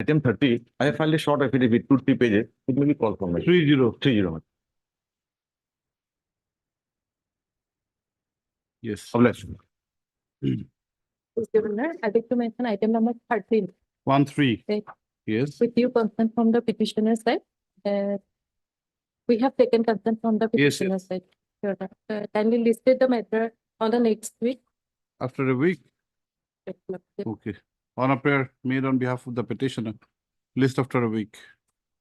Item 30, I have filed a short affidavit, 2-3 pages. It may be called for me. 30. Yes. Obliged. Governor, I'd like to mention item number 13. 13. Okay. Yes. With due consent from the petitioner side. We have taken consent from the Yes, petitioner side. Sure. Kindly listed the matter on the next week. After a week. Okay. On a prayer made on behalf of the petitioner. List after a week.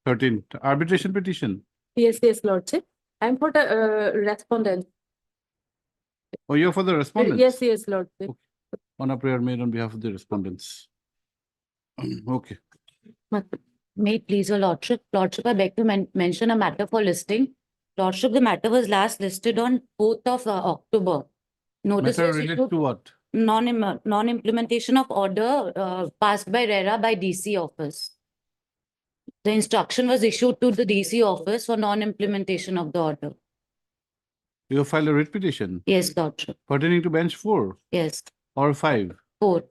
13. Arbitration petition. Yes, Lordship. I'm for the respondent. Oh, you're for the respondents? Yes, Lordship. Okay. On a prayer made on behalf of the respondents. Okay. May it please your Lordship. Lordship, I beg to mention a matter for listing. Lordship, the matter was last listed on 4th of October. Notice Matter was related issued to what? non-implementation of order passed by RERA by DC office. The instruction was issued to the DC office for non-implementation of the order. You have filed a writ petition Yes, Lordship. pertaining to bench 4 Yes, or 5? 4.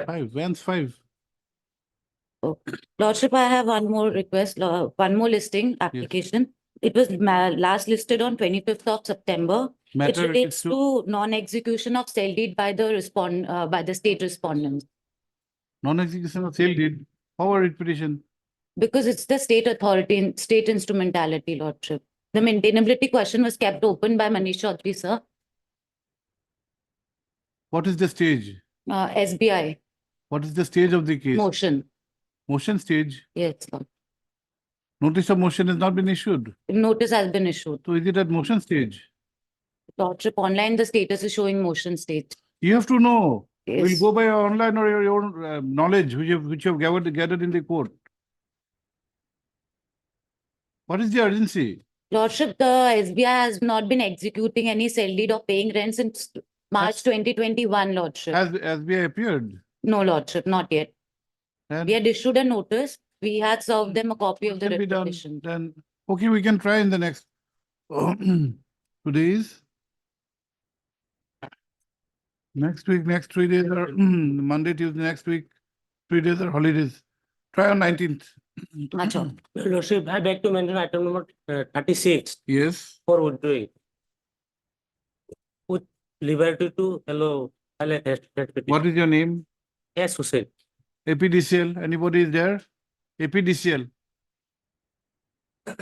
5. When's 5? Lordship, I have one more request, one more listing application. It was last listed on 25th of September. Matter it relates to non-execution of sale deed by the by the state respondents. Non-execution of sale deed. How a writ petition? Because it's the state authority and state instrumentality, Lordship. The maintainability question was kept open by Manish Chaudhary, sir. What is the stage? SBI. What is the stage of the case? Motion. Motion stage. Yes, sir. Notice of motion has not been issued. Notice has been issued. So is it at motion stage? Lordship, online the status is showing motion state. You have to know. Yes. We'll go by your online or your own knowledge which you have gathered in the court. What is the urgency? Lordship, the SBI has not been executing any sale deed or paying rent since March 2021, Lordship. Has SBI appeared? No, Lordship, not yet. Then We had issued a notice. We had served them a copy of the can be done. petition. Then okay, we can try in the next. Today is next week. Next 3 days are Monday, Tuesday. Next week, 3 days are holidays. Try on 19th. Acha. Lordship, I beg to mention item number 36 Yes. for withdrawing. With liberty to What is your name? Yes, Hussain. APDCL. Anybody is there? APDCL.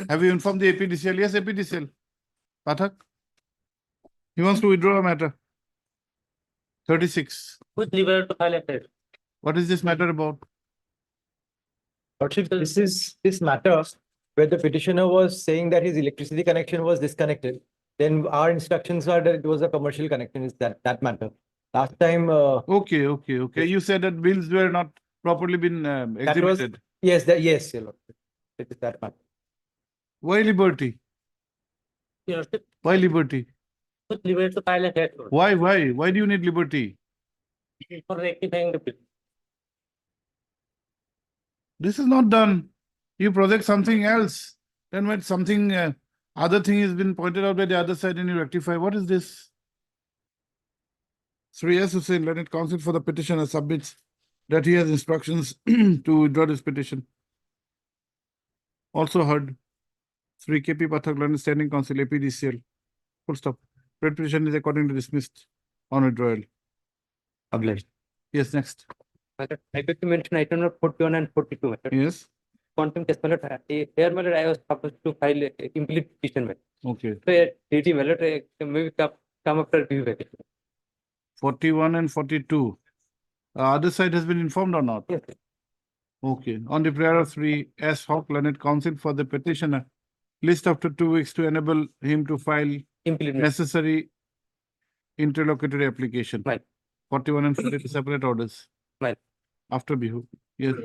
Have you informed the APDCL? Yes, APDCL. Pathak. He wants to withdraw a matter. 36. With liberty to file a case. What is this matter about? Lordship, this is this matter where the petitioner was saying that his electricity connection was disconnected. Then our instructions are that it was a commercial connection. Is that matter? Last time. Okay. You said that bills were not properly been exhibited. Yes, yes, Lordship. It is that matter. Why liberty? Lordship, Why liberty? with liberty to file a case. Why? Why do you need liberty? For rectifying the bill. This is not done. You project something else. Then when something other thing has been pointed out by the other side and you rectify. What is this? Shreyas Hussain, Learned Counsel for the petitioner, submits that he has instructions to withdraw this petition. Also heard. Sri KP Pathak, Learned Standing Counsel, APDCL. Full stop. Writ petition is accordingly dismissed on withdrawal. Obliged. Yes, next. I beg to mention item number 41 and 42. Yes. Contempt case mallet. Here mallet I was supposed to file a complete petition. Okay. So DT mallet maybe come after review. 41 and 42. Other side has been informed or not? Yes. Okay. On the prayer of Sri S. Hawk, Learned Counsel for the petitioner, list after 2 weeks to enable him to file Implement. necessary interlocutory application. Right. 41 and 42 separate orders. Right. After Bihu. Yes.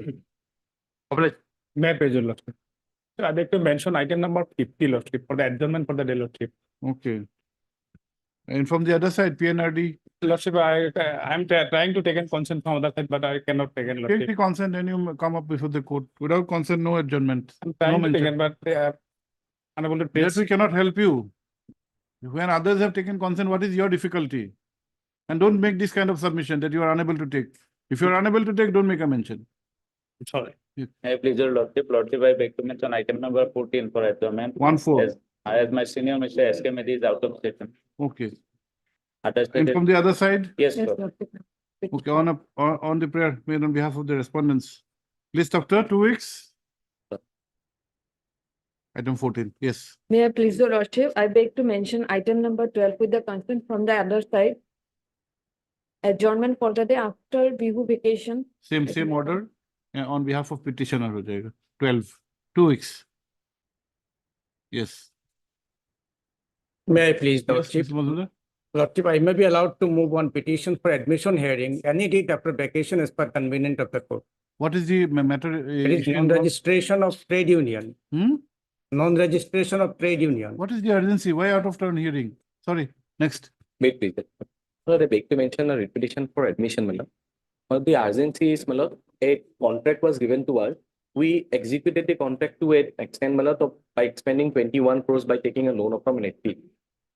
May I praise your Lordship? Sir, I'd like to mention item number 50, Lordship, for the adjournment for the day, Lordship. Okay. And from the other side, PNRD, Lordship, I'm trying to take a consent from other side, but I cannot take it, take Lordship. the consent and you come up before the court. Without consent, no adjournment. I'm trying No to take mention. it, but they are unable to That trace. we cannot help you. When others have taken consent, what is your difficulty? And don't make this kind of submission that you are unable to take. If you are unable to take, don't make a mention. Sorry. Please, your Lordship, I beg to mention item number 14 for adjournment. 14. As my senior, Mr. S.K. Mehdi is out of session. Okay. Attached And to from the other side? Yes, Yes, sir. Lordship. Okay, on the prayer made on behalf of the respondents. List after 2 weeks? Item 14, yes. May I please your lordship, I beg to mention item number 12 with the consent from the other side. Adjournment for the day after Bihu vacation. Same order on behalf of petitioner ho jayega. 12, 2 weeks. Yes. May I please, Yes, Lordship? Mr. Mazumdar? Lordship, I may be allowed to move on petition for admission hearing any date after vacation as per convenient of the court. What is the matter? It is non-registration of trade union. Non-registration of trade union. What is the urgency? Why out of turn hearing? Sorry, next. Wait, please. Sir, I beg to mention a repetition for admission, Malab. The urgency is, Malab, a contract was given to us. We executed the contract to extend, Malab, by expending 21 crores by taking a loan from an FP.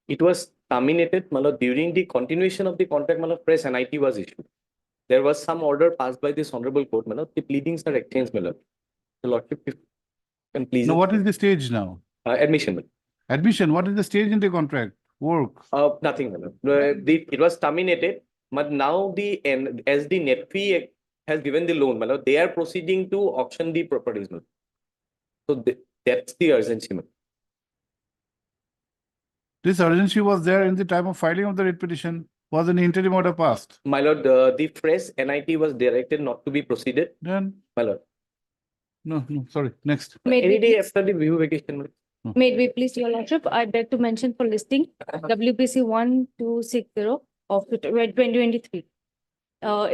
It was terminated, Malab, during the continuation of the contract, Malab, press NIT was issued. There was some order passed by this honorable court, Malab. The pleadings are exchanged, Malab. The Lordship, if you can please. Now, what is the stage now? Admission, Malab. Admission, what is the stage in the contract? Work? Nothing, Malab. It was terminated, but now as the net fee has given the loan, Malab, they are proceeding to auction the properties, Malab. So that's the urgency, Malab. This urgency was there in the time of filing of the writ petition. Was an interim order passed? My lord, the fresh NIT was directed not to be proceeded, Then, my lord. no, sorry, next. May Any we day please- after the Bihu vacation, Malab. May we please, your lordship, I beg to mention for listing WPC 1260 of 2023.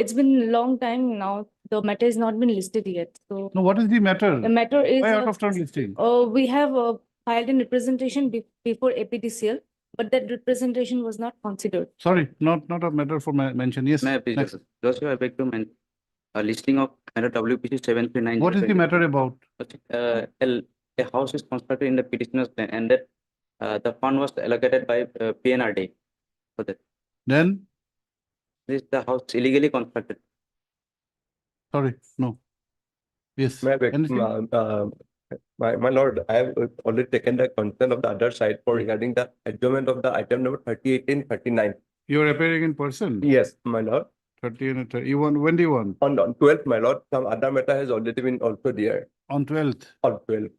It's been a long time now. The matter has not been listed yet. So No, what is the matter? the matter is, Why out of turn listing? we have filed in representation before APTCL, but that representation was not considered. Sorry, not a matter for mention. Yes, May I please, next. Lordship, I beg to mention a listing of matter WPC 739. What is the matter about? A house is constructed in the petitioner's plan and that the fund was allocated by PNRD. So that Then, the house illegally constructed. sorry, no. Yes. May I beg, Anything? my lord, I have already taken the consent of the other side for regarding the adjournment of the item number 38 and 39. You are appearing in person? Yes, my lord. 30 and 30. You want, when do you want? On 12th, my lord, some other matter has already been also there On 12th, on 12th,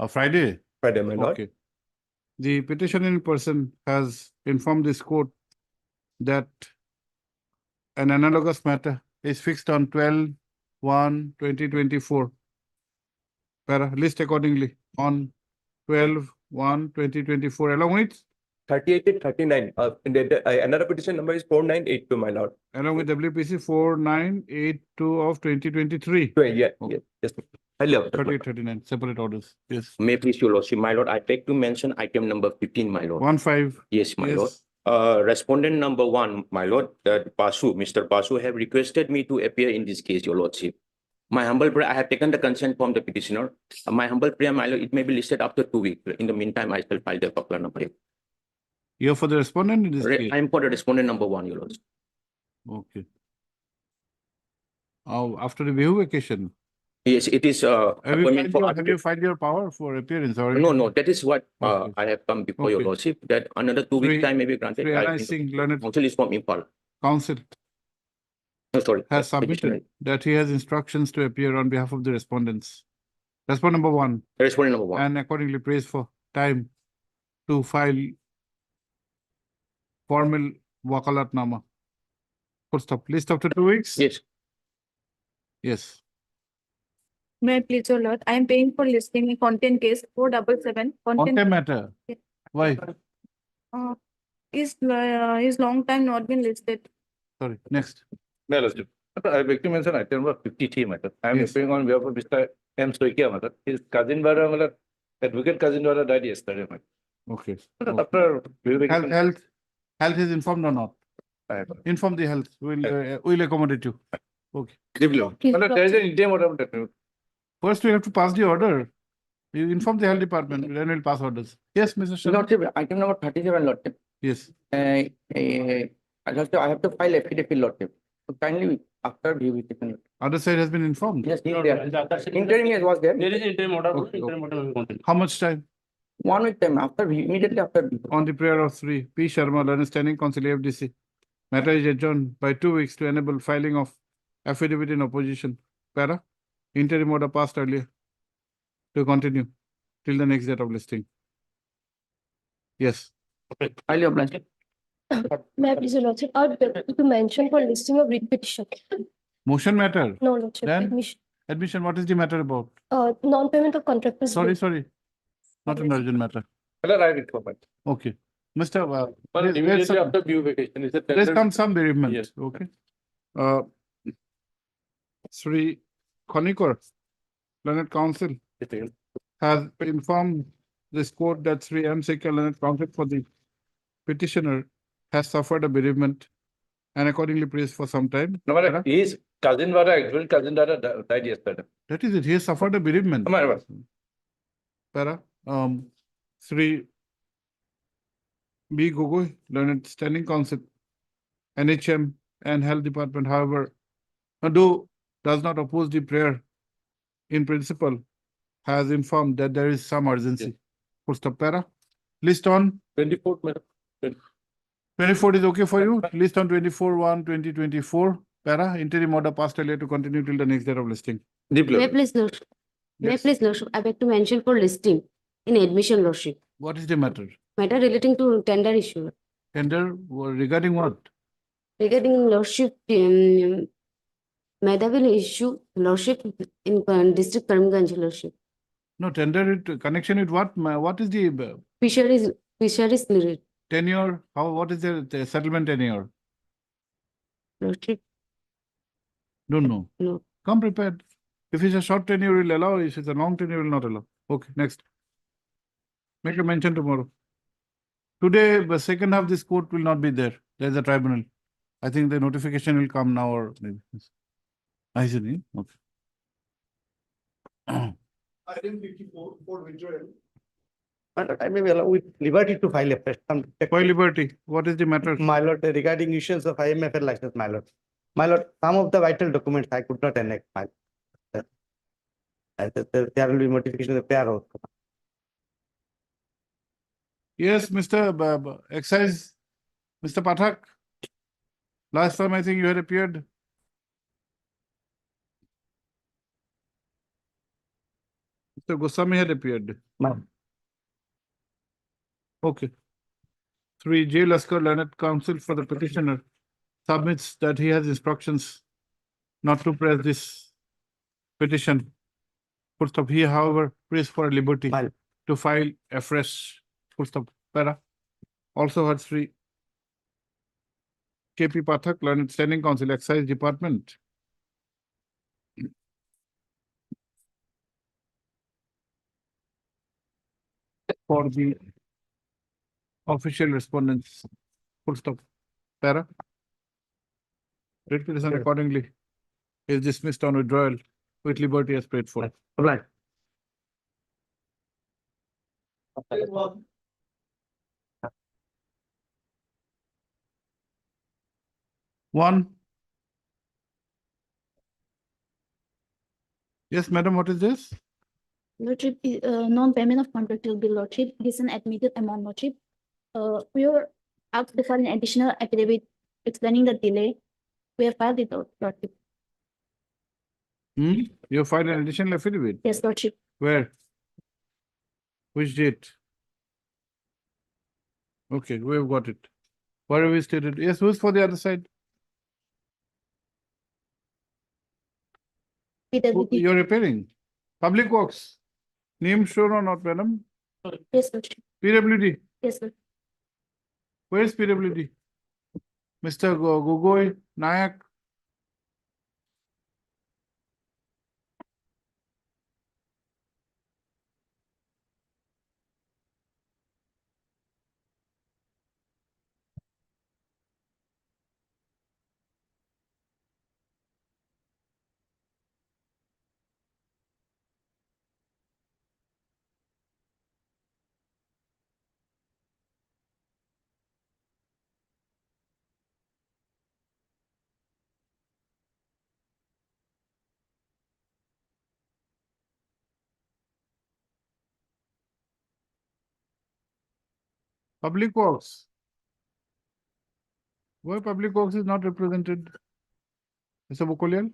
Friday? Friday, my lord. Okay. The petitioner in person has informed this court that an analogous matter is fixed on 12/1/2024. List accordingly on 12/1/2024 along with 38 and 39. Another petition number is 4982, my lord. WPC 4982 of 2023. Yeah, yes. Hello. 38, 39, separate orders. Yes. May please your lordship, my lord, I beg to mention item number 15, my lord. 15. Yes, my lord. Yes. Respondent number 1, my lord, Mr. Basu have requested me to appear in this case, your lordship. My humble prayer, I have taken the consent from the petitioner. My humble prayer, my lord, it may be listed after 2 weeks. In the meantime, I shall file the popular number. You're for the respondent in this case? I am for the respondent number 1, your lordship. Okay. After the Bihu vacation, Yes, it is have appointment for you filed your power for appearance or? No, that is what Okay. I have come before your Okay. lordship, that another 2 weeks Three- time may be granted. Sri I Anai think Singh, learned counsel is from Impal. counsel No, sorry. has petitioner. submitted that he has instructions to appear on behalf of the respondents. Respondent number 1, Respondent number 1. and accordingly prays for time to file formal wakalatnama. Full stop. List after 2 weeks? Yes. Yes. May I please, your lord, I am paying for listing a content case 477. Contempt matter. Yeah. Why? Is long time not been listed. Sorry, next. No, Lordship. I beg to mention item number 53, matter. I am Yes. appearing on behalf of Mr. M. Soikia, matter. His cousin brother, advocate cousin brother died yesterday, matter. Okay. After Health is informed or not? I have. Inform the health. We'll accommodate you. Okay. Please, Matter, there is lordship. an interim order of that. First, we have to pass the order. You inform the health department, then we'll pass orders. Yes, Mr. Sharma? Lordship, item number 37, Lordship. Yes. Lordship, I have to file affidavit, Lordship. So kindly After view vacation. Other side has been informed. Yes, he's there. Interim was there. There is interim order. Okay, Interim order will continue. How much time? 1 week time after immediately after. On the prayer of three, P. Sharma, Learned Standing Counsel, AFDC. Matter is adjourned by 2 weeks to enable filing of affidavit in opposition. Para, interim order passed earlier to continue till the next date of listing. Yes, Highly obliged. May I please, Your Lordship, I beg to mention for listing of writ petition. motion matter, No, Lordship, Then? admission, admission, what is the matter about? non-payment of contractors. Sorry, not an urgent matter. Well, I will comment. Okay. Mr. But there's immediately some- after view vacation, is it? There's tendered? some bereavement, Yes. okay? Sri Khonikor, Learned Counsel, has informed this court that Sri M. Sekar, Learned Counsel for the petitioner, has suffered a bereavement and accordingly prays for some time. No, but his cousin actual cousin died yesterday. That is it, he has suffered a bereavement. Para, Sri B. Gogoi, Learned Standing Counsel, NHM and Health Department, however, though does not oppose the prayer in principle, has informed that there is some urgency. Full stop, para. List on 24th, madam. 24 is okay for you? List on 24/1/2024. Para, interim order passed earlier to continue till the next date of listing. Deep May I level. please, Lordship? May I Yes. please, Lordship, I beg to mention for listing in admission, Lordship. What is the matter? Matter relating to tender issue. Tender regarding what? Regarding Lordship, Medha will issue Lordship in District Karimganj, Lordship. No, tender it connection with what? What is the Fisheries lyric, tenure? What is the settlement tenure? Lordship, Don't know. no. Come prepared. If it's a short tenure, we'll allow. If it's a long tenure, we'll not allow. Okay, next. Make a mention tomorrow. Today, the second half, this court will not be there. There's a tribunal. I think the notification will come now or maybe. I see. Okay. Item 54 for withdrawal. I may be allowed with liberty to file a fresh. By liberty, what is the matter? My lord, regarding issuance of IMFL license, my lord. My lord, some of the vital documents I could not enact, my lord. There will be modification of the prayer also. Yes, Mr. Excise, Mr. Pathak. Last time I think you had appeared. Mr. Goswami had appeared. Ma'am. Okay. 3 J. Laskar, Learned Counsel for the petitioner, submits that he has instructions not to press this petition. Full stop. He, however, prays for liberty Ma'am. to file afresh. Full stop. Para. Also had Sri KP Pathak, Learned Standing Counsel, Excise Department. For the official respondents. Full stop. Para. Writ petition Yes. accordingly is dismissed on withdrawal with liberty as prayed for. Obliged. One. Yes, madam, what is this? Lordship, non-payment of contractual bill, Lordship, it is an admitted amount, Lordship. We were asked to file an additional affidavit explaining the delay. We have filed it, Lordship. You filed an additional affidavit. Yes, Lordship. Where? Which date? Okay, we've got it. What have we stated? Yes, who's for the other side? PWD. You're repairing. Public Works. Name sure or not, madam? Yes, Lordship. PWD. Yes, Lord. Where is PWD? Mr. Gogoi, Nayak. Public Works. Why Public Works is not represented? Mr. Bukolial?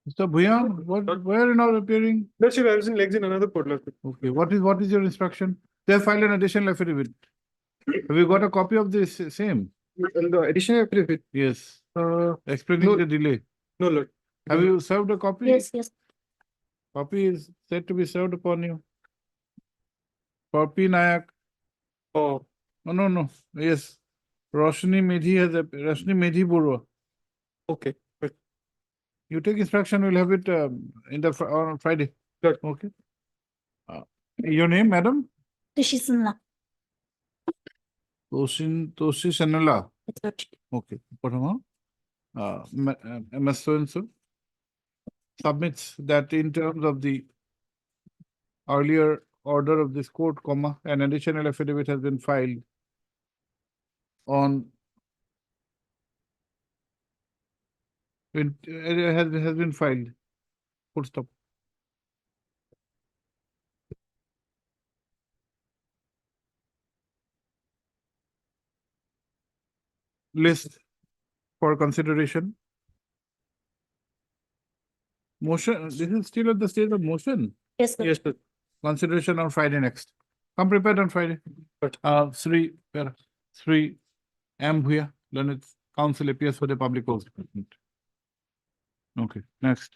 Mr. Bhuyan, why are you not appearing? Lordship, I was in legs in another court, Lordship. Okay, what is your instruction? They have filed an additional affidavit. Have you got a copy of this same? The additional affidavit, Yes, no, explaining the delay. Lord. Have you served a copy? Yes, yes. Copy is said to be served upon you. For P. Nayak. Oh, No. Yes. Roshni Medhi Burwa. okay. You take instruction, we'll have it on Friday. Good. Okay. Your name, madam? Tishisunla. Toshi Sanala. It's Lordship. Okay. Padma. MS so-and-so submits that in terms of the earlier order of this court, comma, an additional affidavit has been filed on it has been filed. Full stop. List for consideration. Motion, this is still at the stage of motion. Yes, sir. Yes, Lord. Consideration on Friday next. Come prepared on Friday. Sri M. Bhuya, learned counsel appears for the Public Works Department. Okay, next.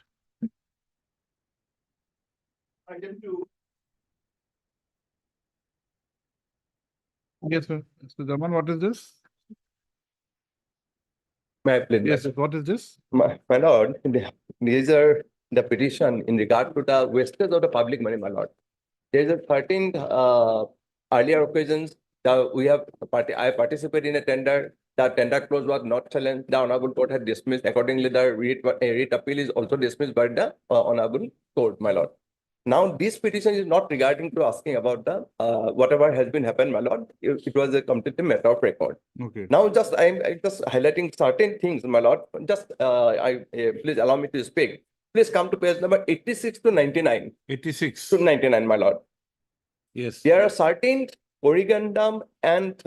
Yes, sir. Mr. Zaman, what is this? May I please? Yes, what is this? My lord, these are the petition in regard to the wastage of the public money, my lord. There is a 13 earlier occasions that I participated in a tender. The tender clause was not challenged. The honorable court had dismissed. Accordingly, the writ appeal is also dismissed by the honorable court, my lord. Now, this petition is not regarding to asking about the whatever has been happened, my lord. It was a completely matter of record. Okay. Now, I'm just highlighting certain things, my lord. Just please allow me to speak. Please come to page number 86 to 99. 86. To 99, my lord. Yes. There are certain corrigendum and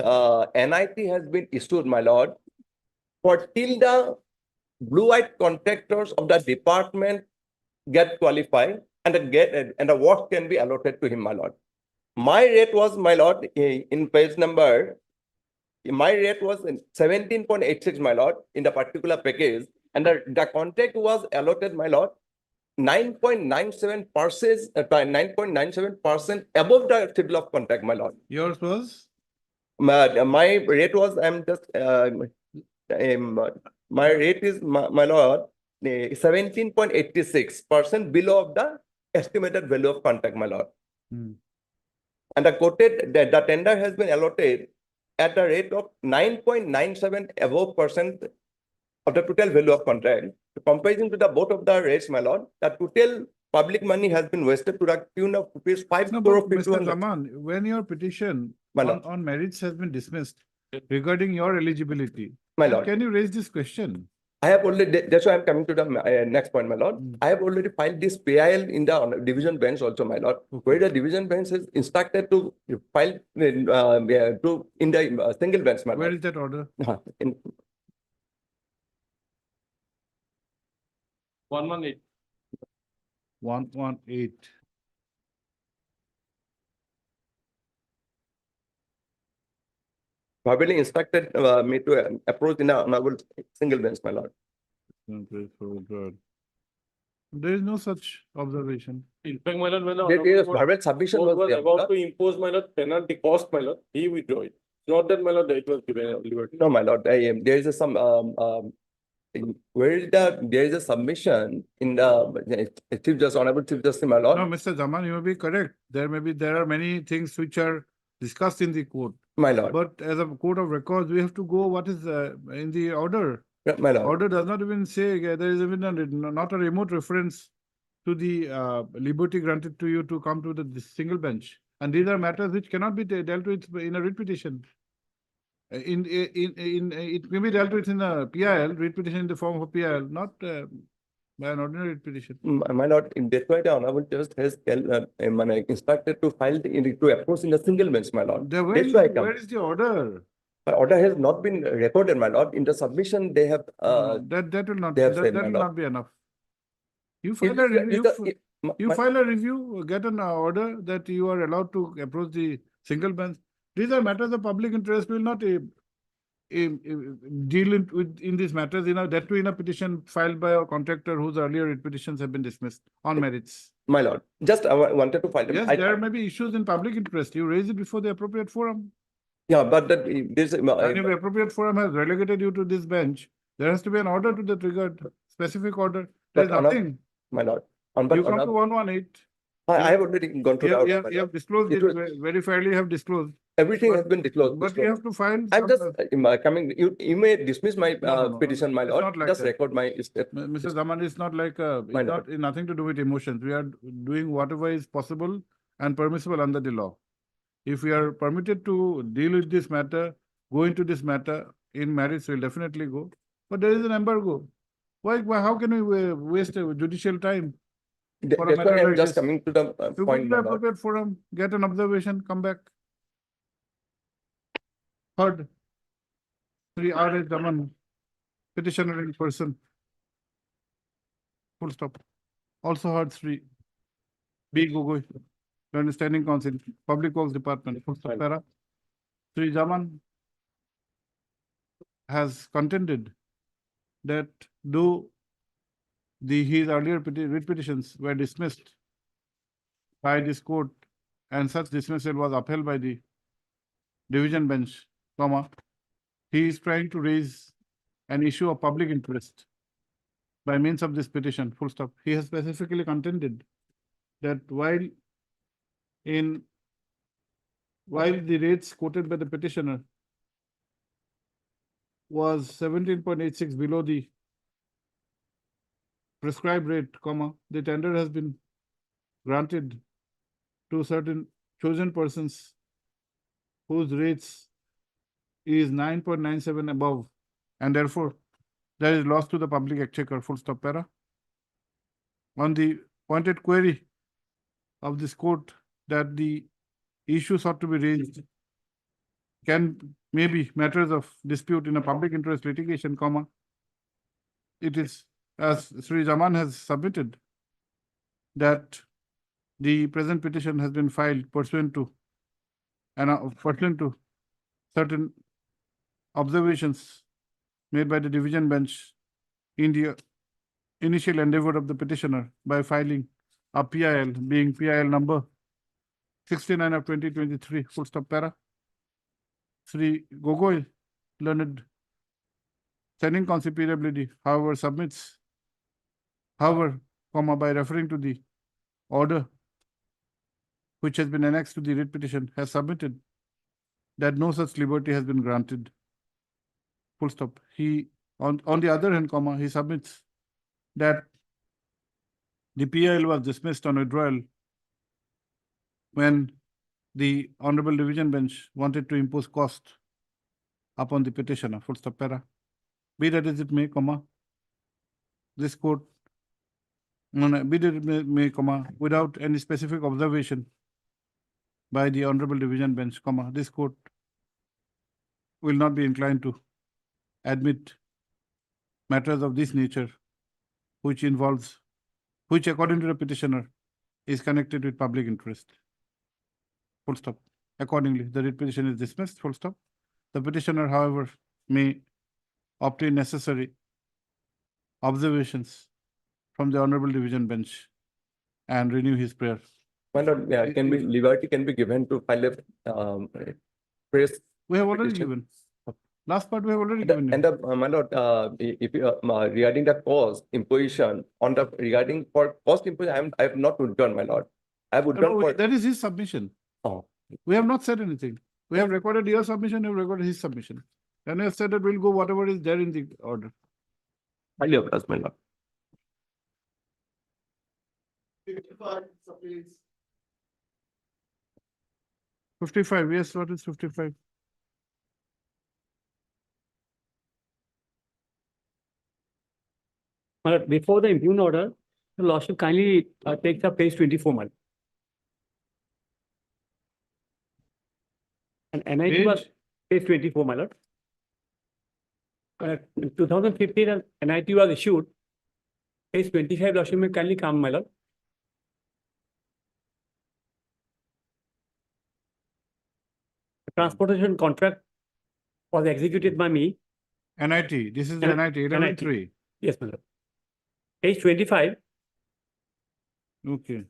NIT has been issued, my lord, for till the blue-white contractors of the department get qualified and the work can be allotted to him, my lord. My rate was, my lord, in page number, my rate was 17.86, my lord, in the particular package, and the contract was allotted, my lord, 9.97%, 9.97% above the schedule of contract, my lord. Yours was? My rate was, my rate is, my lord, 17.86% below of the estimated value of contract, my lord. And the quoted, the tender has been allotted at the rate of 9.97 above percent of the total value of contract. Comparing to the both of the rates, my lord, the total public money has been wasted to the tune of rupees 5 No, crore. but Mr. Zaman, when your petition My lord. on merits has been dismissed regarding your eligibility, My then lord. can you raise this question? I have already, that's why I'm coming to the next point, my lord. I have already filed this PIL in the division bench also, my lord, where the division bench is instructed to file in the single bench, my Where lord. is that order? In 118. 118. verbally instructed me to approach in the honorable single bench, my lord. Okay, so good. There is no such observation. In fact, my lord, when the That is honorable verbal submission court was was there, my about lord. to impose, my lord, penalty cost, my lord, he withdrew it. Not that, my lord, it was given liberty. No, my lord, there is some, where is there is a submission in the Chief Justice, Honorable Chief Justice, my lord. No, Mr. Zaman, you may be correct. There are many things which are discussed in the court. My lord, But as a court of records, we have to go what is in the order. my lord. Order does not even say, there is even not a remote reference to the liberty granted to you to come to the single bench. And these are matters which cannot be dealt with in a writ petition. It may be dealt with in a PIL, writ petition in the form of a PIL, not by an ordinary writ petition. My lord, in that way, the honorable judge has instructed to file to approach in a single bench, my lord. That's why I come. Where is the order? Order has not been recorded, my lord. In the submission, they have. That will not, they have that said, that my will lord. not be enough. You Is file a this- is review, the- you my- file a review, get an order that you are allowed to approach the single bench. These are matters of public interest. We will not deal in these matters, that too in a petition filed by a contractor whose earlier writ petitions have been dismissed on merits. My lord, just I wanted to file. Yes, there may be issues in public interest. You raise it before the appropriate forum. Yeah, but that there's. And if the appropriate forum has relegated you to this bench, there has to be an order to the triggered specific order. There is But nothing. My lord. You come to 118. I have already gone to the order, my You have lord. disclosed It it, was- very fairly have disclosed. Everything but- has been disclosed. But you have to file. I'm just coming, you may dismiss my No, petition, my it's lord, not like just that. record my step. Mr. Zaman, it's not like, it's My lord. not, nothing to do with emotions. We are doing whatever is possible and permissible under the law. If we are permitted to deal with this matter, go into this matter in merits, we'll definitely go. But there is an embargo. How can we waste judicial time? For a That's why matter I'm like just this. coming to the You go point, to the my lord. appropriate forum, get an observation, come back. Third, Sri R. A. Daman, petitioner in person. Full stop. Also heard Sri B. Gogoi, Learned Standing Council, Public Works Department, full stop, para. Sri Daman has contended that though his earlier writ petitions were dismissed by this court and such dismissal was upheld by the division bench, he is trying to raise an issue of public interest by means of this petition, full stop. He has specifically contended that while the rates quoted by the petitioner was 17.86 below the prescribed rate, the tender has been granted to certain chosen persons whose rates is 9.97 above, and therefore there is loss to the public exchequer, full stop, para. On the pointed query of this court that the issue sought to be raised maybe matters of dispute in a public interest litigation, it is, as Sri Zaman has submitted, that the present petition has been filed pursuant to certain observations made by the division bench in the initial endeavor of the petitioner by filing a PIL, being PIL number 69 of 2023, full stop, para. Sri Gogoi, Learned Standing Council PWD, however, submits, by referring to the order which has been annexed to the writ petition, has submitted that no such liberty has been granted. Full stop. He, on the other hand, he submits that the PIL was dismissed on withdrawal when the Honorable Division Bench wanted to impose cost upon the petitioner, full stop, para. Be that as it may, this court, be that it may, without any specific observation by the Honorable Division Bench, this court will not be inclined to admit matters of this nature, which according to the petitioner is connected with public interest. Full stop. Accordingly, the writ petition is dismissed, full stop. The petitioner, however, may obtain necessary observations from the Honorable Division Bench and renew his prayer. My lord, liberty can be given to file a press. We have already petition. given. Last part we have already given. And my lord, if regarding the cost imposition regarding for cost imposition, I have not withdrawn, my lord. I have withdrawn for. That is his submission. Oh. We have not said anything. We have recorded your submission, you have recorded his submission. And we have said that we'll go whatever is there in the order. Highly obliged, my lord. 55, yes, what is 55? Before the impugn order, the lordship kindly takes up page 24, my lord. And NIT was page 24, my lord. In 2015, an NIT was issued. Page 25, lordship may kindly come, my lord. The transportation contract was executed by me. NIT, this is the NIT, 803. Yes, my lord. Page 25, Okay.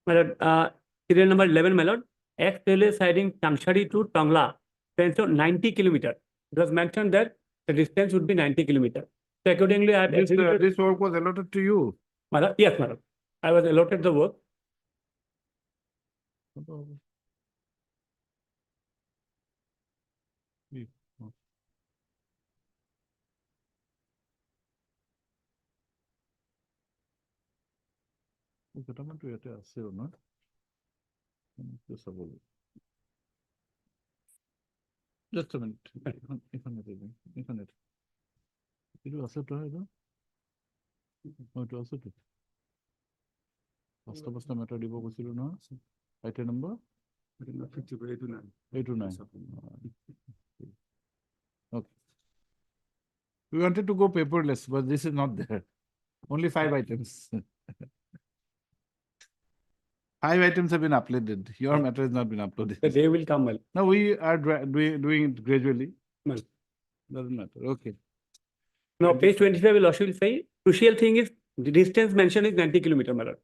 my lord, serial number 11, my lord. X railway siding Tamshari to Tongla, distance of 90 kilometers. It was mentioned that the distance would be 90 kilometers. So accordingly, I have executed. This work was allotted to you. My lord, yes, my lord. I was allotted the work. Just a minute. এইখানে এইটো আছেতো এইটো এইটো আছেতো পাঁচটা matter দিব কৈছিলো নহয় item number 829 okay we wanted to go paperless but this is not there only 5 items 5 items have been uploaded your matter has not been uploaded The day will come, well. no we are doing it gradually Well. doesn't matter okay. Now, page 25 will also say, crucial thing is the distance mentioned is 90 kilometers, my lord.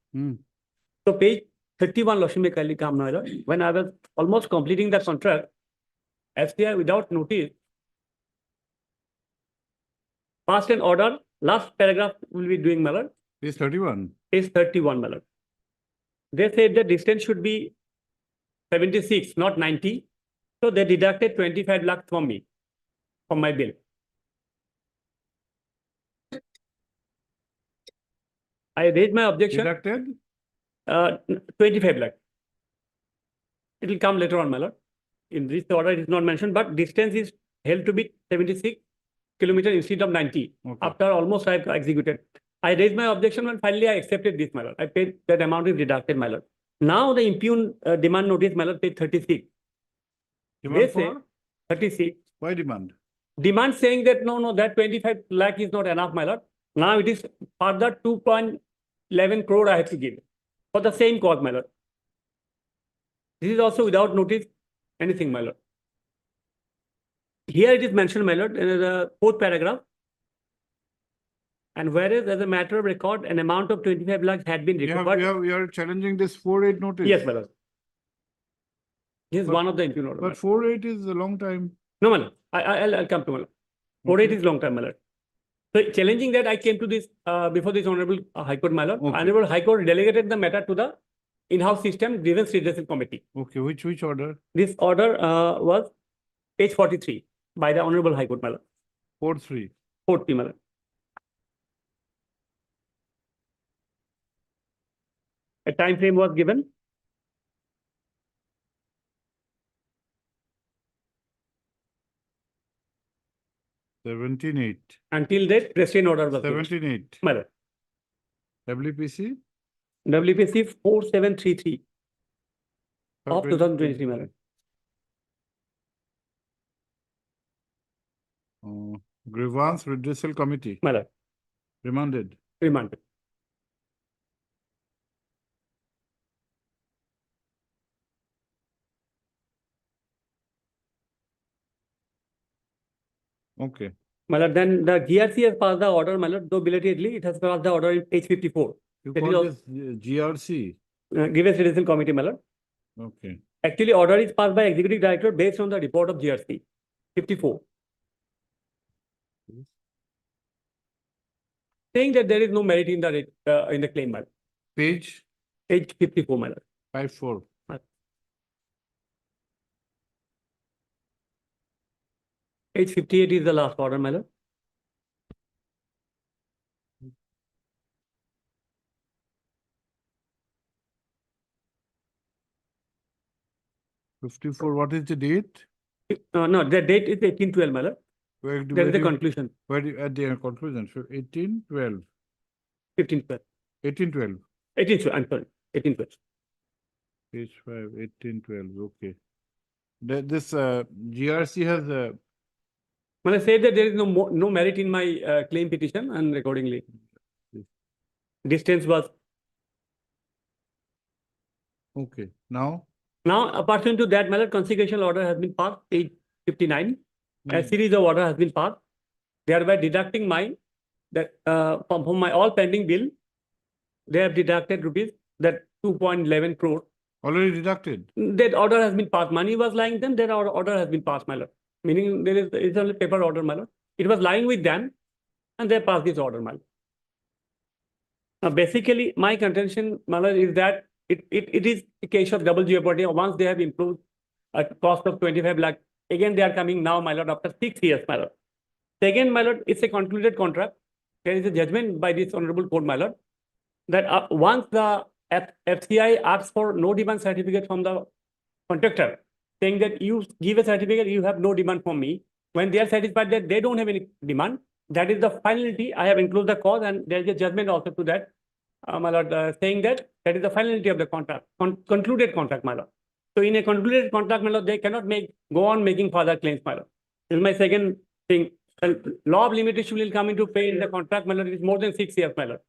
So page 31, Lordship may kindly come, my lord. When I was almost completing the contract, FCI without notice passed an order. Last paragraph will be doing, my lord. Page 31. Page 31, my lord. They said the distance should be 76, not 90. So they deducted 25 lakhs from me, from my bill. I raised my objection. Deducted? 25 lakh. It will come later on, my lord. In this order, it is not mentioned, but distance is held to be 76 kilometers instead of 90. Okay. After almost I have executed. I raised my objection and finally I accepted this, my lord. I paid that amount is deducted, my lord. Now the impugn demand notice, my lord, paid 36. Demand They say for? 36. Why demand? Demand saying that no, that 25 lakh is not enough, my lord. Now it is further 2.11 crore I have to give for the same cause, my lord. This is also without notice anything, my lord. Here it is mentioned, my lord, in the 4th paragraph. And whereas as a matter of record, an amount of 25 lakhs had been recovered. You are challenging this 4.8 notice? Yes, my lord. This is one of the impugn order. But 4.8 is a long time. No, my lord. I'll come to my lord. 4.8 is long time, my lord. So challenging that, I came to this before this Honorable High Court, my lord. Okay. Honorable High Court delegated the matter to the in-house system grievance redressal committee. Okay, which order? This order was page 43 by the Honorable High Court, my lord. 4.3. 40, my lord. A time frame was given. Until that present order was given. 17.8. My lord. WPC? WPC 4733 of 2023, my lord. Grievance Redressal Committee. My lord. Remanded. Remanded. Okay. My lord, then the GRC has passed the order, my lord, though belatedly, it has passed the order in page 54. You That is call also- this GRC? Grievance Redressal Committee, my lord. Okay. Actually, order is passed by Executive Director based on the report of GRC 54. Saying that there is no merit in the claim, my lord. Page? Page 54, my lord. 54. Page 58 is the last order, my lord. What is the date? No, the date is 18/12, my lord. There is the conclusion, At the conclusion, so 1812, 1512, 1812, 1812, I'm sorry, 1812. page 5, 1812, okay. This GRC has When I say that there is no merit in my claim petition, and accordingly, distance was. okay, now? Now, apart to that, my lord, consequential order has been passed, page 59. A series of order has been passed, thereby deducting from my all pending bill, they have deducted rupees that 2.11 crore. Already deducted? That order has been passed. Money was lying them, that order has been passed, my lord. Meaning it's only paper order, my lord. It was lying with them, and they passed this order, my lord. Now, basically, my contention, my lord, is that it is a case of double jeopardy. Once they have improved a cost of 25 lakh, again they are coming now, my lord, after 6 years, my lord. Second, my lord, it's a concluded contract. There is a judgment by this honorable court, my lord, that once the FCI asks for no demand certificate from the contractor, saying that you give a certificate, you have no demand from me. When they are satisfied that they don't have any demand, that is the finality. I have included the cause, and there is a judgment also to that, my lord, saying that is the finality of the contract, concluded contract, my lord. So in a concluded contract, my lord, they cannot go on making further claims, my lord. This is my second thing. Law of limitation will come into play in the contract, my lord. It is more than 6 years, my lord.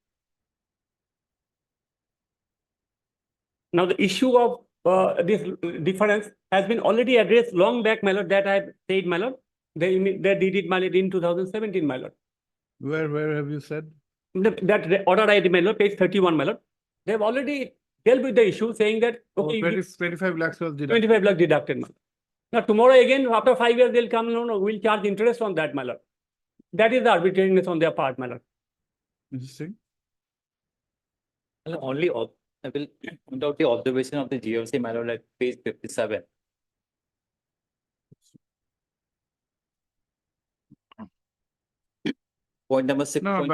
Now, the issue of this difference has been already addressed long back, my lord, that I have said, my lord. They did it, my lord, in 2017, my lord. Where have you said? That order I my lord, page 31, my lord. They have already dealt with the issue, saying that, okay, 25 lakhs was deducted. 25 lakh deducted, my lord. Now, tomorrow again, after 5 years, they'll come, no, we'll charge interest on that, my lord. That is the arbitrariness on their part, my lord. Interesting. Only I will point out the observation of the GFC, my lord, at page 57. Point number 6. No,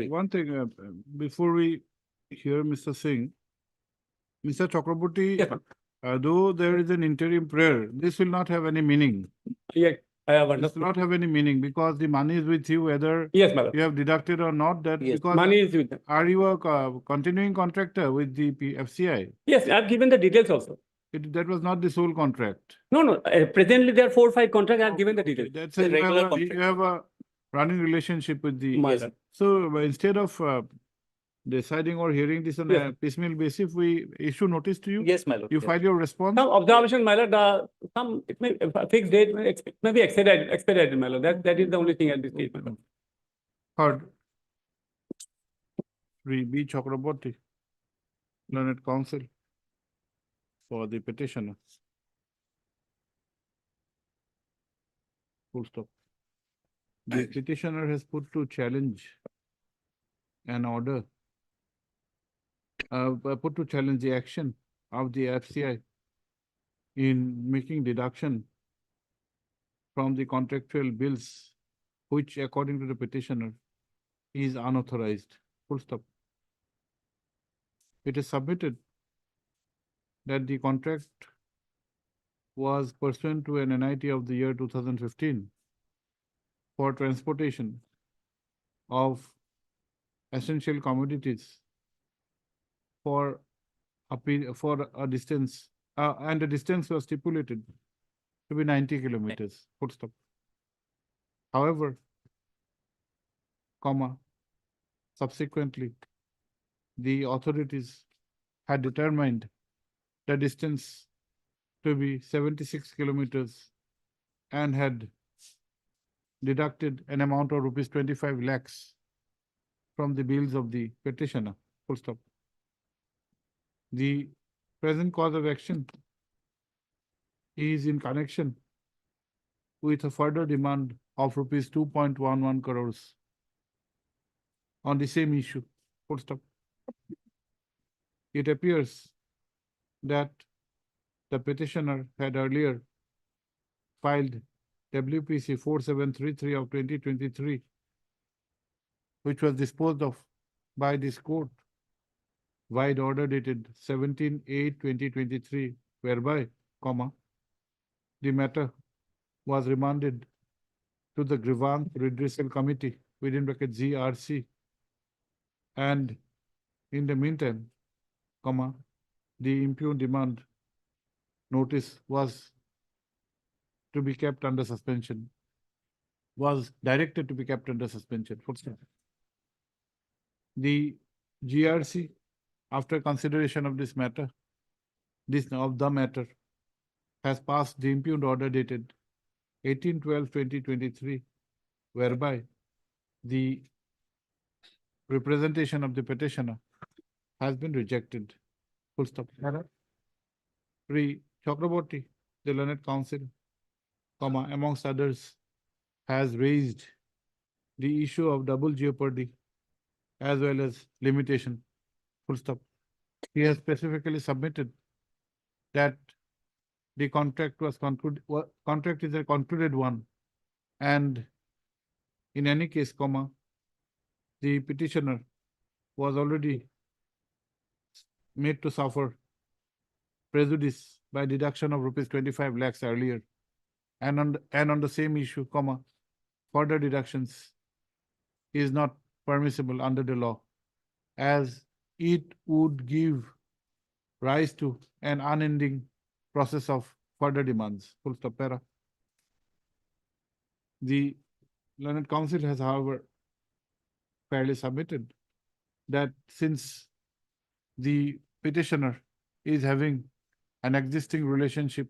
one thing, before we hear Mr. Singh, Mr. Chakraborty, Yes, ma'am. Though there is an interim prayer, this will not have any meaning. Yeah, I have This understood. will not have any meaning because the money is with you, whether Yes, my lord. you have deducted or not. That Yes, because Money is with them. are you a continuing contractor with the FCI? Yes, I've given the details also. That was not the sole contract. No. Presently, there are 4 or 5 contracts. I've given the details. That's The you regular have you have a running relationship with the. My lord. So instead of deciding or hearing this on a piecemeal basis, we issue notice to you. Yes, my lord. You Yes. file your response. Some observation, my lord, it may fixed date, may be expedited, my lord. That is the only thing at this stage, my lord. Third, Sri B. Chakraborty, Learned Counsel for the petitioner. Full stop. The petitioner has put to challenge an order, put to challenge the action of the FCI in making deduction from the contractual bills, which according to the petitioner is unauthorized. Full stop. It is submitted that the contract was pursuant to an NIT of the year 2015 for transportation of essential commodities for a distance, and the distance was stipulated to be 90 kilometers. Full stop. However, subsequently, the authorities had determined the distance to be 76 kilometers and had deducted an amount of rupees 25 lakhs from the bills of the petitioner. Full stop. The present cause of action is in connection with a further demand of rupees 2.11 crores on the same issue. Full stop. It appears that the petitioner had earlier filed WPC 4733 of 2023, which was disposed of by this court wide order dated 17/8/2023, whereby, the matter was remanded to the Grievance Redressal Committee within bracket GRC. And in the meantime, comma, the impugned demand notice was to be kept under suspension, was directed to be kept under suspension. Full stop. The GRC, after consideration of this matter, has passed the impugned order dated 18/12/2023, whereby the representation of the petitioner has been rejected. Full stop. Pre Chakraborty, the learned counsel, comma, amongst others, has raised the issue of double jeopardy as well as limitation. Full stop. He has specifically submitted that the contract was concluded, contract is a concluded one, and in any case, comma, the petitioner was already made to suffer prejudice by deduction of rupees 25 lakhs earlier, and on the same issue, comma, further deductions is not permissible under the law, as it would give rise to an unending process of further demands. Full stop. Para. The learned counsel has, however, fairly submitted that since the petitioner is having an existing relationship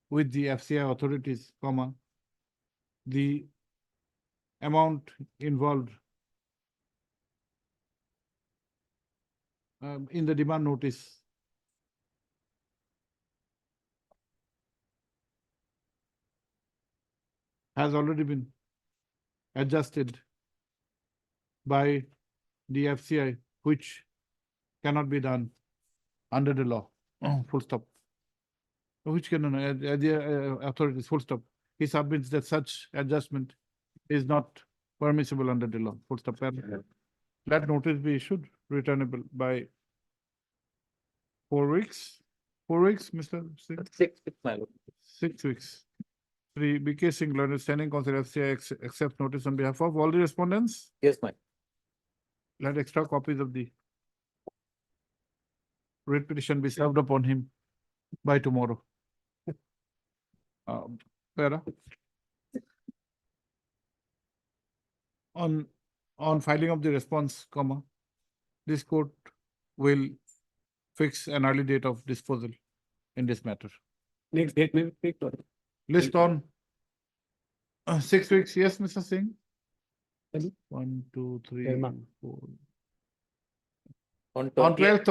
with the FCI authorities, comma, the amount involved in the demand notice has already been adjusted by the FCI, which cannot be done under the law. Full stop. Which can, the authorities, full stop. He submits that such adjustment is not permissible under the law. Full stop. That notice be issued, returnable by 4 weeks. 4 weeks, Mr. Singh? 6 weeks, my lord. 6 weeks. 3, BK Singh, learned standing counsel FCI accepts notice on behalf of all the respondents. Yes, my. Let extra copies of the writ petition be served upon him by tomorrow. Para. On filing of the response, comma, this court will fix an early date of disposal in this matter. Next date may be fixed. List on 6 weeks. Yes, Mr. Singh. 1, 2, 3, Yeah, ma'am. 4. On On 20th,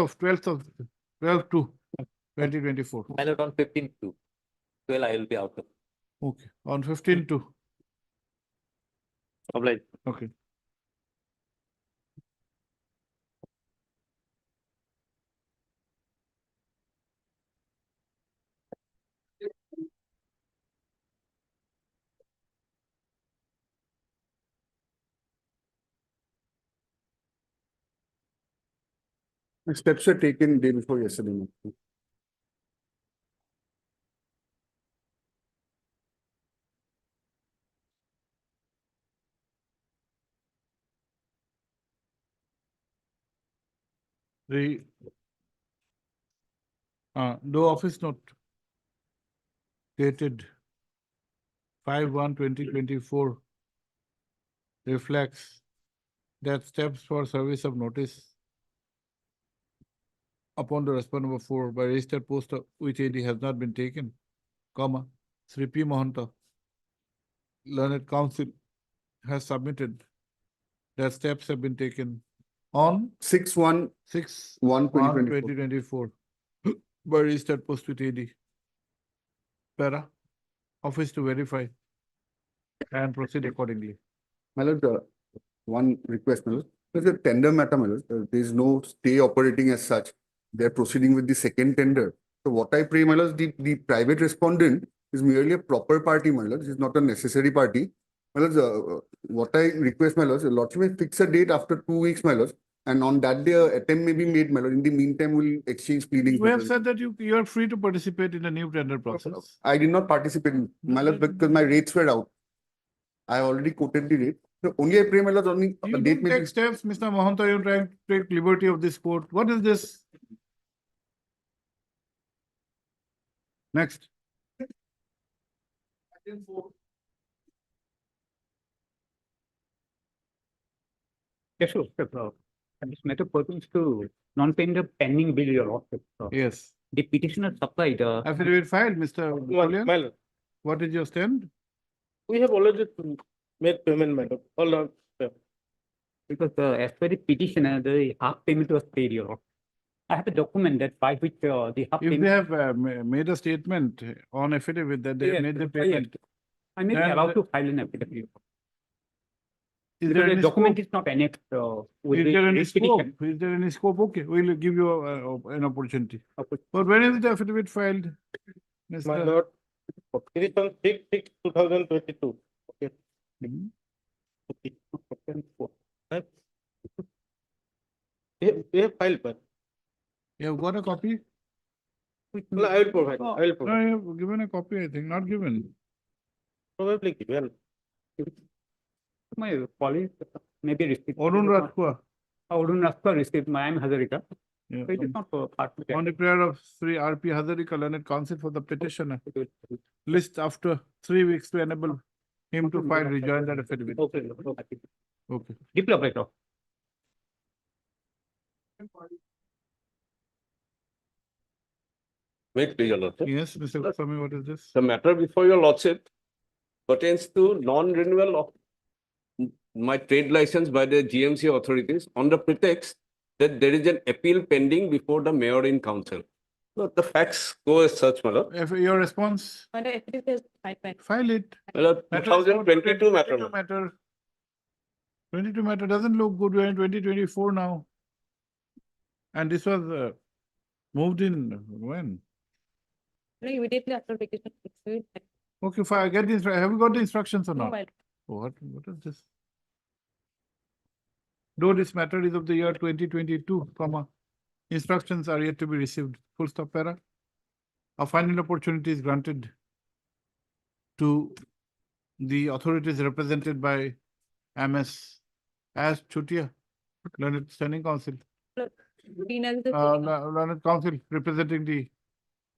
12/2/2024. my lord, on 15th to 12, I will be out of. Okay, on 15/2. Obliged. Okay. Steps were taken day before yesterday. The no office note dated 5/1/2024 reflects that steps for service of notice upon the respondent number 4 by registered post with AD has not been taken, comma, Sri P. Mahanta, learned counsel, has submitted that steps have been taken on 6/1/2024. 6/1/2024 by registered post with AD. Para, office to verify and proceed accordingly. My lord, one request, my lord. There's a tender matter, my lord. There is no stay operating as such. They're proceeding with the second tender. So what I pray, my lord, the private respondent is merely a proper party, my lord. This is not a necessary party. My lord, what I request, my lord, lordship may fix a date after 2 weeks, my lord. And on that day, an attempt may be made, my lord. In the meantime, we'll exchange pleadings. We have said that you are free to participate in the new tender process. I did not participate, my lord, because my rates were out. I already quoted the date. So only I pray, my lord, only You date don't may take be. steps, Mr. Mahanta, you're trying to take liberty of this court. What is this? Next. Yes, sure. This matter pertains to non-payment of pending bill, your lordship. Yes. The petitioner supplied, Affidavit filed, Mr. Napoleon. What is your stand? we have already made payment, madam. Hold on. Because as per the petitioner, the half payment was paid, your lordship. I have a document that by which the half If they payment. have made a statement on affidavit that they have Yes, made the yes. payment, I may be then allowed to file an affidavit. is Because there the any document scope? is not annexed with Is the there any writ scope? petition. Is there any scope? Okay, we'll give you an opportunity. Okay. But when is the affidavit filed? My Mr. lord, it is on 6/6/2022. Okay. Hmm? Okay. We have filed, but. You have got a copy? No, I will provide, I will No, provide, you have given a copy, I think, not given. probably given. My colleague maybe received. Arun Rathkua. Arun Rathkua received, I am Hazarika. Yeah. So it is not part of On the prayer of Sri R.P. Hazarika, learned counsel for the petitioner, list after 3 weeks to enable him to file rejoinder affidavit. Okay. Okay. Diplomator. Wait, please, your lordship. Yes, Mr. Goswami, what is this? The matter before your lordship pertains to non-renewal of my trade license by the GMC authorities on the pretext that there is an appeal pending before the mayor in council. So the facts go as such, my lord. If your response, Under affidavit is file it. My lord, Matter is 2022 matter. 22 matter. 22 matter doesn't look good. We're in 2024 now. And this was moved in when? immediately after vacation. Okay, fine. Get the have you got the instructions or No, not? my What is this? Though this matter is of the year 2022, comma, instructions are yet to be received. Full stop para. A final opportunity is granted to the authorities represented by MS as Chutia, Learned Standing Council, Learned Council representing the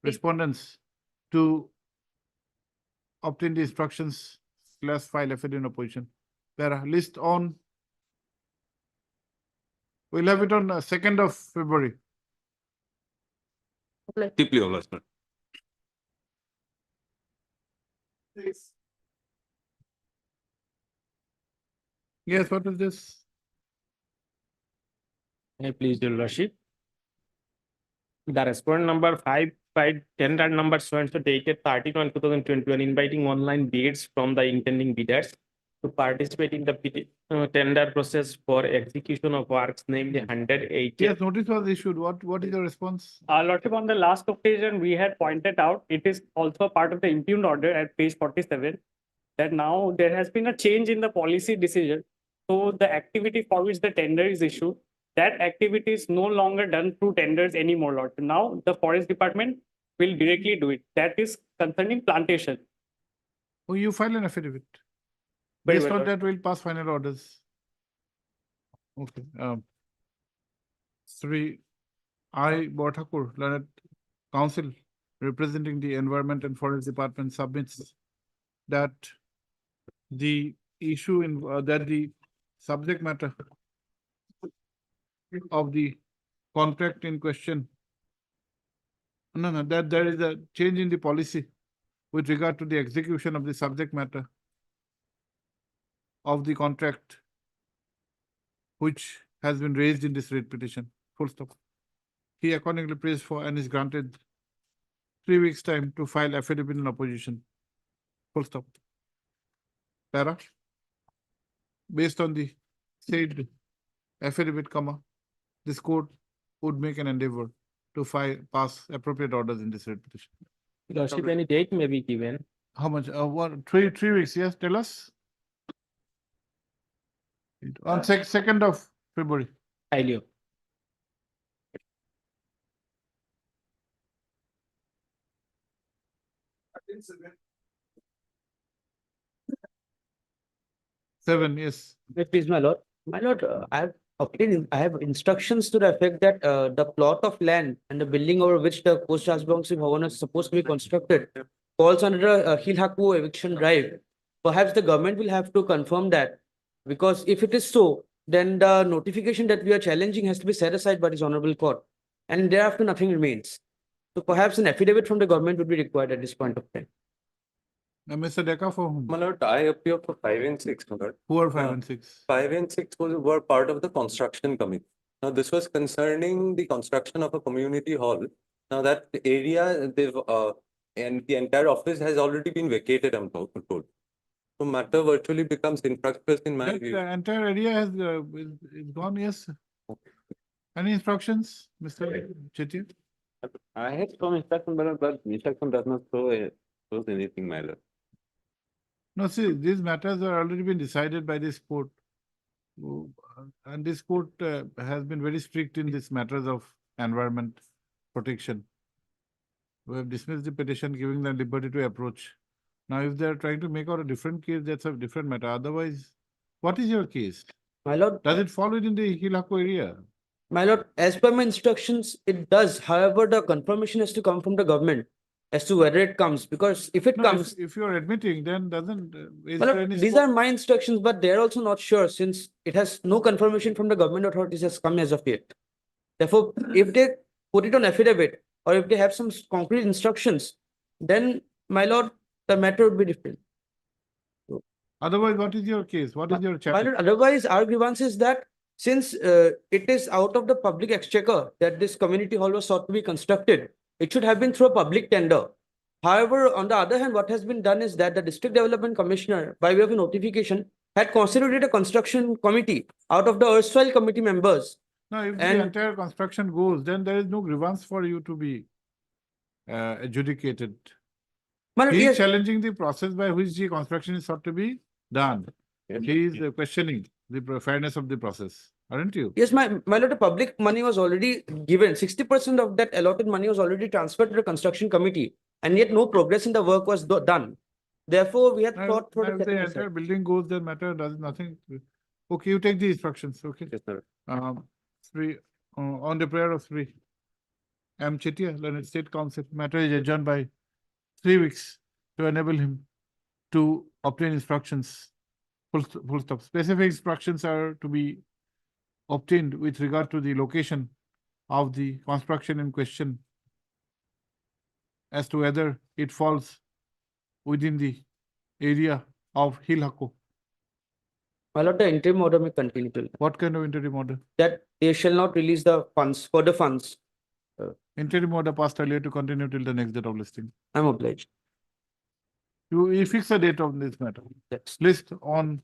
respondents to obtain the instructions / file affidavit in opposition. Para list on. We'll have it on 2nd of February. Deeply obliged, sir. Yes, what is this? Please, your lordship. The respondent number 5/10 and number so and so dated 30/1/2021 inviting online bids from the intending bidders to participate in the tender process for execution of works named 108. Yes, notice was issued. What is your response? Lordship, on the last occasion, we had pointed out, it is also part of the impugned order at page 47, that now there has been a change in the policy decision. So the activity for which the tender is issued, that activity is no longer done through tenders anymore, Lord. Now the forest department will directly do it. That is concerning plantation. Oh, you file an affidavit. Very Based well, on Lord. that, we'll pass final orders. Okay. Sri I. Borthakur, Learned Council representing the Environment and Forest Department submits that the issue in that the subject matter of the contract in question. No, that there is a change in the policy with regard to the execution of the subject matter of the contract which has been raised in this writ petition. Full stop. He accordingly prays for and is granted 3 weeks' time to file affidavit in opposition. Full stop. Para. Based on the said affidavit, comma, this court would make an endeavor to pass appropriate orders in this writ petition. Lordship, any date may be given. How much? What? 3 weeks? Yes, tell us. On 2nd of February. Ilio. 7, yes. Please, my lord. My lord, I have instructions to the effect that the plot of land and the building over which the post Rajbangshi Bhavan is supposed to be constructed falls under a Hilhaku eviction drive. Perhaps the government will have to confirm that, because if it is so, then the notification that we are challenging has to be set aside by this honorable court, and thereafter nothing remains. So perhaps an affidavit from the government would be required at this point of time. Mr. Deca, for whom? My lord, I appear for 5 and 6, my lord. Who are 5 and 6? 5 and 6 were part of the construction committee. Now, this was concerning the construction of a community hall. Now, that area, and the entire office has already been vacated, I'm told. So, matter virtually becomes infructuous in my That view. entire area has is gone, yes. Any instructions, Mr. Chetty? I had some instruction, but instruction does not show anything, my lord. No, see, these matters are already been decided by this court. And this court has been very strict in these matters of environment protection. We have dismissed the petition, giving them liberty to approach. Now, if they are trying to make out a different case, that's a different matter. Otherwise, what is your case? My lord, Does it fall within the Hilako area? my lord, as per my instructions, it does. However, the confirmation has to come from the government as to whether it comes, because if it No, comes, if you are admitting, then doesn't, is my there lord, any these scope? are my instructions, but they're also not sure, since it has no confirmation from the government authorities has come as of yet. Therefore, if they put it on affidavit, or if they have some concrete instructions, then, my lord, the matter would be different. Otherwise, what is your case? What is your My challenge? lord, otherwise, our grievance is that since it is out of the public exchequer that this community hall was sought to be constructed, it should have been through a public tender. However, on the other hand, what has been done is that the district development commissioner, by way of a notification, had constituted a construction committee out of the erstwhile committee members. No, if the And- entire construction goes, then there is no grievance for you to be adjudicated. My lord, He is yes, challenging the process by which the construction is sought to be done. He is questioning the fairness of the process, aren't you? yes, my lord, the public money was already given. 60% of that allotted money was already transferred to the construction committee, and yet no progress in the work was done. Therefore, we had Now, thought for now if the setting entire aside. building goes, then matter does nothing. Okay, you take the instructions, okay? Yes, sir. Three, on the prayer of 3. M. Chetia, Learned State Council, matter is adjourned by 3 weeks to enable him to obtain instructions. Full stop. Specific instructions are to be obtained with regard to the location of the construction in question as to whether it falls within the area of Hilhako. My lord, the interim order may continue till What kind of interim order? that they shall not release the funds, further funds. Interim order passed earlier to continue till the next date of listing. I'm obliged. You fix a date of this matter. Yes. List on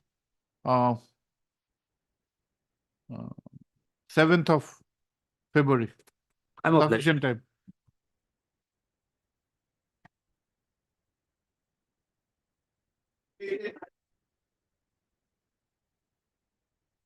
7th of February. I'm obliged. Sufficient time.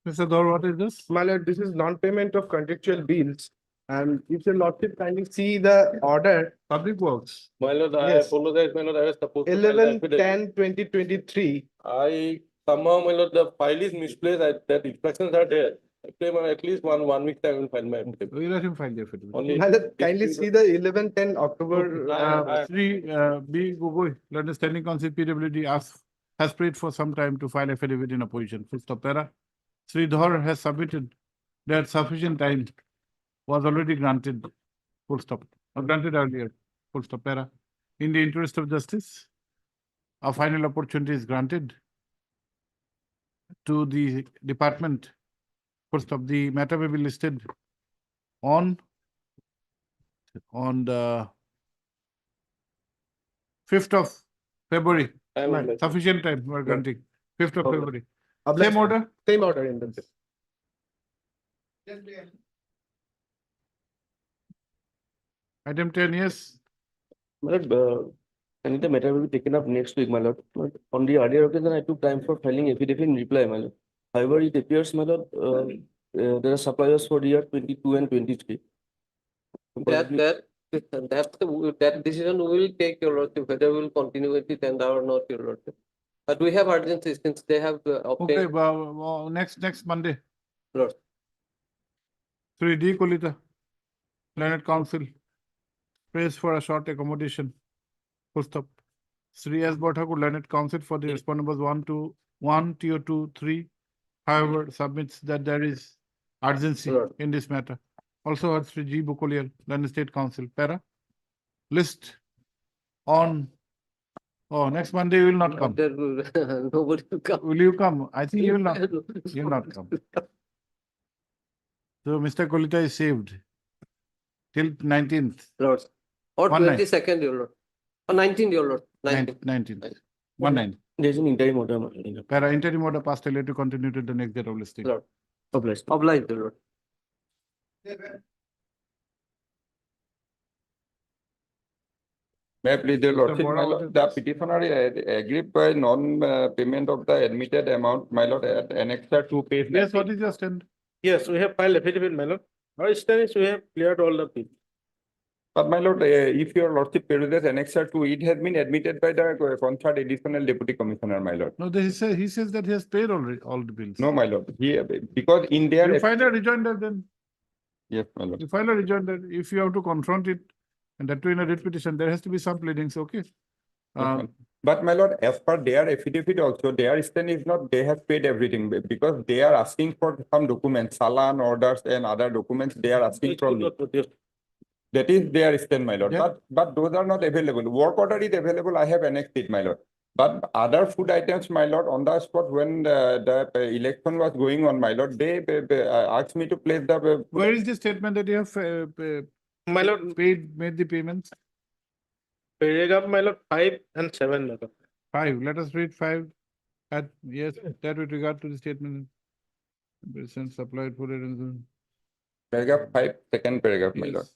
Mr. Gaur, what is this? My lord, this is non-payment of contractual bills. And if your lordship kindly see the order, Public Works. My lord, I Yes. apologize, my lord, I was supposed to. file the 11/10/2023. I somehow, my lord, the file is misplaced, that instructions are there. I claim at least one week time I will file my affidavit. We let him file the affidavit. Only- My lord, kindly see the 11/10 October. Sri B. Gogoi, London Standing Council PWD has prayed for some time to file affidavit in opposition. Full stop. Para. Sri Dhar has submitted that sufficient time was already granted. Full stop. Or granted earlier. Full stop. Para. In the interest of justice, a final opportunity is granted to the department. Full stop. The matter may be listed on the 5th of February. I am obliged. Sufficient time we are granting. 5th of Okay. February. Obliged. Same order? Same order in the. Item 10, yes. My lord, and the matter will be taken up next week, my lord. But on the earlier occasion, I took time for filing affidavit in reply, my lord. However, it appears, my lord, there are suppliers for year 22 and 23. That decision we will take, your lordship, whether we will continue with it and or not, your lordship. But we have urgency since they have Okay, obtained. next Monday. Lord. 3D Kolita. Learned Council. Praise for a short accommodation. Full stop. Sri S. Bhattakur, Learned Council for the respondent was 1, tier 2, 3. However, submits that there is urgency Lord. in this matter. Also heard Sri G. Bukolial, Learned State Council. Para. List on. Oh, next Monday you will not come. Nobody will come. Will you come? I think you will not. You will not come. So Mr. Kolita is saved till 19th. Lords. Or 19th. 22nd, your lord. Or 19th, your lord. 19th. 19th. 19. There's an interim order. my lord. Para interim order passed earlier to continue to the next date of listing. Lord. Obliged. Obliged, your lord. May I please, the lordship, Bora, my what lord, is the this? petitioner agreed by non-payment of the admitted amount, my lord, at annexure 2 page. Yes, 19. what is your stand? Yes, we have filed affidavit, my lord. Our stand is we have cleared all the people. But my lord, if your lordship peruses annexure 2, it has been admitted by the concerned additional deputy commissioner, my lord. No, he says that he has paid already all the bills. No, my lord, because in their. You file a rejoinder then. Yes, my lord. You file a rejoinder. If you have to confront it, and that too in a writ petition, there has to be some pleadings, okay? Yes, my lord. But my lord, as per their affidavit also, their stand is not, they have paid everything because they are asking for some documents, Salan orders and other documents they are asking from me. That is their stand, my lord. Yeah. But those are not available. Work order is available. I have annexed it, my lord. But other food items, my lord, on the spot when the election was going on, my lord, they asked me to place the. Where is the statement that you have My lord, made the payments? paragraph, my lord, 5 and 7, my lord. 5. Let us read 5. Yes, that with regard to the statement. Supplied food and Paragraph 5, second paragraph, my lord. yes.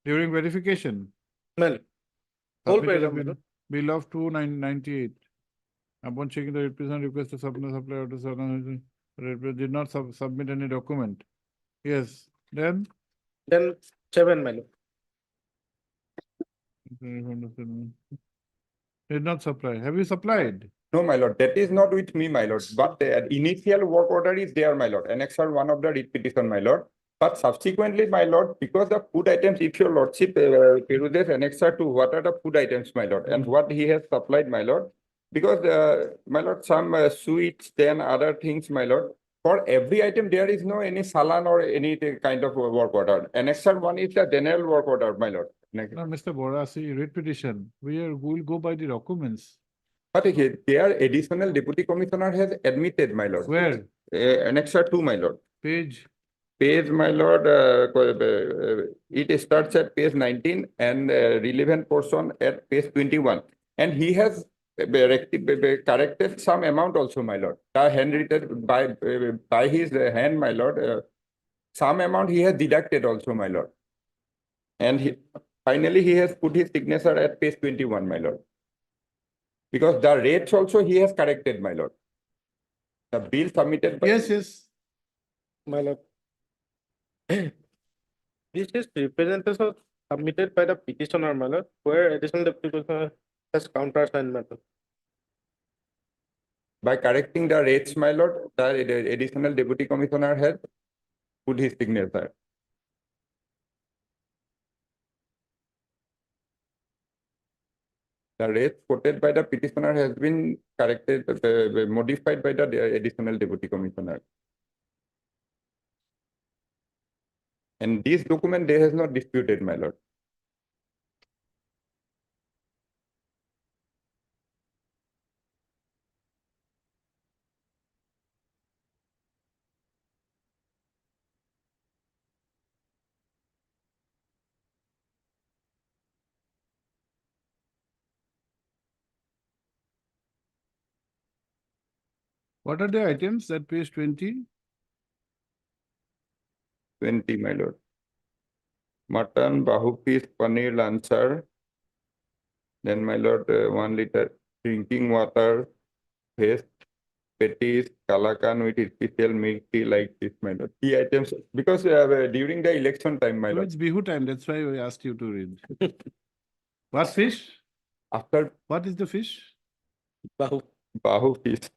During verification. My lord. Whole submitted paragraph, my bill- lord. Bill of 2,998. Upon checking the representative request to supply to certain did not submit any document. Yes, then. Then 7, my lord. Did not supply. Have you supplied? No, my lord, that is not with me, my lord. But the initial work order is there, my lord. Annexure 1 of the writ petition, my lord. But subsequently, my lord, because the food items, if your lordship peruses annexure 2, what are the food items, my lord, and what he has supplied, my lord? Because, my lord, some sweets, then other things, my lord. For every item, there is no any salan or any kind of work order. Annexure 1 is the general work order, my lord. No, Mr. Borasi, writ petition. We'll go by the documents. But their additional deputy commissioner has admitted, my lord. Where? Annexure 2, my lord. Page. Page, my lord, it starts at page 19 and relevant portion at page 21. And he has corrected some amount also, my lord. Handwritten by his hand, my lord. Some amount he has deducted also, my lord. And finally, he has put his signature at page 21, my lord. Because the rates also he has corrected, my lord. The bill submitted by. Yes. My lord. This is representation submitted by the petitioner, my lord, where additional deputy commissioner has countersigned, my lord. By correcting the rates, my lord, the additional deputy commissioner has put his signature. The rates quoted by the petitioner has been corrected, modified by the additional deputy commissioner. And this document they has not disputed, my lord. What are the items at page 20? 20, my lord. Mutton, bahu fish, paneer, lancer. Then, my lord, 1 liter drinking water, paste, patties, kalakan with special milk tea like this, my lord. Key items, because during the election time, my No, lord. it's Bihu time. That's why we asked you to read. What fish? After What is the fish? Bahu. Bahu fish.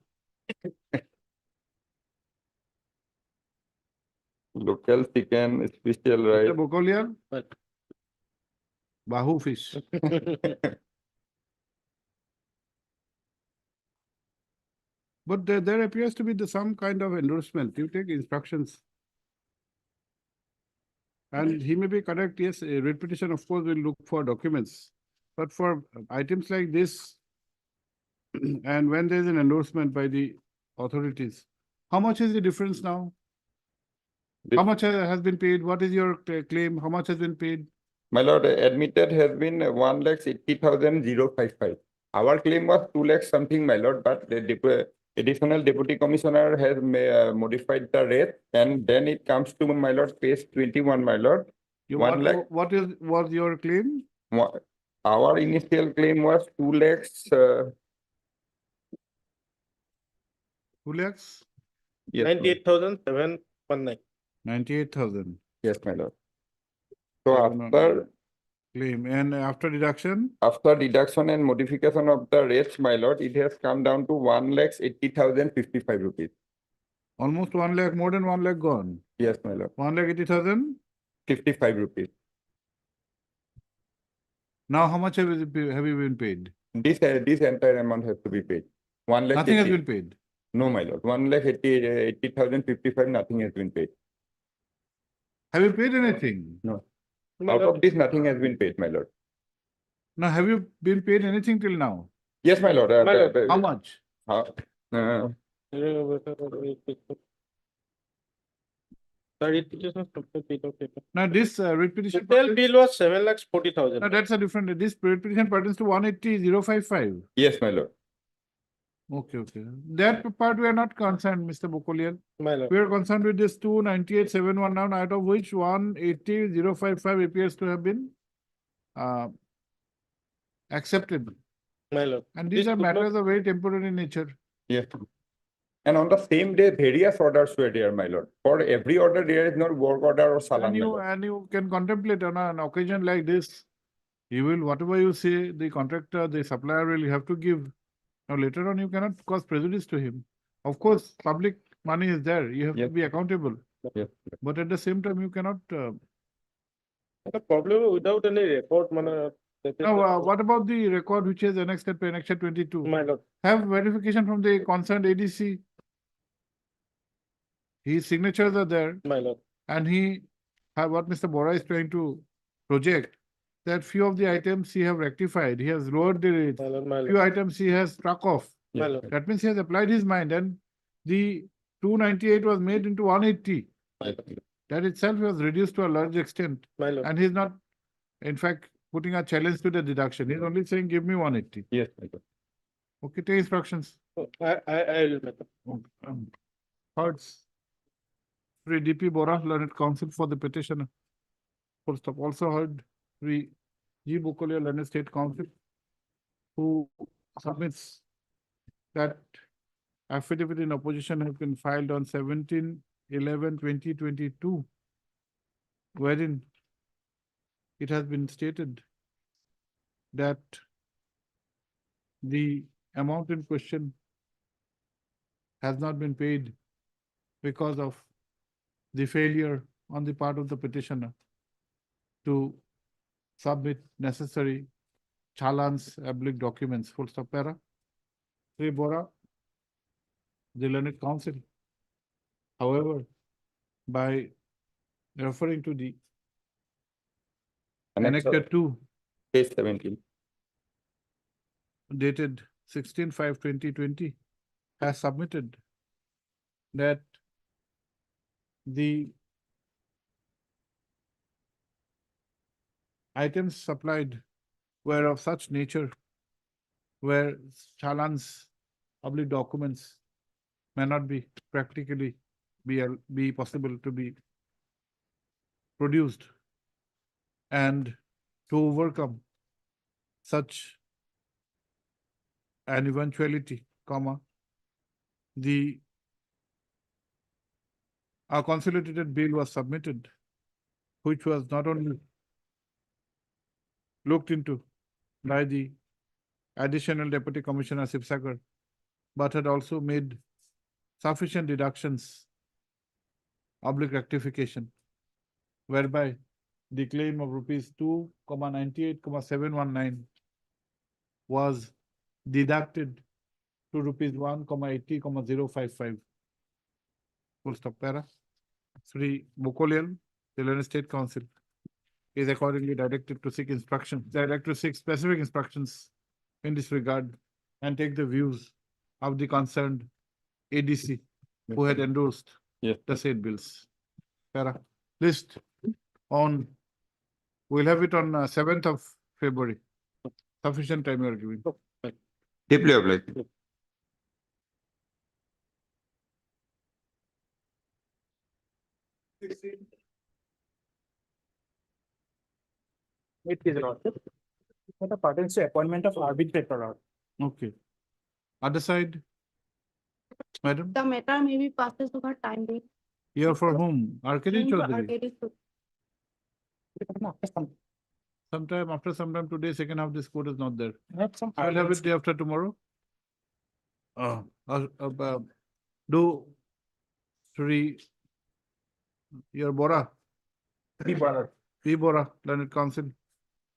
Local chicken, special Mr. rice. Bokolian? Bahu fish. But there appears to be some kind of endorsement. You take instructions. And he may be correct, yes, a writ petition, of course, will look for documents. But for items like this, and when there is an endorsement by the authorities, how much is the difference now? How much has been paid? What is your claim? How much has been paid? My lord, admitted has been 1,80,055. Our claim was 2 lakhs something, my lord, but the additional deputy commissioner has modified the rate, and then it comes to my lord, page 21, my lord. One lakh. What was your claim? Our initial claim was 2 lakhs. 2 lakhs? Yes, 98,719. 98,000. yes, my lord. So after Claim, and after deduction? After deduction and modification of the rates, my lord, it has come down to 1,80,055 rupees. Almost 1 lakh, more than 1 lakh gone. Yes, my lord. 1,80,000? 55 rupees. Now, how much have you been paid? This entire amount has to be paid. 1 lakh. Nothing has been paid. No, my lord. 1,80,055, nothing has been paid. Have you paid anything? No. Out of this, nothing has been paid, my lord. Now, have you been paid anything till now? Yes, my lord. How much? Now, this writ petition. Total bill was 7,40,000. Now, that's a different, this writ petition pertains to 180,055. Yes, my lord. Okay, okay. That part we are not concerned, Mr. Bokolian. My lord. We are concerned with this 298,719, out of which 180,055 appears to have been accepted. My lord. And these are matters of very temporary in nature. Yes. And on the same day, various orders were there, my lord. For every order, there is no work order or salam. And you can contemplate on an occasion like this. You will, whatever you say, the contractor, the supplier will have to give. Now, later on, you cannot cause prejudice to him. Of course, public money is there. You have to be accountable. Yes. But at the same time, you cannot. The problem without any record, Now, what about the record which is annexed at annexure 22? My lord. Have verification from the concerned ADC. His signatures are there. My lord. And what Mr. Bora is trying to project, that few of the items he have rectified. He has lowered the rates. Few items he has struck off. My lord. That means he has applied his mind, and the 298 was made into 180. My lord. That itself was reduced to a large extent. My lord. And he's not, in fact, putting a challenge to the deduction. He's only saying, give me 180. Yes, my lord. Okay, take instructions. I will. Hearts. Sri DP Bora, Learned Counsel for the petitioner. Full stop. Also heard Sri G. Bukolia, Learned State Counsel, who submits that affidavit in opposition has been filed on 17/11/2022, wherein it has been stated that the amount in question has not been paid because of the failure on the part of the petitioner to submit necessary challans, documents, full stop para. Sri Bora, the Learned Counsel, however, by referring to the Annexure 2, page 17, dated 16/5/2020, has submitted that the items supplied were of such nature where challans, documents may not be practically be possible to be produced, and to overcome such an eventuality, a consolidated bill was submitted, which was not only looked into by the additional Deputy Commissioner Sibsagar, but had also made sufficient deductions, oblique rectification, whereby the claim of rupees 2,98,719 was deducted to rupees 1,80,055. Full stop. Para. Sri Bukolian, Telangana State Council, is accordingly directed to seek specific instructions in this regard and take the views of the concerned ADC who had endorsed the said bills. Para. List on, we'll have it on 7th of February. Sufficient time you are giving. Deeply obliged. It is not. For the pertains to appointment of arbitrator. Okay. Other side, madam, The matter may be passed to the time being. here for whom? RKD Chaudhary. Sometime after sometime today, second half this court is not there. I'll have it day after tomorrow. Do Sri your Bora, P. Bora, Learned Council,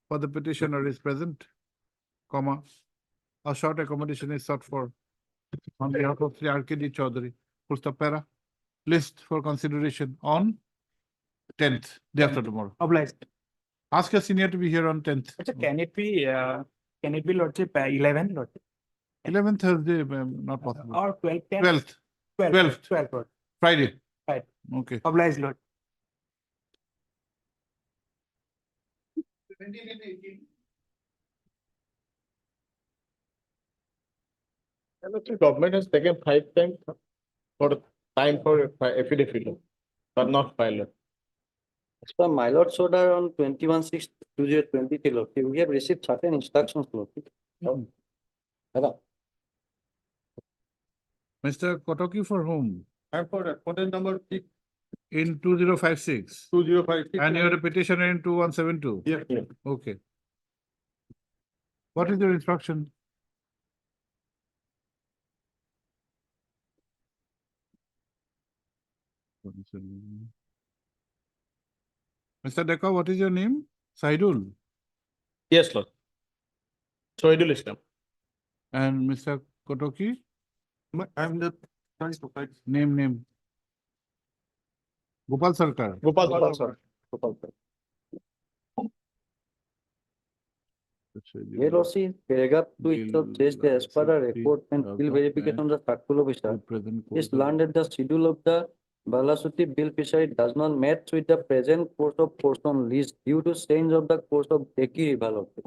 for the petitioner is present, comma, a short accommodation is sought for on behalf of Sri RKD Chaudhary, full stop para, list for consideration on 10th, day after tomorrow. Obliged. Ask your senior to be here on 10th. Can it be Lordship 11, Lordship? 11th Thursday, not possible. Or 12th? 12th. 12th. 12th. Friday. Right. Okay. Obliged, Lord. Government has taken 5 times for affidavit, but not filed. As per my lord's order on 21/6/2023, Lordship, we have received certain instructions, Lordship. Mr. Kotoki for whom? I'm for respondent number In 2056. 2056. And you're a petitioner in 2172. Yes, yes. Okay. What is your instruction? Mr. Deka, what is your name? Saidul. Yes, Lord. Soidul Islam. And Mr. Kotoki? I'm the Name. Gopal Sarkar. Gopal sir. Here also, paragraph 2 itself says that as per the report and bill verification of the circle officer, is learned that the schedule of the Balasuti bill fishery does not match with the present course of portion list due to change of the course of Deki River. Lordship.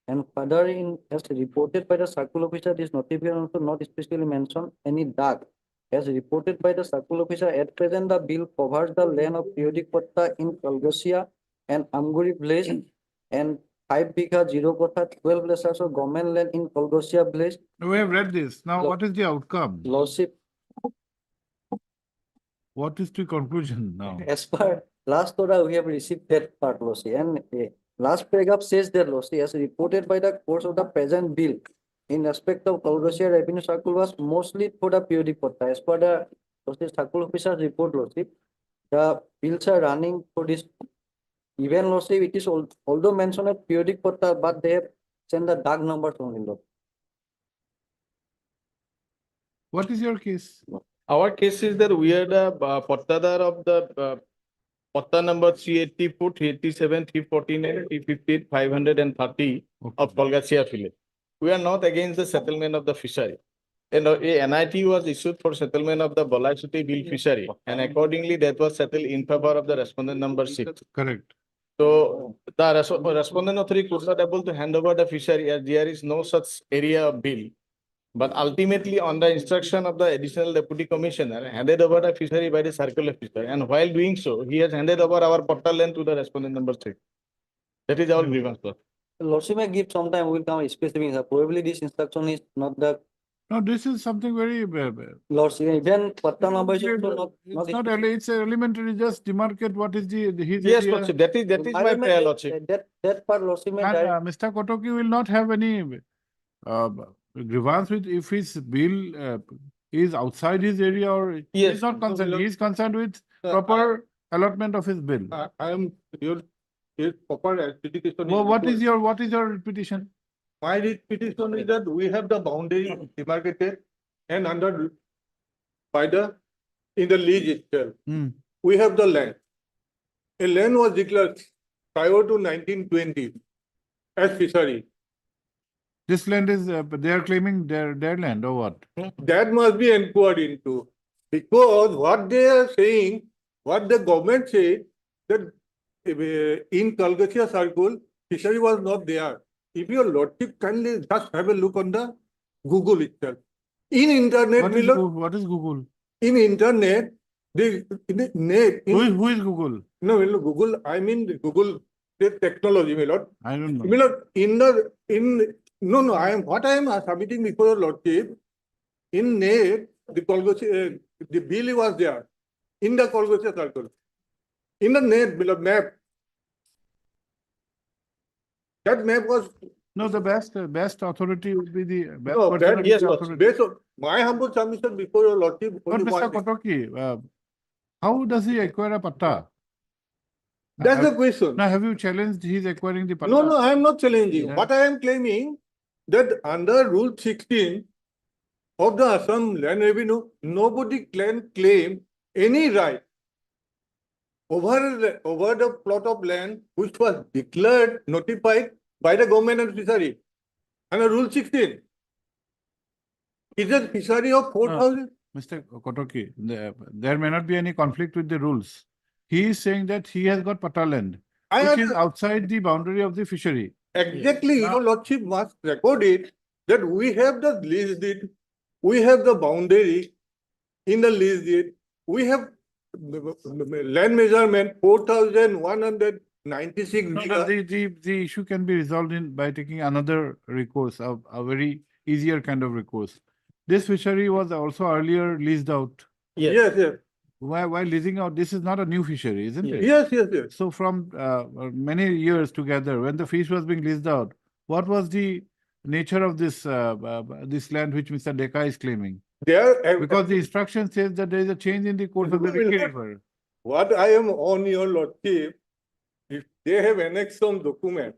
And further as reported by the circle officer, this notification also not especially mention any dark. As reported by the circle officer, at present the bill covers the land of periodic patta in Kalgosia and Amguri village and 5 bigha 0 kotha 12 acres of government land in Kalgosia village. We have read this. Now, what is the outcome? Lordship, What is the conclusion now? as per last order, we have received that part, Lordship. And last paragraph says that, Lordship, as reported by the course of the present bill, in respect of Kalgosia revenue circle was mostly for the periodic patta. As per the circle officer's report, Lordship, the bills are running for this. Even, Lordship, it is although mentioned as periodic patta, but they have sent the dark numbers only, Lord. What is your case? Our case is that we are the pattadar of the patta number 384, 387, 349, 358, 530 of Kalgosia village. We are not against the settlement of the fishery. And a NIT was issued for settlement of the Balasuti bill fishery, and accordingly that was settled in favor of the respondent number 6. Correct. So the respondent authority could not able to hand over the fishery as there is no such area of bill. But ultimately, on the instruction of the additional deputy commissioner, handed over the fishery by the circle officer, and while doing so, he has handed over our patta land to the respondent number 6. That is our grievance. Lordship may give some time, we will come specific. Probably this instruction is not the. No, this is something very. Lordship, even patta number is also It's not it's elementary, just demarcate what is his Yes, area. Lordship, that is my prayer, Lordship. That part, Lordship may And Mr. Kotoki will not have any grievance with if his bill is outside his area or Yes. he's not No, concerned. Milord. He is concerned with Sir, proper allotment of his bill. I am your proper adjudication. Well, what is your petition? My petition is that we have the boundary demarcated and under by the in the lease itself. Hmm. We have the land. A land was declared prior to 1920 as fishery. This land is they are claiming their land or what? That must be inquired into because what they are saying, what the government said that in Kalgatia Circle, fishery was not there. If your lordship kindly just have a look on the Google itself. In internet, What is Google? in internet, in the net. Who is Google? No, Google. I mean Google technology, my lord. I don't know. My lord, no. What I am submitting before your lordship. In net, the bill was there in the Kolgosia circle. In the net, my lord, map. That map was No, the best authority would be the best no, person that, of yes, the lord. authority. Based on my humble submission before your lordship. But only Mr. one thing. Kotoki, how does he acquire a patta? That's the question. Now, have you challenged his acquiring the patta? No, I am not challenging. Yeah. What I am claiming that under Rule 16 of the Assam Land Revenue, nobody can claim any right over the plot of land which was declared, notified by the government and fishery. Under Rule 16, is a fishery of 4,000. Mr. Kotoki, there may not be any conflict with the rules. He is saying that he has got patta land, which is outside the boundary of the fishery. Exactly, your lordship must record it that we have the lease deed, we have the boundary in the lease deed, we have land measurement 4,196 No, meters. the issue can be resolved by taking another recourse, a very easier kind of recourse. This fishery was also earlier leased out. Yes. Why leasing out? This is not a new fishery, isn't it? Yes. So from many years together, when the fish was being leased out, what was the nature of this this land which Mr. Deka is claiming? Because the instruction says that there is a change in the course of the river. What I am on your lordship, if they have annexed some document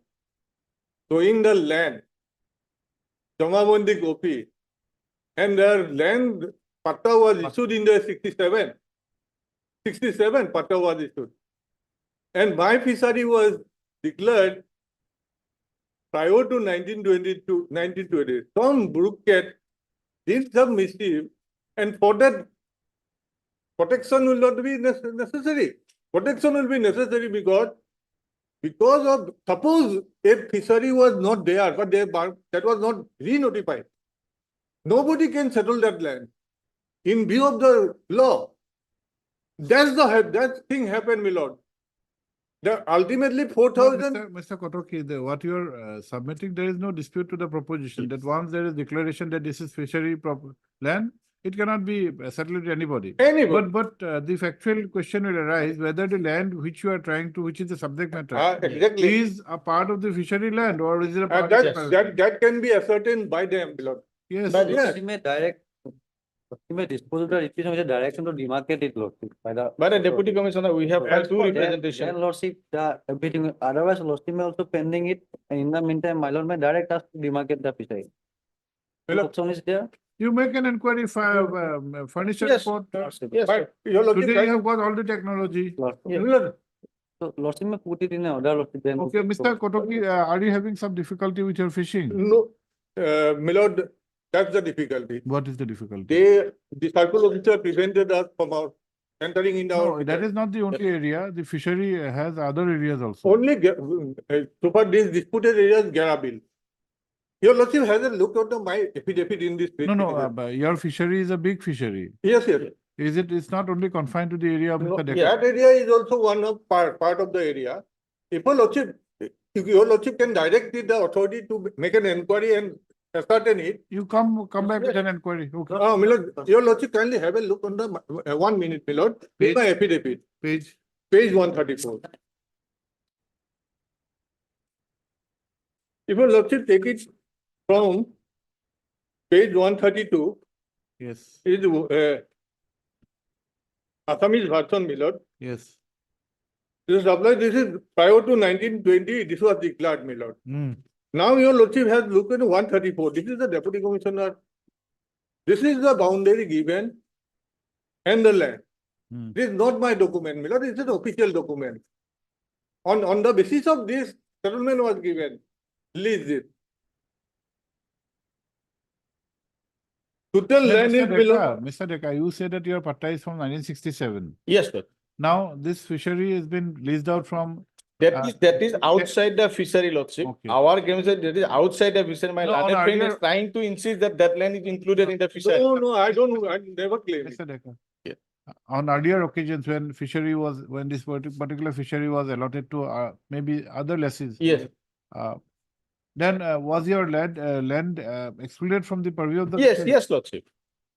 showing the land, Jamabandi copy, and their land patta was issued in the 67. 67 patta was issued. And my fishery was declared prior to 1920. Some brookcat did some mischief, and for that, protection will not be necessary. Protection will be necessary because of, suppose a fishery was not there, but that was not re-notified. Nobody can settle that land in view of the law. That thing happened, my lord. Ultimately 4,000. Mr. Kotoki, what you are submitting, there is no dispute to the proposition that once there is declaration that this is fishery land, it cannot be settled to anybody. But the factual question will arise whether the land which you are trying to, which is the subject matter, exactly. is a part of the fishery land or is it a part that can be ascertained by them, my lord. Yes. But ultimate disposal requisition with a direction to demarcate it, lordship. By the deputy commissioner, we have had two representations. Then lordship, everything, otherwise lordship may also pending it. And in the meantime, my lord may direct us to demarcate the fishery. Option is there. You make an inquiry, furnish a report. Yes. Today you have got all the technology. So lordship may put it in order, lordship. Then Okay, Mr. Kotoki, are you having some difficulty with your fishing? No, my lord, that's the difficulty. What is the difficulty? The circle officer prevented us from entering in our. No, that is not the only area. The fishery has other areas also. Only so far these disputed areas, Garabil. Your lordship hasn't looked at my affidavit in this. No, but your fishery is a big fishery. Yes. Is it? It's not only confined to the area of Mr. Deka. That area is also one of part of the area. If your lordship can direct the authority to make an inquiry and ascertain it. You come back with an inquiry. Okay. My lord, your lordship kindly have a look on the 1 minute, my lord. My affidavit. Page 134. If your lordship take it from page 132 Yes, is Assamese version, my lord. yes. This is applied, this is prior to 1920, this was declared, my lord. Hmm. Now your lordship has looked at 134. This is the deputy commissioner. This is the boundary given and the land. Hmm. This is not my document, my lord. This is an official document. On the basis of this, settlement was given. Release it. Total land is below. Mr. Deka, you said that your patta is from 1967. Yes, sir. Now, this fishery has been leased out from. That is outside the fishery, lordship. Okay. Our game said that is outside the fishery. My No, on other friend is earlier- trying to insist that that land is included in the fishery. No, I don't know. I never claimed it. Mr. Deka. Yeah. On earlier occasions when when this particular fishery was allotted to maybe other lessees. Yes. Then was your land excluded from the purview of the? Yes, fishery? yes, lordship.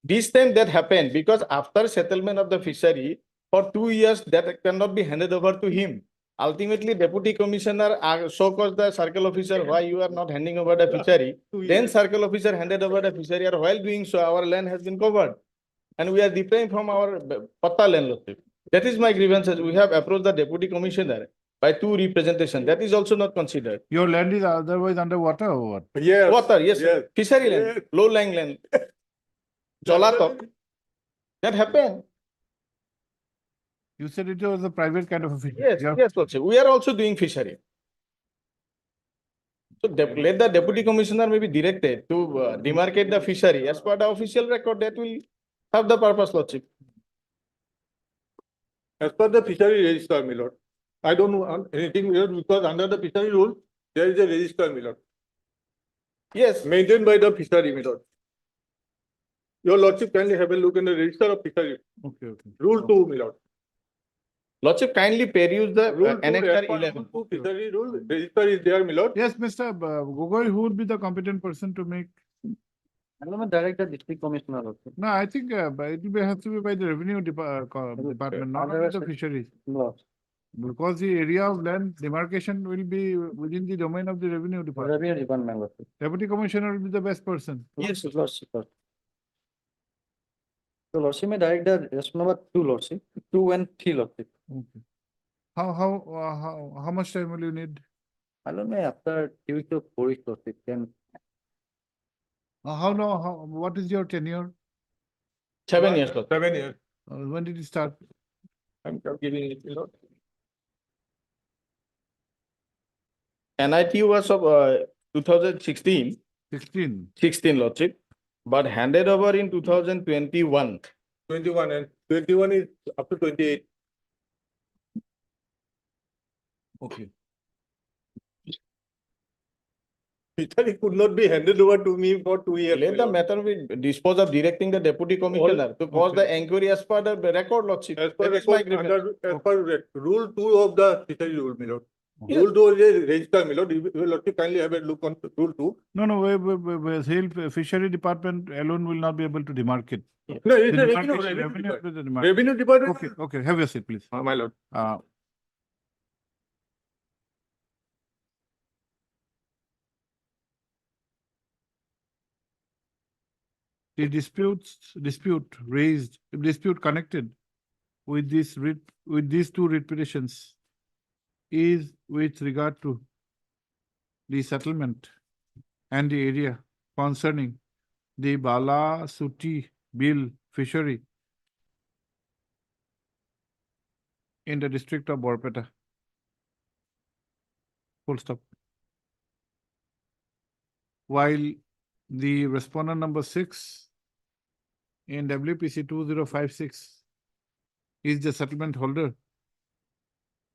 This time that happened because after settlement of the fishery, for 2 years that cannot be handed over to him. Ultimately, deputy commissioner so calls the circle officer why you are not handing over the fishery. Then circle officer handed over the fishery, or while doing so, our land has been covered. And we are deprived from our patta land, lordship. That is my grievances. We have approached the deputy commissioner by 2 representations. That is also not considered. Your land is otherwise underwater or what? Yes. Water, yes. Fishery land, low-lying land. Jolatok. That happened. You said it was a private kind of a fishery. Yes, yes, lordship. We are also doing fishery. So let the deputy commissioner may be directed to demarcate the fishery as per the official record. That will have the purpose, lordship. As per the fishery register, my lord. I don't know anything else because under the fishery rule, there is a register, my lord. Yes, maintained by the fishery, my lord. Your lordship kindly have a look in the register of fishery. Okay, okay. Rule 2, my lord. Lordship kindly peruse the annexure 11. Fishery rule, register is there, my lord. Yes, Mr. Gogoi, who would be the competent person to make? I am a director, district commissioner also. No, I think it will have to be by the revenue department, not by the fisheries. No. Because the area of land demarcation will be within the domain of the revenue department. Revenue department also. Deputy commissioner will be the best person. Yes, lordship. So lordship may direct the response number 2, lordship, 2 and 3, lordship. Okay. How much time will you need? I don't know, after 2 weeks or 4 weeks, lordship, then How long? What is your tenure? 7 years, lord. 7 years. When did you start? I'm giving it, my lord. NIT was of 2016. 16, lordship, but handed over in 2021. 21 and 21 is up to 28. Okay. It could not be handed over to me for 2 years. Let the matter be disposed of directing the deputy commissioner to cause the inquiry as per the record, lordship. As per rule 2 of the fishery rule, my lord. Rule 2 is register, my lord. You will lordship kindly have a look on rule 2. No, wait. Fishery department alone will not be able to demarcate. No, it's The a demarcation- demarcation. revenue department. Okay, have your seat, please. My lord. The dispute connected with these 2 writ petitions is with regard to the settlement and the area concerning the Bala Suti Bill fishery in the district of Borpeta. Full stop. While the respondent number 6 in WPC 2056 is the settlement holder,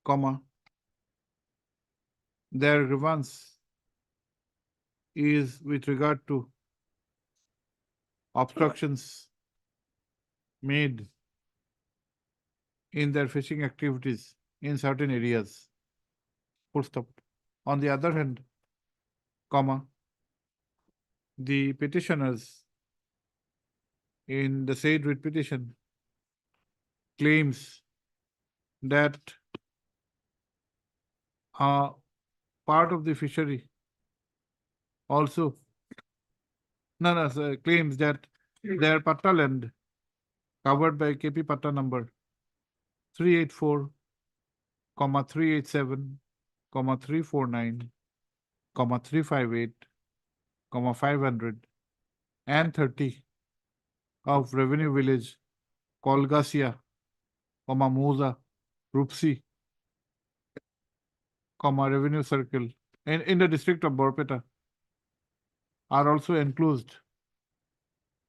comma, their grievance is with regard to obstructions made in their fishing activities in certain areas. Full stop. On the other hand, comma, the petitioners in the said writ petition claims that part of the fishery also No, sir, claims that their patta land covered by KP patta number 384, 387, 349, 358, 500 and 30 of revenue village Kolgasia, Muza, Rupsi, revenue circle in the district of Borpeta are also enclosed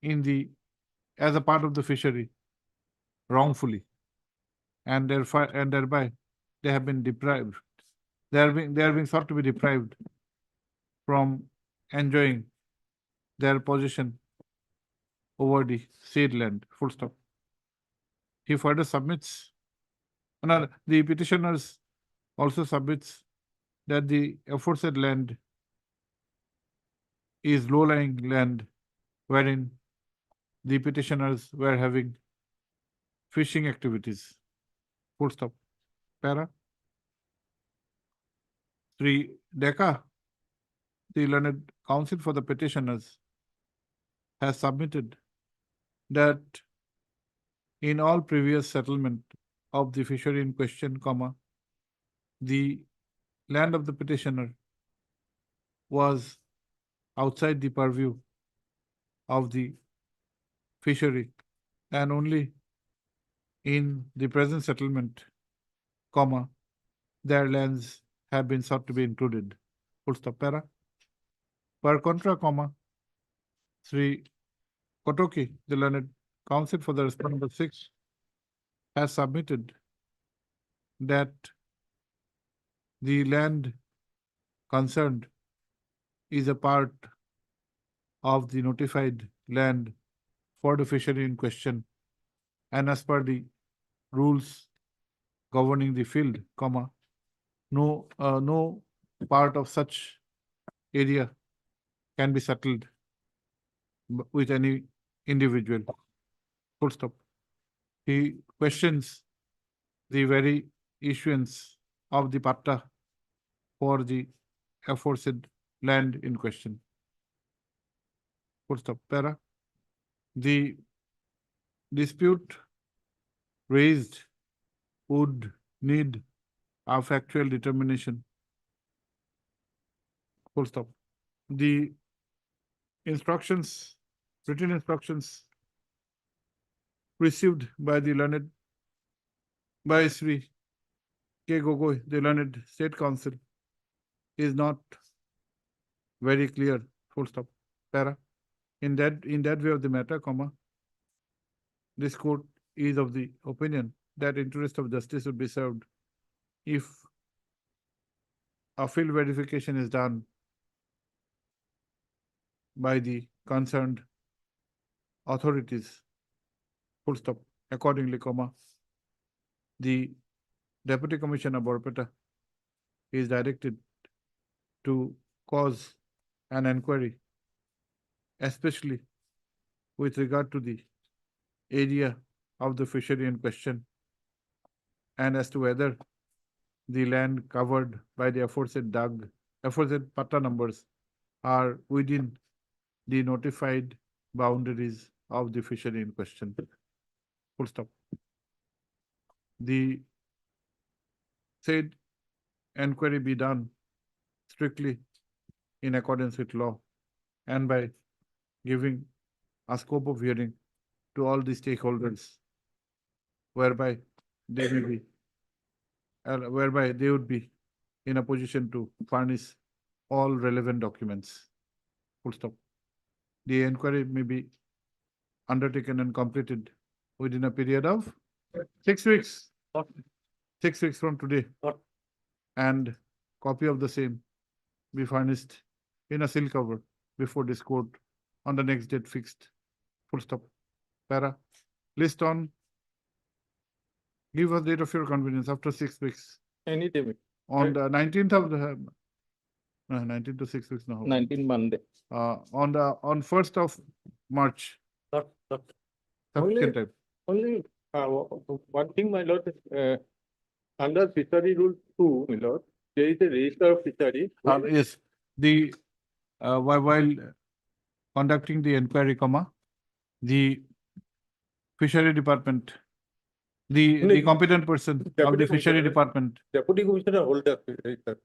in the as a part of the fishery wrongfully, and thereby they have been deprived. They are being sought to be deprived from enjoying their possession over the said land. Full stop. He further submits. No, the petitioners also submits that the aforesaid land is low-lying land wherein the petitioners were having fishing activities. Full stop. Para. 3. Deca, the learned counsel for the petitioners, has submitted that in all previous settlement of the fishery in question, the land of the petitioner was outside the purview of the fishery, and only in the present settlement, their lands have been sought to be included. Full stop. Para. Per contra, Sri Kotoki, the learned counsel for the respondent number 6, has submitted that the land concerned is a part of the notified land for the fishery in question, and as per the rules governing the field, no part of such area can be settled with any individual. Full stop. He questions the very issuance of the patta for the aforesaid land in question. Full stop. Para. The dispute raised would need a factual determination. Full stop. The instructions, written instructions received by the learned, by Sri K. Gogoi, the learned state council, is not very clear. Full stop. Para. In that way of the matter, this court is of the opinion that interest of justice would be served if a field verification is done by the concerned authorities. Full stop. Accordingly, the Deputy Commissioner Borpeta is directed to cause an inquiry, especially with regard to the area of the fishery in question, and as to whether the land covered by the aforesaid patta numbers are within the notified boundaries of the fishery in question. Full stop. The said inquiry be done strictly in accordance with law and by giving a scope of hearing to all the stakeholders, whereby they would be in a position to furnish all relevant documents. Full stop. The inquiry may be undertaken and completed within a period of 6 weeks. 6 weeks from today. And copy of the same be furnished in a seal cover before this court on the next date fixed. Full stop. Para. List on. Give us date of your convenience after 6 weeks. Any day. On the 19th of the 19 to 6 weeks now. 19 Monday. On 1st of March. Sufficient Only one thing, my lord, under fishery rule 2, my lord, there is a register of fishery. Yes, the while conducting the inquiry, the fishery department, the competent person of the Deputy fishery Commissioner. department. Deputy Commissioner holder register.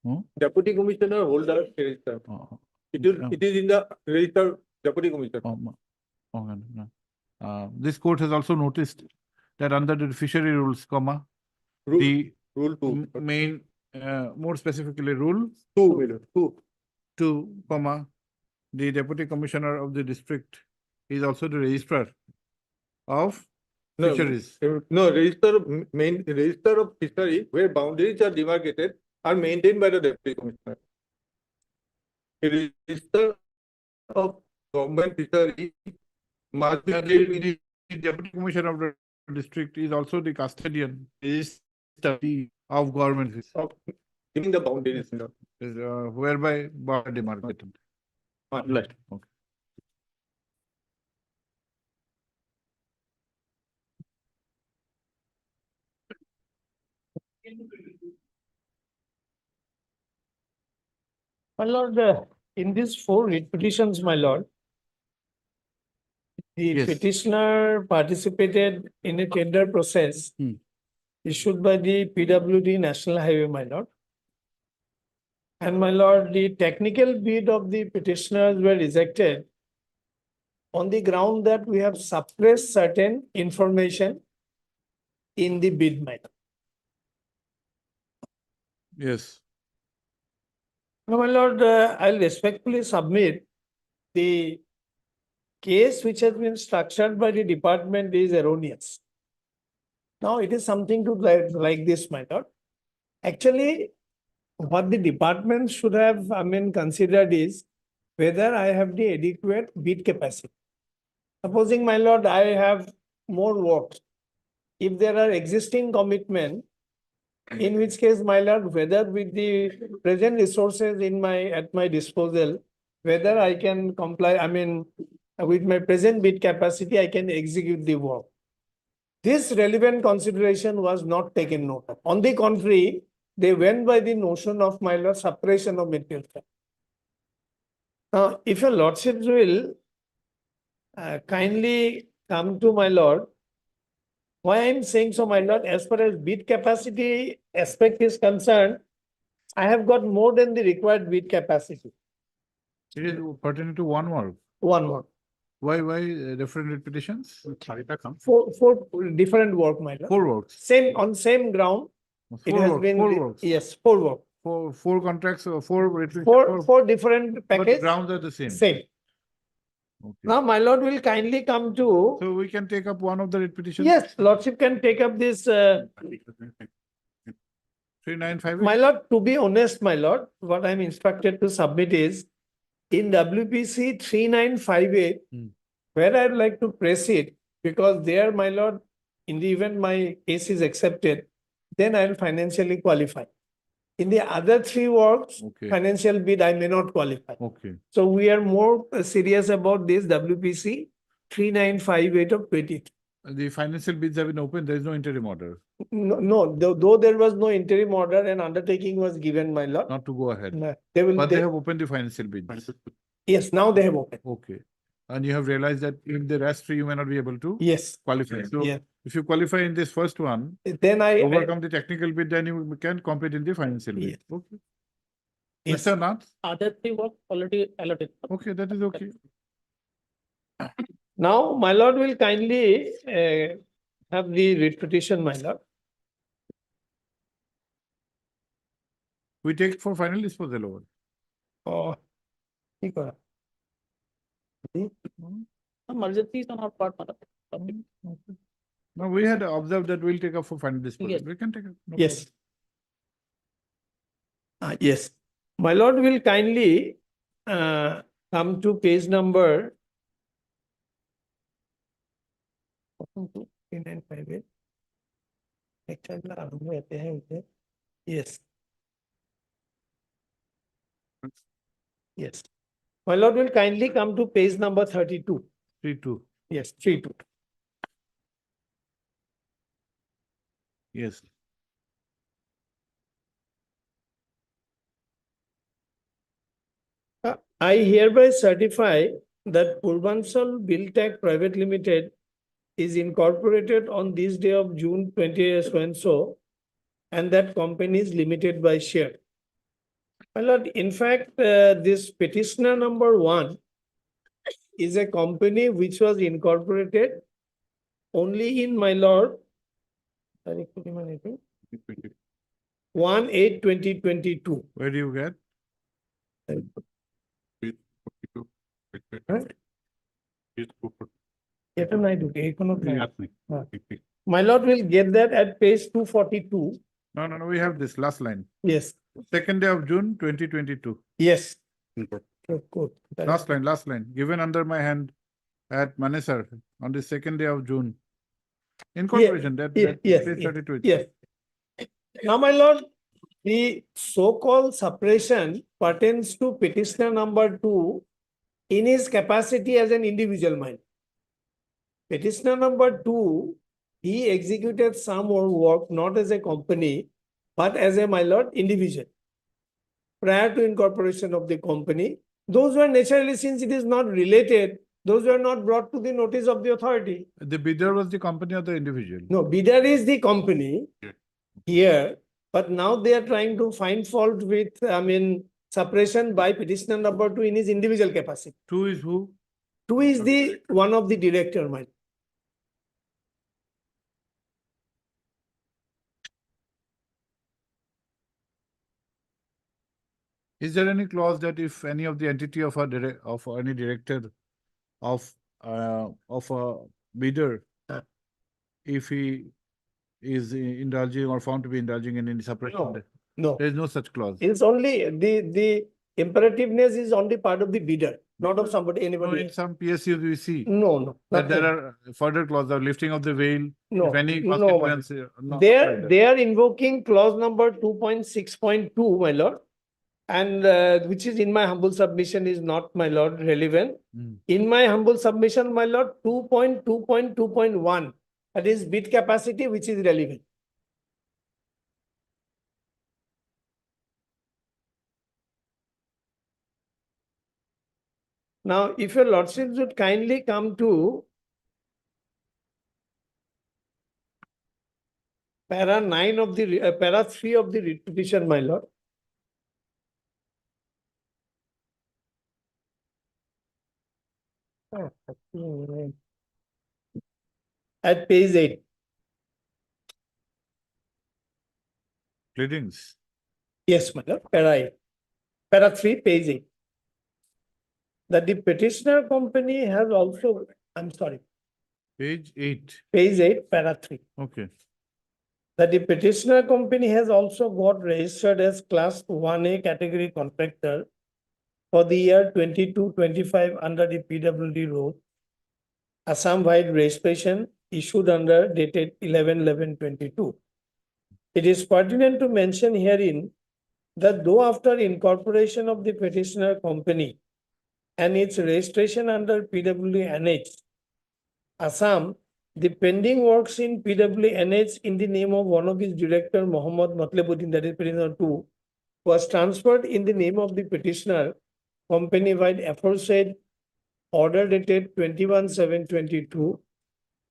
Hmm? Deputy Commissioner holder register. Oh, It is in the register, Deputy Commissioner. okay, no. This court has also noticed that under the fishery rules, Rule, the rule two. main, more specifically, rule Two. 2, the deputy commissioner of the district is also the registrar of No, fisheries. No, main register of fishery where boundaries are demarcated are maintained by the Deputy Commissioner. A register of government fishery must be kept in The deputy commissioner of the district is also the custodian of government fisheries, of keeping the boundaries. whereby border demarcated. Right. Okay. My lord, in these 4 writ petitions, my lord, the Yes. petitioner participated in a tender process issued by the PWD National Highway, my lord. And my lord, the technical bid of the petitioners were rejected on the ground that we have suppressed certain information in the bid, my lord. Yes. Now, my lord, I'll respectfully submit the case which has been structured by the department is erroneous. Now, it is something to like this, my lord. Actually, what the department should have, considered is whether I have the adequate bid capacity. Supposing, my lord, I have more work. If there are existing commitment, in which case, my lord, whether with the present resources at my disposal, whether I can comply, with my present bid capacity, I can execute the work. This relevant consideration was not taken note of. On the contrary, they went by the notion of, my lord, suppression of material fact. Now, if your lordships will kindly come to my lord, why I'm saying so, my lord, as far as bid capacity aspect is concerned, I have got more than the required bid capacity. It is pertaining to one work. One work. Why different repetitions? 4 different work, my lord. 4 works. On same ground. It 4 has works. been 4 works. Yes, 4 work. 4 contracts or 4 repetitions. 4 different But packages. grounds are the same. Same. Okay. Now, my lord will kindly come to. So we can take up one of the repetitions. Yes, lordship can take up this. 3958. My lord, to be honest, my lord, what I'm instructed to submit is in WPC 3958, where I'd like to press it, because there, my lord, in the event my case is accepted, then I'll financially qualify. In the other 3 works, financial bid, I may not qualify. Okay. So we are more serious about this WPC 3958 of 22. The financial bids have been opened. There is no interim order. No, though there was no interim order and undertaking was given, my lord. Not to go ahead. No, But they have opened the financial bids. Yes, now they have opened. Okay. And you have realized that in the rest 3 you may not be able to Yes. qualify. So Yeah. if you qualify in this first one, then I overcome the technical bid, then you can compete in the financial bid. Yes. Okay. Yes. Mr. Nath? Other 3 work already allotted. Okay, that is okay. Now, my lord will kindly have the writ petition, my lord. We take for final disposal over. Oh, ठीक है. Emergencies on our part, madam. Now we had observed that we'll take up for final disposal. Yes. We can take up. No Yes. Yes. My lord will kindly come to page number 3958. Yes. Yes. My lord will kindly come to page number 32. 32. Yes, 32. Yes. I hereby certify that Purvanchal Buildtech Private Limited is incorporated on this day of June 20 so and so, and that company is limited by share. My lord, in fact, this petitioner number 1 is a company which was incorporated only in, my lord, 1/8/2022. Where do you get? My lord will get that at page 242. No, we have this last line. Yes. 2nd day of June, 2022. Yes. Good. Last line, given under my hand at Manesar on the 2nd day of June. Incorporation, Yes. page 32. Yes. Now, my lord, the so-called suppression pertains to petitioner number 2 in his capacity as an individual mind. Petitioner number 2, he executed some more work not as a company, but as a, my lord, individual. Prior to incorporation of the company, those were naturally, since it is not related, those were not brought to the notice of the authority. The bidder was the company or the individual? No, bidder is the company here, but now they are trying to find fault with, suppression by petitioner number 2 in his individual capacity. 2 is who? 2 is the one of the director, my. Is there any clause that if any of the entity of any director of a bidder, if he is indulging or found to be indulging in any suppression? No. There is no such clause. It's only the imperativeness is on the part of the bidder, not of somebody, No, anybody. in some PSUs we see No. that there nothing. are further clauses of lifting of the veil. No, If any no, consequence. not They like are, that. they are invoking clause number 2.6.2, my lord, and which is in my humble submission is not, my lord, relevant. In my humble submission, my lord, 2.2.2.1, that is bid capacity, which is relevant. Now, if your lordship would kindly come to para 9 of the, para 3 of the writ petition, my lord. At page 8. Pleadings. Yes, my lord, para 8. Para 3, page 8. That the petitioner company has also, I'm sorry. Page 8. Page 8, para 3. Okay. That the petitioner company has also got registered as class 1A category contractor for the year 22-25 under the PWD rule, Assam-wide registration issued under dated 11/11/22. It is pertinent to mention herein that though after incorporation of the petitioner company and its registration under PWD-NH, Assam, the pending works in PWD-NH in the name of one of its director, Mohammad Matlebuddin, that is petitioner 2, was transferred in the name of the petitioner company-wide aforesaid order dated 21/7/22.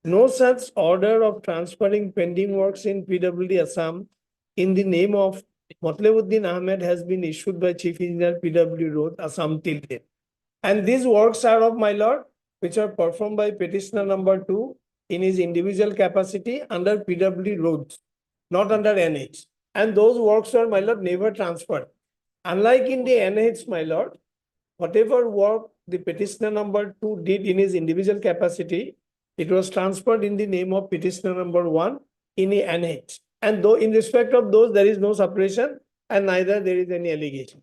No such order of transferring pending works in PWD Assam in the name of Matlebuddin Ahmed has been issued by Chief Engineer PWD Road, Assam till date. And these works are of, my lord, which are performed by petitioner number 2 in his individual capacity under PWD roads, not under NH. And those works are, my lord, never transferred. Unlike in the NH, my lord, whatever work the petitioner number 2 did in his individual capacity, it was transferred in the name of petitioner number 1 in the NH. And though in respect of those, there is no suppression and neither there is any allegation.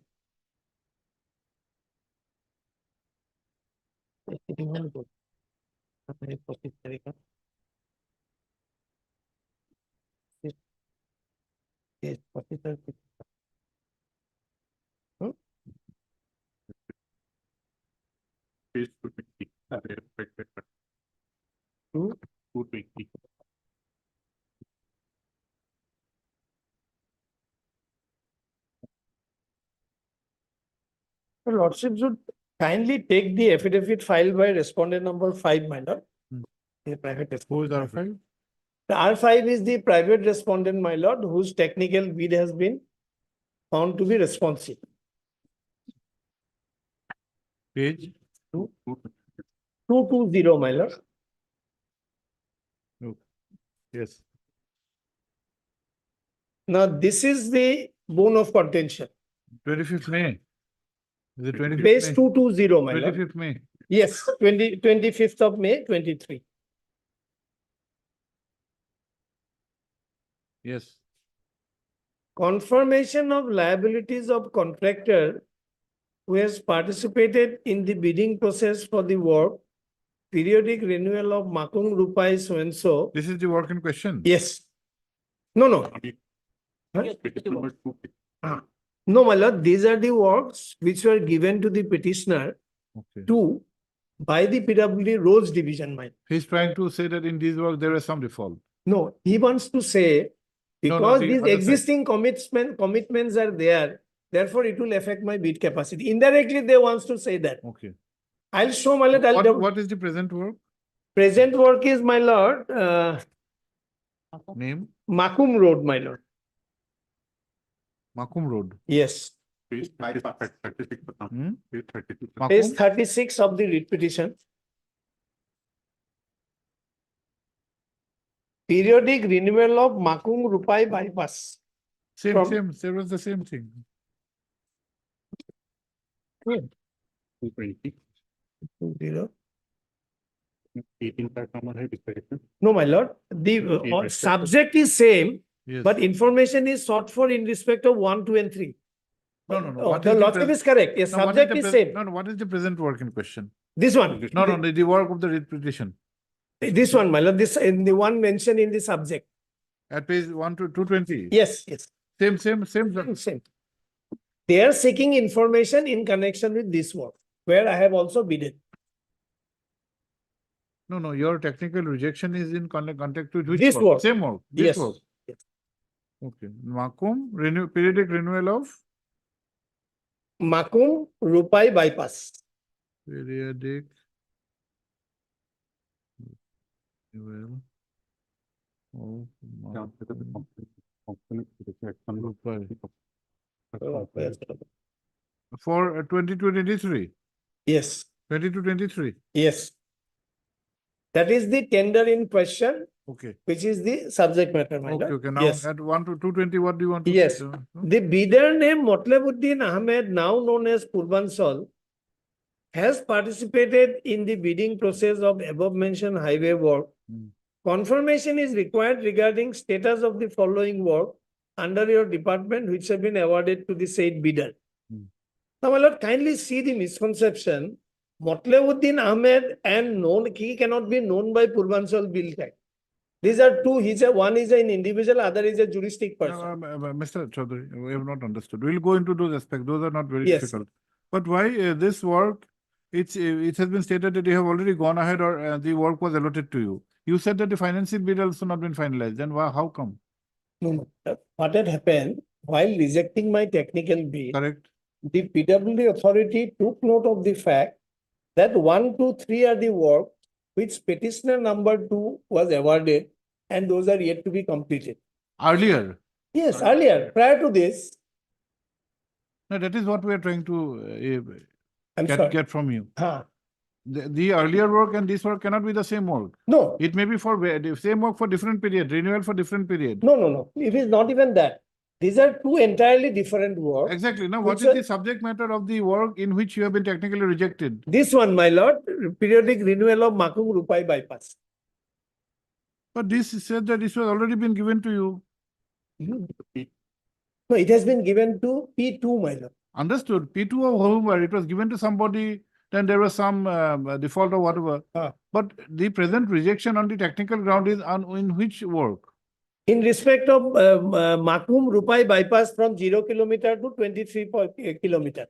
Page 220. 220. Lordship should kindly take the affidavit filed by respondent number 5, my lord. Hmm. The private Who is R5? The R5 is the private respondent, my lord, whose technical bid has been found to be responsive. Page? 220, my lord. Yes. Now, this is the bone of contention. 25th May. Is it 25th Page May? 220, my lord. 25th May. Yes, 25th of May, 23. Yes. Confirmation of liabilities of contractor who has participated in the bidding process for the work, periodic renewal of Makung Rupai so and so. This is the work in question. Yes. No, no. No, my lord, these are the works which were given to the petitioner Okay. to by the PWD Roads Division, my. He's trying to say that in these work there is some default. No, he wants to say No, because the these other side. existing commitments are there, therefore it will affect my bid capacity. Indirectly, they wants to say that. Okay. I'll show my lord. What is the present work? Present work is my lord, Name? Makum Road, my lord. Makum Road. Yes. Hmm? Page Makum? 36 of the writ petition. Periodic renewal of Makung Rupai bypass. Same, From- same. There was the same thing. 220. 20. No, my lord, the subject is same, Yes. but information is sought for in respect of 1, 2, and 3. No, no, no. Oh, What the is the logic pres- is correct. Yes, No, what subject the is pres- same. No, no. What is the present work in question? This one. No, no. The work of the writ petition. This one, my lord, this in the one mentioned in the subject. At page 1 to 220. Yes, yes. Same. Same. They are seeking information in connection with this work, where I have also bidded. No, no. Your technical rejection is in contact with which This work. Same work. This Yes. work. Yes. Okay. Makum, periodic renewal of Makum Rupai bypass. periodic renewal of Rupai. For 2023. Yes. 22-23. Yes. That is the tender in question, Okay. which is the subject matter, my Okay. lord. Okay. Now Yes. at 1 to 220, what do you want to Yes. say? The bidder named Motlebuddin Ahmed, now known as Purbansal, has participated in the bidding process of above mentioned highway work. Confirmation is required regarding status of the following work under your department which have been awarded to the said bidder. Now, my lord, kindly see the misconception. Motlebuddin Ahmed and known, he cannot be known by Purbansal Bill Tag. These are two, one is an individual, other is a juristic person. Mr. Chaudhary, we have not understood. We'll go into those aspects. Those are not very Yes. difficult. But why this work? It has been stated that you have already gone ahead or the work was allotted to you. You said that the financing bid also not been finalized. Then how come? No, no. What had happened while rejecting my technical bid, Correct. the PWD authority took note of the fact that 1, 2, 3 are the work which petitioner number 2 was awarded, and those are yet to be completed. Earlier. Yes, earlier, prior to this. No, that is what we are trying to I'm sorry. get from you. Huh. The earlier work and this work cannot be the same work. No. It may be for the same work for different period, renewal for different period. No, no, no. It is not even that. These are two entirely different works. Exactly. Now, what Which is are- the subject matter of the work in which you have been technically rejected? This one, my lord, periodic renewal of Makung Rupai bypass. But this said that this was already been given to you. No, it has been given to P2, my lord. Understood. P2 or whoever, it was given to somebody, then there was some default or whatever. But the present rejection on the technical ground is in which work? In respect of Makum Rupai bypass from 0 kilometer to 23 kilometer.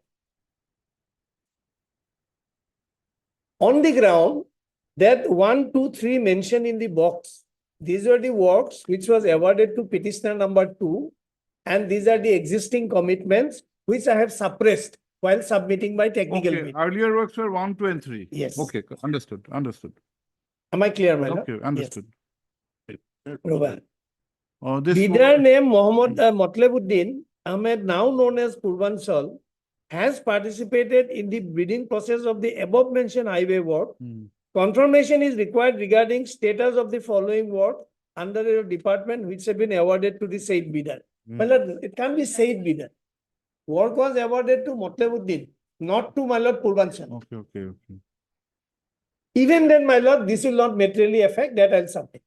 On the ground, that 1, 2, 3 mentioned in the box, these were the works which was awarded to petitioner number 2, and these are the existing commitments which I have suppressed while submitting my technical Okay, bid. earlier works were 1, 2, and 3. Yes. Okay, understood, understood. Am I clear, my lord? Okay, understood. Robert. This Bidder name Mohammed Motlebuddin Ahmed, now known as Purvanchal, has participated in the bidding process of the above mentioned highway work. Confirmation is required regarding status of the following work under your department which have been awarded to the said bidder. My lord, it can't be said bidder. Work was awarded to Motlebuddin, not to my lord Purvanchal. Okay, okay, okay. Even then, my lord, this will not materially affect that I'll submit.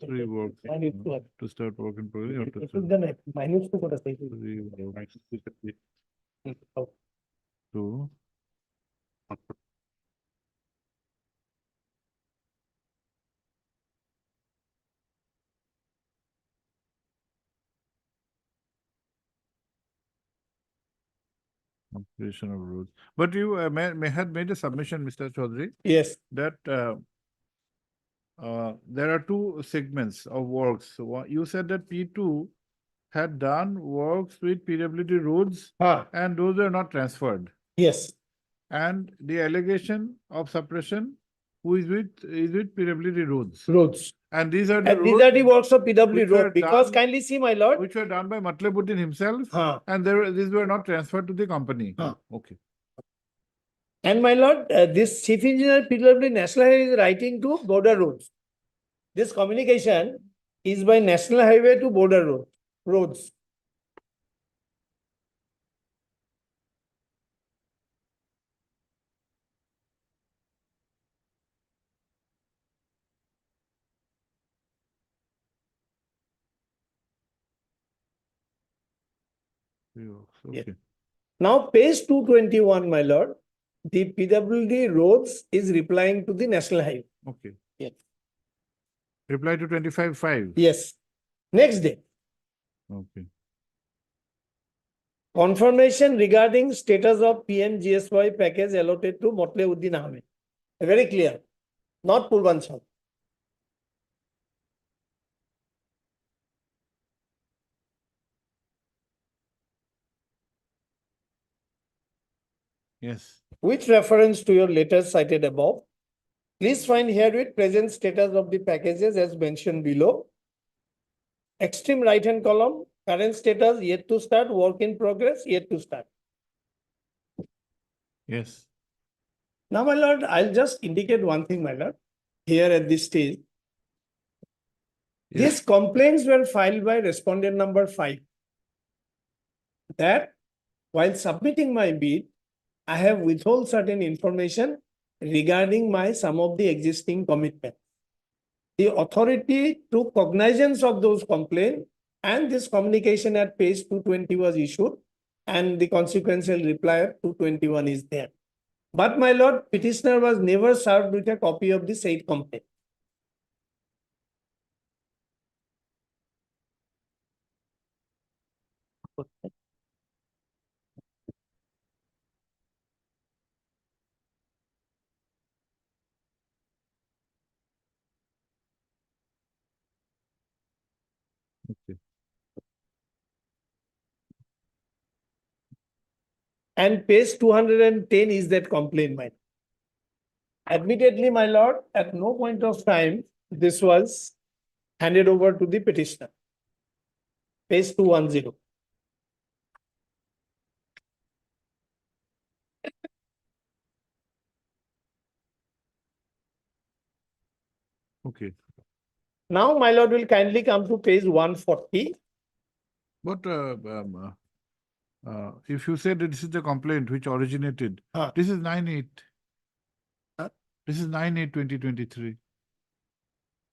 Three works to start work in progress. Minus to what I say. Two. Completion of roads. But you may had made a submission, Mr. Chaudhary. Yes. That there are two segments of works. So you said that P2 had done works with PWD roads and those are not transferred. Yes. And the allegation of suppression who is with PWD roads. Roads. And these are the And these are the works of PW which were road because done- kindly see, my lord. which were done by Matlebuddin himself, and these were not transferred to the company. Okay. And my lord, this chief engineer PWD National Highway is writing to border roads. This communication is by National Highway to border roads. Okay. Now, page 221, my lord, the PWD roads is replying to the National Highway. Okay. Yes. Reply to 25.5. Yes. Next day. Okay. Confirmation regarding status of PMGSY package allotted to Motlebuddin Ahmed. Very clear. Not Purvanchal. Yes. Which reference to your letters cited above. Please find herewith present status of the packages as mentioned below. Extreme right hand column, current status yet to start, work in progress yet to start. Yes. Now, my lord, I'll just indicate one thing, my lord, here at this stage. Yes. These complaints were filed by respondent number 5. That while submitting my bid, I have withheld certain information regarding some of the existing commitments. The authority took cognizance of those complaints and this communication at page 220 was issued and the consequential reply at 221 is there. But my lord, petitioner was never served with a copy of the said complaint. Okay. And page 210 is that complaint, my lord. Admittedly, my lord, at no point of time this was handed over to the petitioner. Page 210. Okay. Now, my lord will kindly come to page 140. But if you said that this is the complaint which originated, this is 9/8. This is 9/8/2023.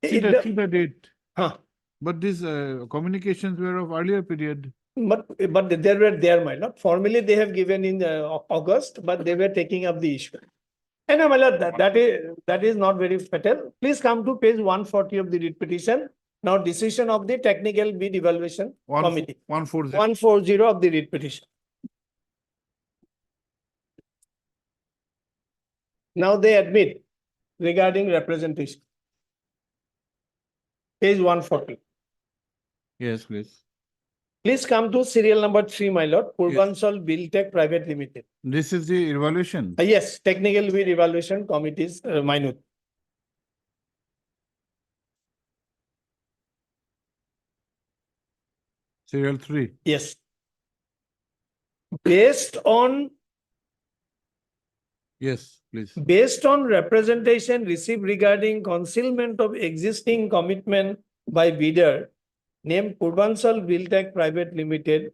See the date. But these communications were of earlier period. But they were there, my lord. Formally, they have given in August, but they were taking up the issue. And my lord, that is not very fatal. Please come to page 140 of the writ petition. Now, decision of the technical bid evaluation committee. 140. 140 of the writ petition. Now they admit regarding representation. page 140. Yes, please. Please come to serial number 3, my lord, Purvanchal Buildtech Private Limited. This is the evaluation. Yes, technical bid evaluation committees minute. Serial 3. Yes. Based on Yes, please. Based on representation received regarding concealment of existing commitment by bidder named Purvanchal Buildtech Private Limited,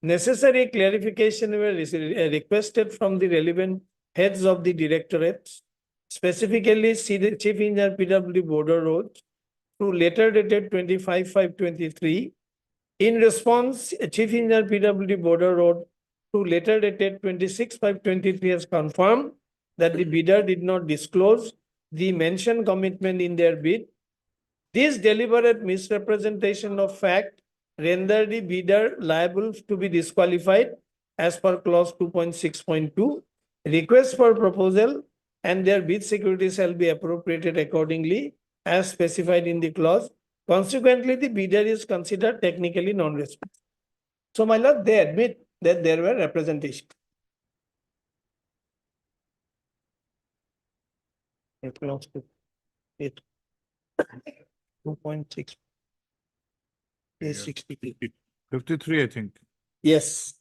necessary clarification were requested from the relevant heads of the directorates, specifically Chief Engineer PW Border Roads, through letter dated 25/5/23. In response, Chief Engineer PW Border Road, through letter dated 26/5/23, has confirmed that the bidder did not disclose the mentioned commitment in their bid. This deliberate misrepresentation of fact rendered the bidder liable to be disqualified as per clause 2.6.2. Request for proposal and their bid security shall be appropriated accordingly as specified in the clause. Consequently, the bidder is considered technically non-responsive. So, my lord, they admit that there were representations. 2.6. 63. 53, I think. Yes.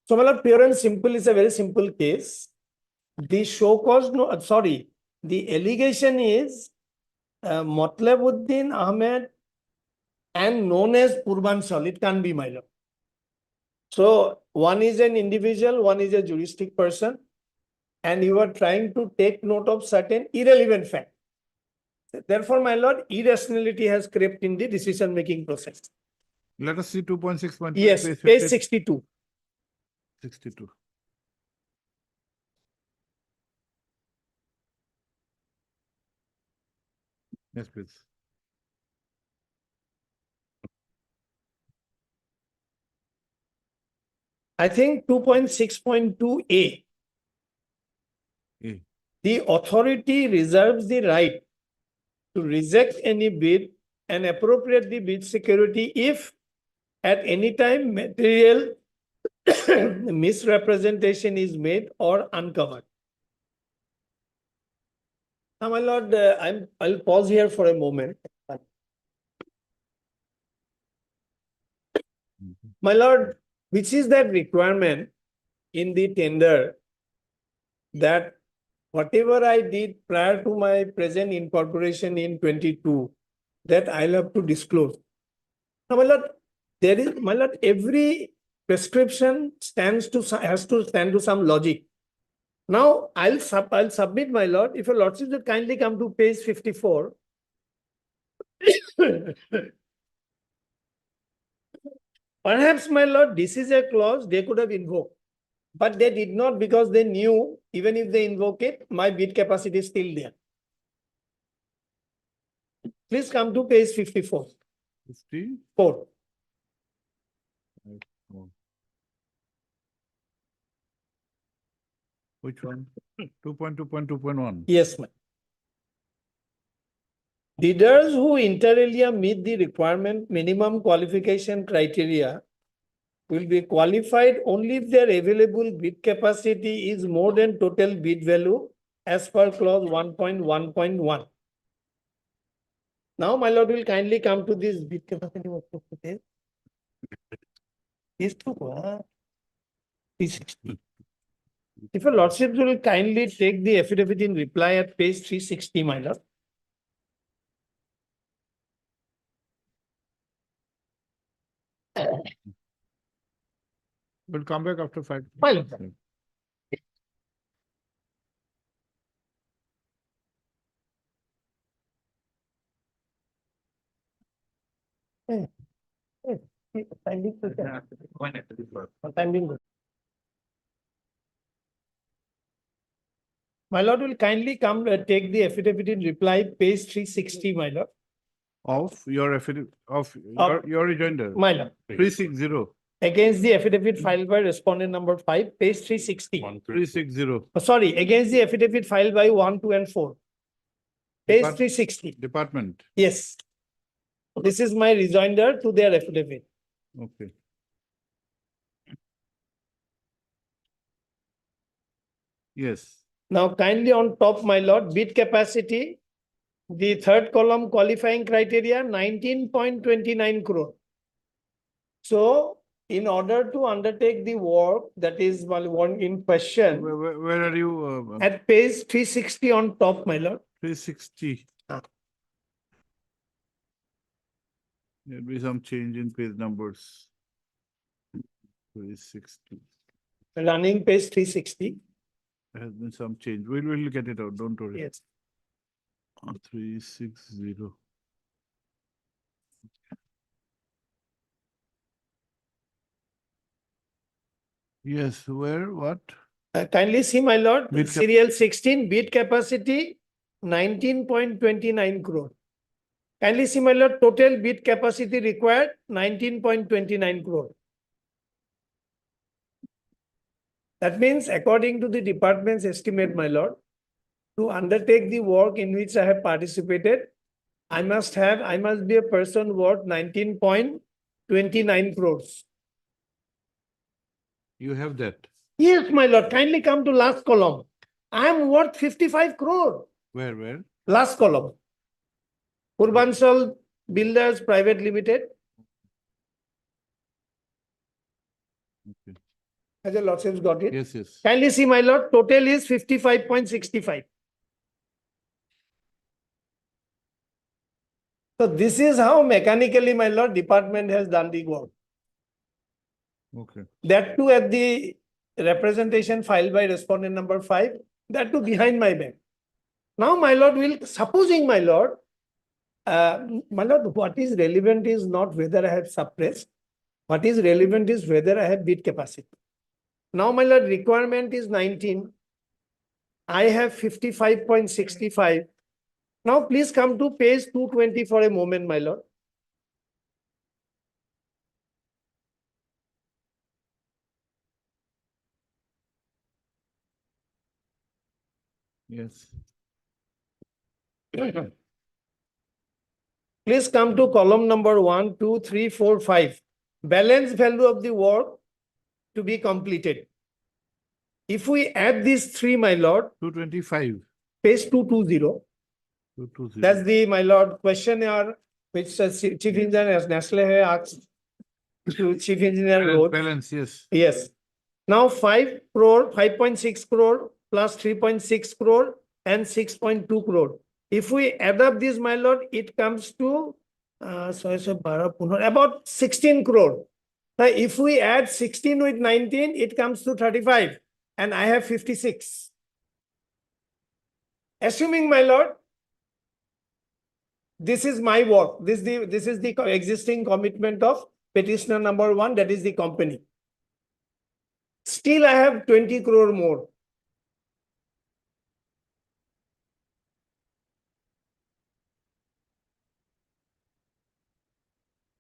So, my lord, pure and simple is a very simple case. The show cause, the allegation is Motlabuddin Ahmed and known as Purvanchal. It can be, my lord. So, one is an individual, one is a juristic person, and you are trying to take note of certain irrelevant facts. Therefore, my lord, irrationality has crept in the decision-making process. Let us see 2.6.2. Yes, page 62. 62. Yes, please. I think 2.6.2a. The authority reserves the right to reject any bid and appropriate the bid security if at any time material misrepresentation is made or uncovered. Now, my lord, I'll pause here for a moment. My lord, which is that requirement in the tender that whatever I did prior to my present incorporation in 22, that I'll have to disclose. Now, my lord, every prescription has to stand to some logic. Now, I'll submit, my lord, if your lordship would kindly come to page 54. Perhaps, my lord, this is a clause they could have invoked, but they did not because they knew even if they invoke it, my bid capacity is still there. Please come to page 54. 54. Which one? 2.2.2.1. Yes, ma'am. Bidders who inter alia meet the requirement minimum qualification criteria will be qualified only if their available bid capacity is more than total bid value as per clause 1.1.1. Now, my lord will kindly come to this bid capacity. These two, 360. If your lordship will kindly take the affidavit in reply at page 360, my lord. We'll come back after 5. My lord. My lord will kindly come take the affidavit in reply, page 360, my lord. Of your affidavit, of your rejoinder. My lord. 360. Against the affidavit filed by respondent number 5, page 360. 360. Sorry, against the affidavit filed by 1, 2, and 4. Page 360. Department. Yes. This is my rejoinder to their affidavit. Okay. Yes. Now kindly on top, my lord, bid capacity, the third column qualifying criteria, 19.29 crore. So in order to undertake the work that is one in question, Where are you? at page 360 on top, my lord. 360. There'll be some change in page numbers. 360. Running page 360. There has been some change. We'll get it out. Don't worry. Yes. 360. Yes, where, what? Kindly see, my lord, Bid cap- serial 16, bid capacity 19.29 crore. Kindly see, my lord, total bid capacity required 19.29 crore. That means according to the department's estimate, my lord, to undertake the work in which I have participated, I must be a person worth 19.29 crores. You have that. Yes, my lord, kindly come to last column. I am worth 55 crore. Where? Last column. Purvanchal Builders Private Limited. Okay. Has your lordship got it? Yes. Kindly see, my lord, total is 55.65. So this is how mechanically, my lord, department has done the work. Okay. That too at the representation filed by respondent number 5, that too behind my back. Now, my lord, supposing, my lord, what is relevant is not whether I have suppressed. What is relevant is whether I have bid capacity. Now, my lord, requirement is 19. I have 55.65. Now, please come to page 220 for a moment, my lord. Yes. Please come to column number 1, 2, 3, 4, 5. Balance value of the work to be completed. If we add these three, my lord, 225. page 220. 220. That's the, my lord, questionnaire which Chief Engineer Nestle asked to Chief Engineer wrote. Balance, yes. Yes. Now 5 crore, 5.6 crore plus 3.6 crore and 6.2 crore. If we add up this, my lord, it comes to about 16 crore. Now, if we add 16 with 19, it comes to 35, and I have 56. Assuming, my lord, this is my work. This is the existing commitment of petitioner number 1, that is the company. Still, I have 20 crore more.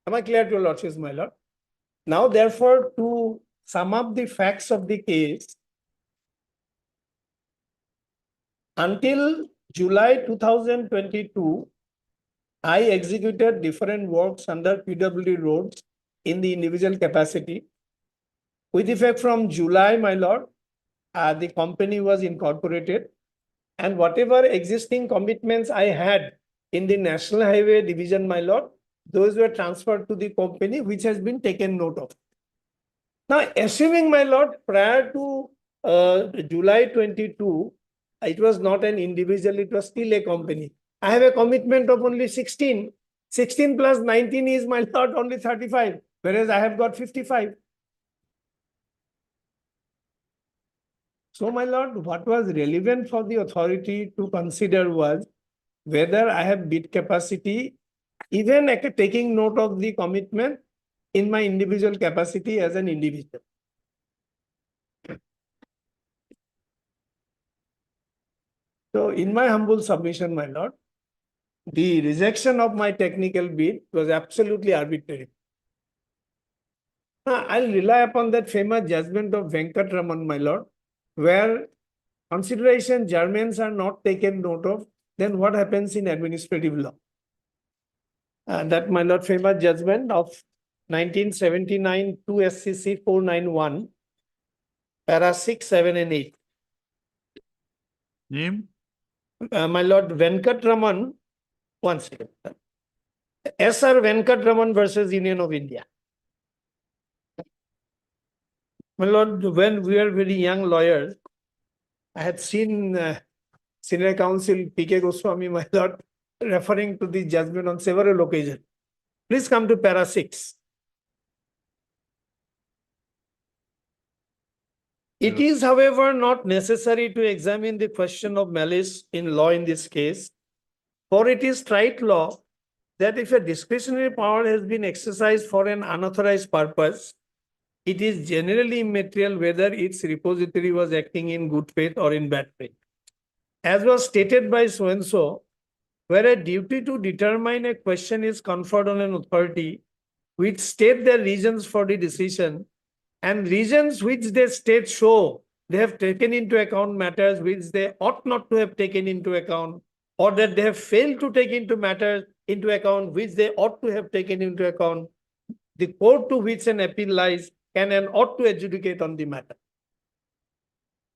Am I clear to your lordships, my lord? Now, therefore, to sum up the facts of the case, until July 2022, I executed different works under PWD roads in the individual capacity. With effect from July, my lord, the company was incorporated, and whatever existing commitments I had in the National Highway Division, my lord, those were transferred to the company, which has been taken note of. Now, assuming, my lord, prior to July 22, it was not an individual, it was still a company. I have a commitment of only 16. 16 plus 19 is, my lord, only 35, whereas I have got 55. So, my lord, what was relevant for the authority to consider was whether I have bid capacity, even taking note of the commitment in my individual capacity as an individual. So, in my humble submission, my lord, the rejection of my technical bid was absolutely arbitrary. I'll rely upon that famous judgment of Venkatraman, my lord, where consideration germans are not taken note of, then what happens in administrative law? That my lord famous judgment of 1979 2 SCC 491, para 6, 7 and 8. Name? My lord Venkatraman, one second. SR Venkatraman versus Union of India. My lord, when we were very young lawyers, I had seen senior counsel P.K. Goswami, my lord, referring to the judgment on several occasions. Please come to para 6. It is, however, not necessary to examine the question of malice in law in this case, for it is trite law that if a discretionary power has been exercised for an unauthorized purpose, it is generally immaterial whether its repository was acting in good faith or in bad faith. As was stated by so-and-so, where a duty to determine a question is conferred on an authority which state their reasons for the decision, and reasons which they state show they have taken into account matters which they ought not to have taken into account, or that they have failed to take into matters into account which they ought to have taken into account, the court to which an appeal lies can and ought to adjudicate on the matter.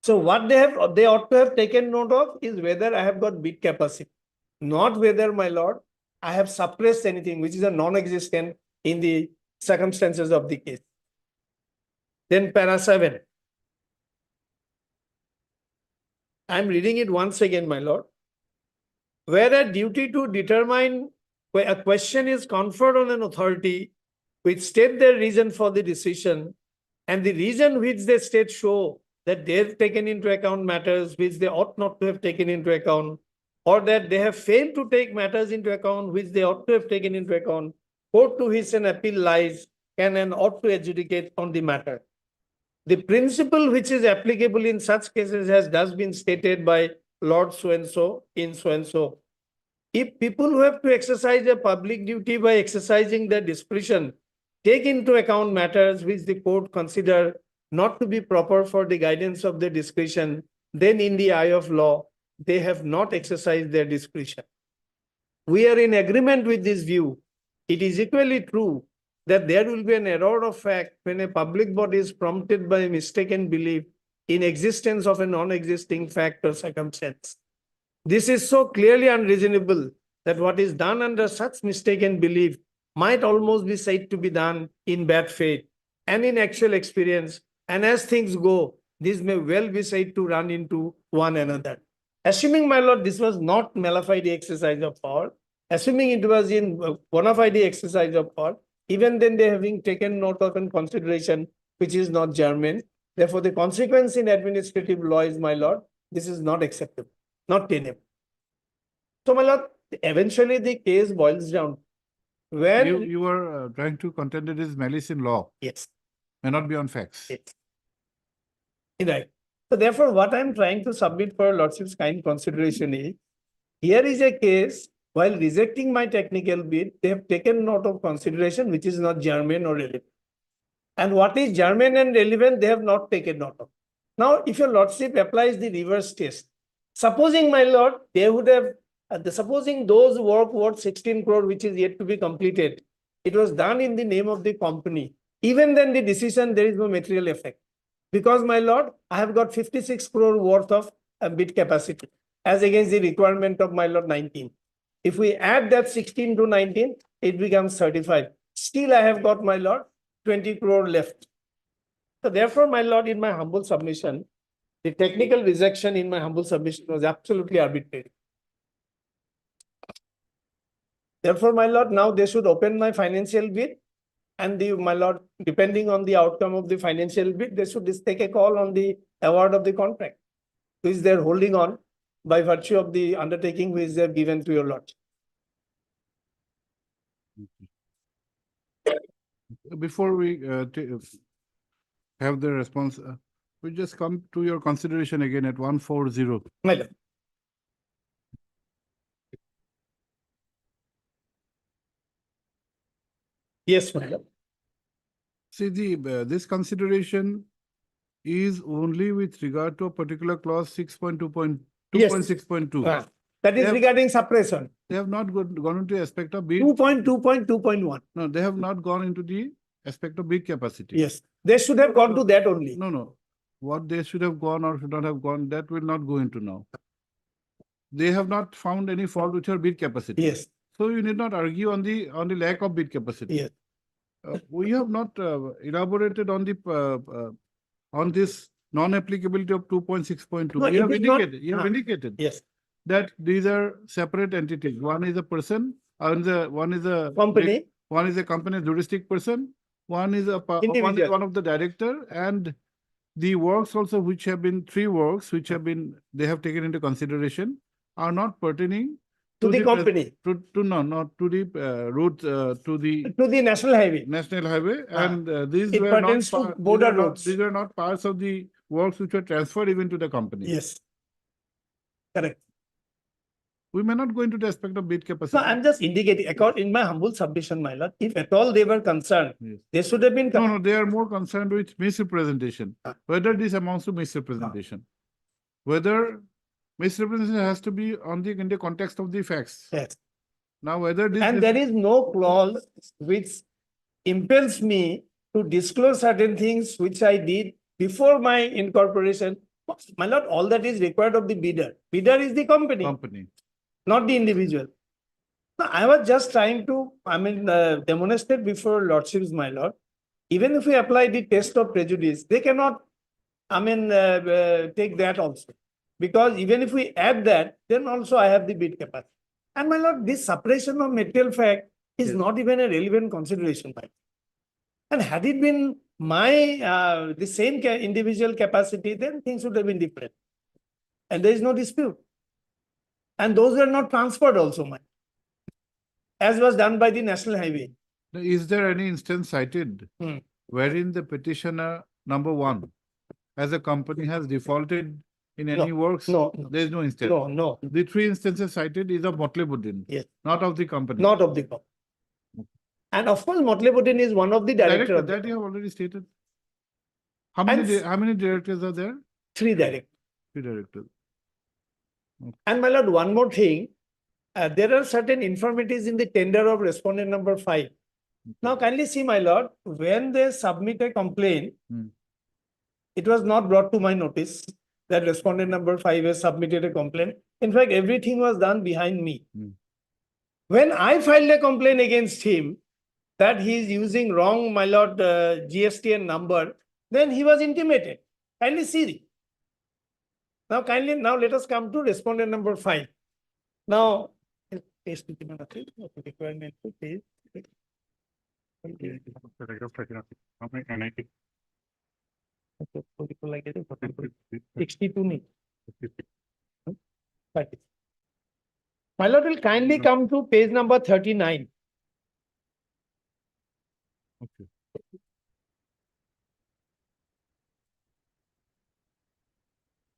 So what they ought to have taken note of is whether I have got bid capacity, not whether, my lord, I have suppressed anything which is a non-existent in the circumstances of the case. Then para 7. I'm reading it once again, my lord. Where a duty to determine a question is conferred on an authority which state their reason for the decision, and the reason which they state show that they have taken into account matters which they ought not to have taken into account, or that they have failed to take matters into account which they ought to have taken into account, court to which an appeal lies can and ought to adjudicate on the matter. The principle which is applicable in such cases has thus been stated by Lord so-and-so in so-and-so. If people who have to exercise a public duty by exercising their discretion take into account matters which the court consider not to be proper for the guidance of their discretion, then in the eye of law, they have not exercised their discretion. We are in agreement with this view. It is equally true that there will be an error of fact when a public body is prompted by a mistaken belief in existence of a non-existing fact or circumstance. This is so clearly unreasonable that what is done under such mistaken belief might almost be said to be done in bad faith and in actual experience, and as things go, this may well be said to run into one another. Assuming, my lord, this was not mala fide exercise of power, assuming it was in bona fide exercise of power, even then they having taken note of and consideration which is not germane. Therefore, the consequence in administrative law is, my lord, this is not acceptable, not tenable. So, my lord, eventually the case boils down. When You were trying to contend it is malice in law. Yes. May not be on facts. Yes. Right. So therefore, what I'm trying to submit for Lordship's kind consideration is, here is a case, while rejecting my technical bid, they have taken note of consideration which is not germane or relevant. And what is germane and relevant, they have not taken note of. Now, if your Lordship applies the reverse test, supposing, my lord, they would have, supposing those work worth 16 crore which is yet to be completed, it was done in the name of the company. Even then the decision, there is no material effect. Because, my lord, I have got 56 crore worth of bid capacity as against the requirement of, my lord, 19. If we add that 16 to 19, it becomes 35. Still, I have got, my lord, 20 crore left. So therefore, my lord, in my humble submission, the technical rejection in my humble submission was absolutely arbitrary. Therefore, my lord, now they should open my financial bid, and my lord, depending on the outcome of the financial bid, they should just take a call on the award of the contract, which they are holding on by virtue of the undertaking which they have given to your lord. Before we have the response, we just come to your consideration again at 140. My lord. Yes, my lord. See, this consideration is only with regard to a particular clause 6.2.2.6.2. That They is have- regarding suppression. They have not gone into aspect of bid. 2.2.2.1. No, they have not gone into the aspect of bid capacity. Yes, they should have gone to that only. No. What they should have gone or should not have gone, that will not go into now. They have not found any fault with your bid capacity. Yes, So you need not argue on the lack of bid capacity. yes. We have not elaborated on the on this non-applicability of 2.6.2. No, You it have is not- indicated. You have indicated Yes, that these are separate entities. One is a person, one is a company. one is a company juristic person, one is one is Individual. one of the director, and the works also which have been three works which have been they have taken into consideration are not pertaining To the pres- company. to no, not to the route to the national highway. national highway, Ah. and these It were not pertains to par- border roads. These were not parts of the works which were transferred even to the company. Yes. Correct. We may not go into the aspect of bid capacity. So I'm just indicating, in my humble submission, my lord, if at all they were concerned, Yes. they should have been. No, they are more concerned with misrepresentation. Ah. Whether this amounts to misrepresentation. Whether misrepresentation has to be in the context of the facts. Yes. Now, whether this And there is no clause which impels me to disclose certain things which I did before my incorporation. My lord, all that is required of the bidder. Bidder is the company, not the individual. No, I was just trying to, demonstrate before lordships, my lord. Even if we apply the test of prejudice, they cannot, take that also. Because even if we add that, then also I have the bid capacity. And my lord, this suppression of material fact is not even a relevant consideration. And had it been my, the same individual capacity, then things would have been different. And there is no dispute. And those were not transferred also, as was done by the National Highway. Is there any instance cited wherein the petitioner number one as a company has defaulted in any works? No. There is no instance. No. The three instances cited is of Motlebuddin. Yes. Not of the company. Not of the company. And of course, Motlebuddin is one of the directors. Director, that you have already stated. How many directors are there? Three directors. Three directors. And my lord, one more thing. There are certain infirmities in the tender of respondent number 5. Now, kindly see, my lord, when they submit a complaint, it was not brought to my notice that respondent number 5 has submitted a complaint. In fact, everything was done behind me. When I filed a complaint against him that he is using wrong, my lord, GSTN number, then he was intimated. Kindly see. Now, let us come to respondent number 5. Now, requirement to pay. 62 नहीं. My lord will kindly come to page number 39. Okay.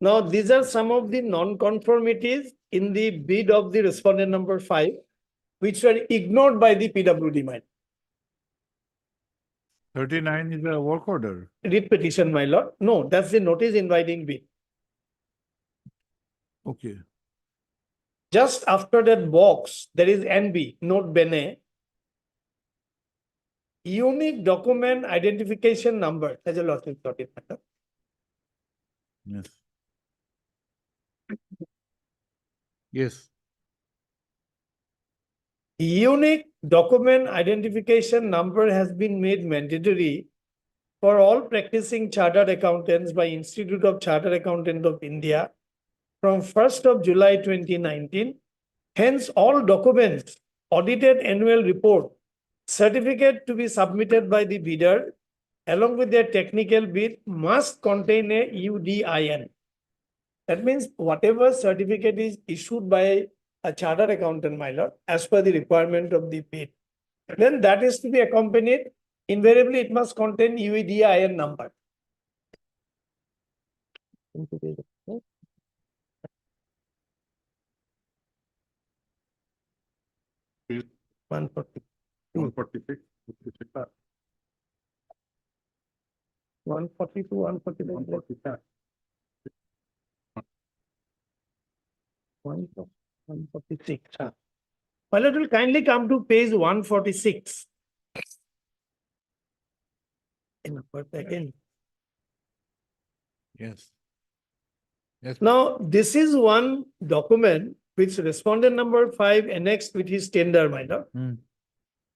Now, these are some of the non-conformities in the bid of the respondent number 5, which were ignored by the PWD mine. 39 is a work order. Writ petition, my lord. No, that's the notice inviting bid. Okay. Just after that box, there is NB, note bene. Unique document identification number. As a lot got it, madam. Yes. Yes. Unique document identification number has been made mandatory for all practicing chartered accountants by Institute of Chartered Accountants of India from 1st of July 2019. Hence, all documents, audited annual report, certificate to be submitted by the bidder along with their technical bid must contain a UDIN. That means whatever certificate is issued by a chartered accountant, my lord, as per the requirement of the bid, then that is to be accompanied. Invariably, it must contain UDIN number. Please. 140. 146. 142, 145. 146. My lord will kindly come to page 146. Again. Yes. Yes. Now, this is one document which respondent number 5 annexed with his tender, my lord. Hmm.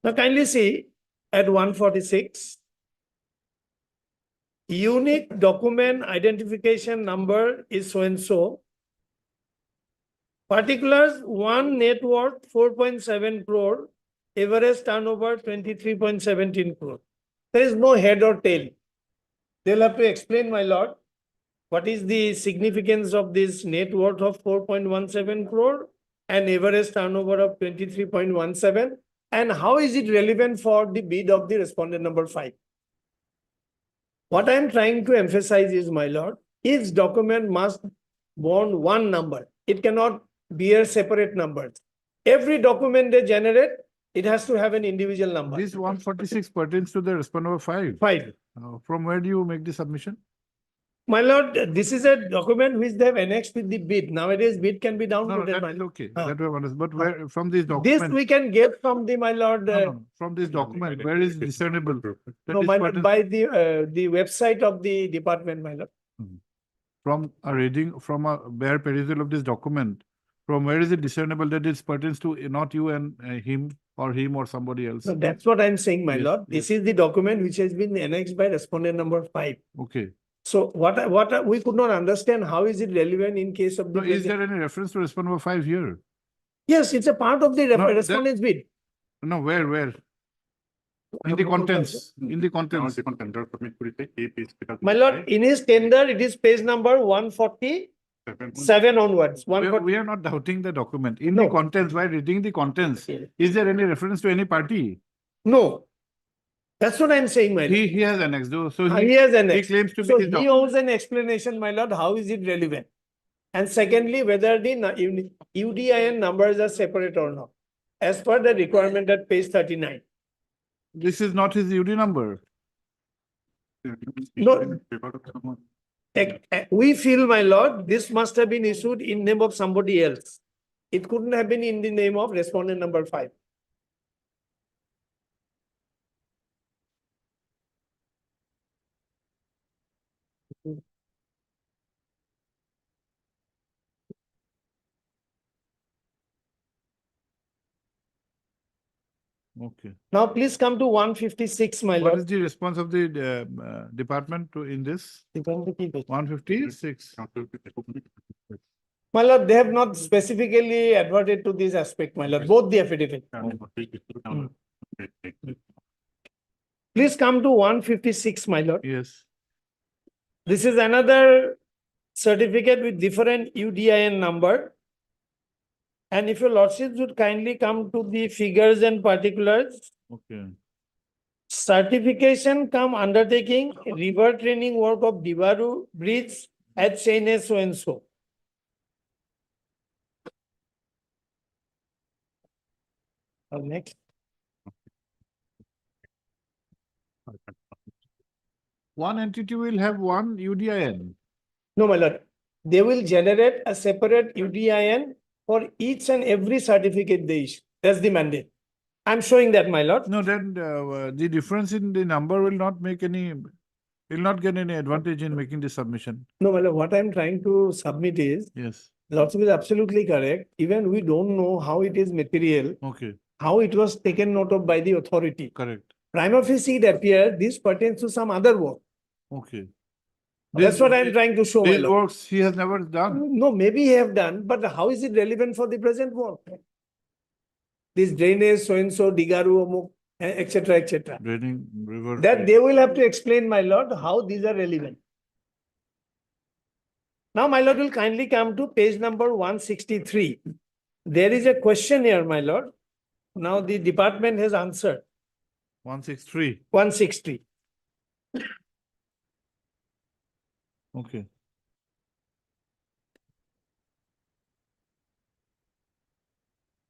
Now, kindly see at 146. Unique document identification number is so and so. Particulars, one net worth 4.7 crore, average turnover 23.17 crore. There is no head or tail. They'll have to explain, my lord, what is the significance of this net worth of 4.17 crore and average turnover of 23.17, and how is it relevant for the bid of the respondent number 5? What I am trying to emphasize is, my lord, each document must bond one number. It cannot bear separate numbers. Every document they generate, it has to have an individual number. This 146 pertains to the respondent number 5. 5. From where do you make the submission? My lord, this is a document which they have annexed with the bid. Nowadays, bid can be No, downloaded. that my is lord. okay. Ah. That we have understood. But where from this This document? we can get from the, my lord, From this document, where is discernible? that no, this my lord, pertains- by the website of the department, my lord. From a reading, from a bare perusal of this document, from where is it discernible that it pertains to not you and him or somebody else? So that's what I'm saying, my Yes, lord. This is the document which has been annexed by respondent number 5. Okay. So what we could not understand, how is it relevant in case of the. No, is there any reference to respondent number 5 here? Yes, it's a part of the No, that- respondent's bid. No, where? In the contents, in the contents. My lord, in his tender, it is page number 147 onwards. We are not doubting the document. In No. the contents, while reading the contents, is there any reference to any party? No. That's what I'm saying, my lord. He has annexed, though. So He has annexed. he claims to So be his he owes an explanation, my lord, how is it relevant? And secondly, whether the UDIN numbers are separate or not, as per the requirement at page 39. This is not his UD number. No. We feel, my lord, this must have been issued in name of somebody else. It couldn't have been in the name of respondent number 5. Okay. Now, please come to 156, my What lord. is the response of the department to in this? 156. My lord, they have not specifically adverted to this aspect, my lord, both the affidavit. Please come to 156, my lord. Yes. This is another certificate with different UDIN number. And if your lordships would kindly come to the figures and particulars. Okay. Certification come undertaking river training work of Divaru Bridge at Chaine so and so. Next. One entity will have one UDIN. No, my lord. They will generate a separate UDIN for each and every certificate they issue. That's the mandate. I'm showing that, my lord. No, then the difference in the number will not make any, will not get any advantage in making the submission. No, my lord. What I'm trying to submit is, Yes. lordship is absolutely correct. Even we don't know how it is material, Okay. how it was taken note of by the authority. Correct. Prima facie, it appears this pertains to some other work. Okay. That's what I'm trying to show, my These lord. works he has never done. No, maybe he have done, but how is it relevant for the present work? This drainage, so-and-so, Digaru, Amuk, etc., etc. Draining river. That they will have to explain, my lord, how these are relevant. Now, my lord will kindly come to page number 163. There is a question here, my lord. Now, the department has answered. 163. 160. Okay.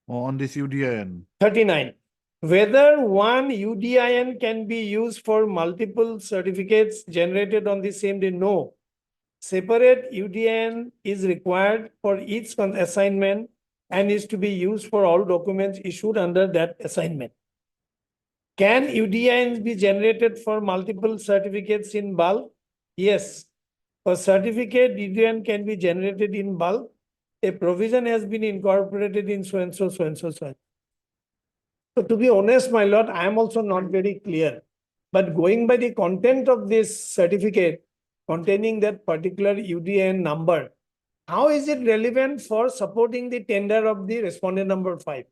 On this UDIN. 39. Whether one UDIN can be used for multiple certificates generated on the same day? No. Separate UDIN is required for each assignment and is to be used for all documents issued under that assignment. Can UDINs be generated for multiple certificates in bulk? Yes. For certificate, UDIN can be generated in bulk. A provision has been incorporated in so and so, so and so, so and so. So to be honest, my lord, I am also not very clear. But going by the content of this certificate containing that particular UDIN number, how is it relevant for supporting the tender of the respondent number 5?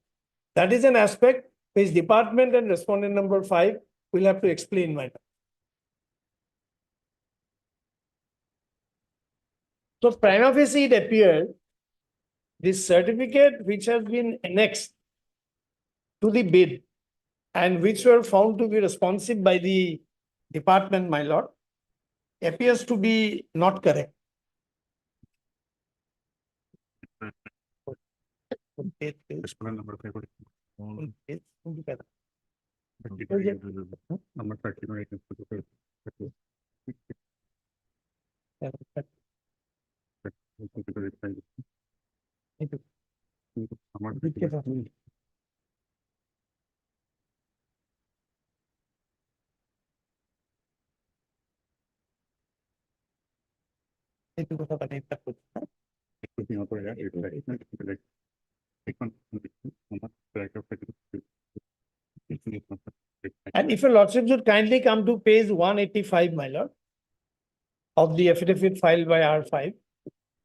That is an aspect which department and respondent number 5 will have to explain, my lord. So prima facie it appeared this certificate which has been annexed to the bid and which were found to be responsive by the department, my lord, appears to be not correct. And if your lordship should kindly come to page 185, my lord, of the affidavit filed by R5,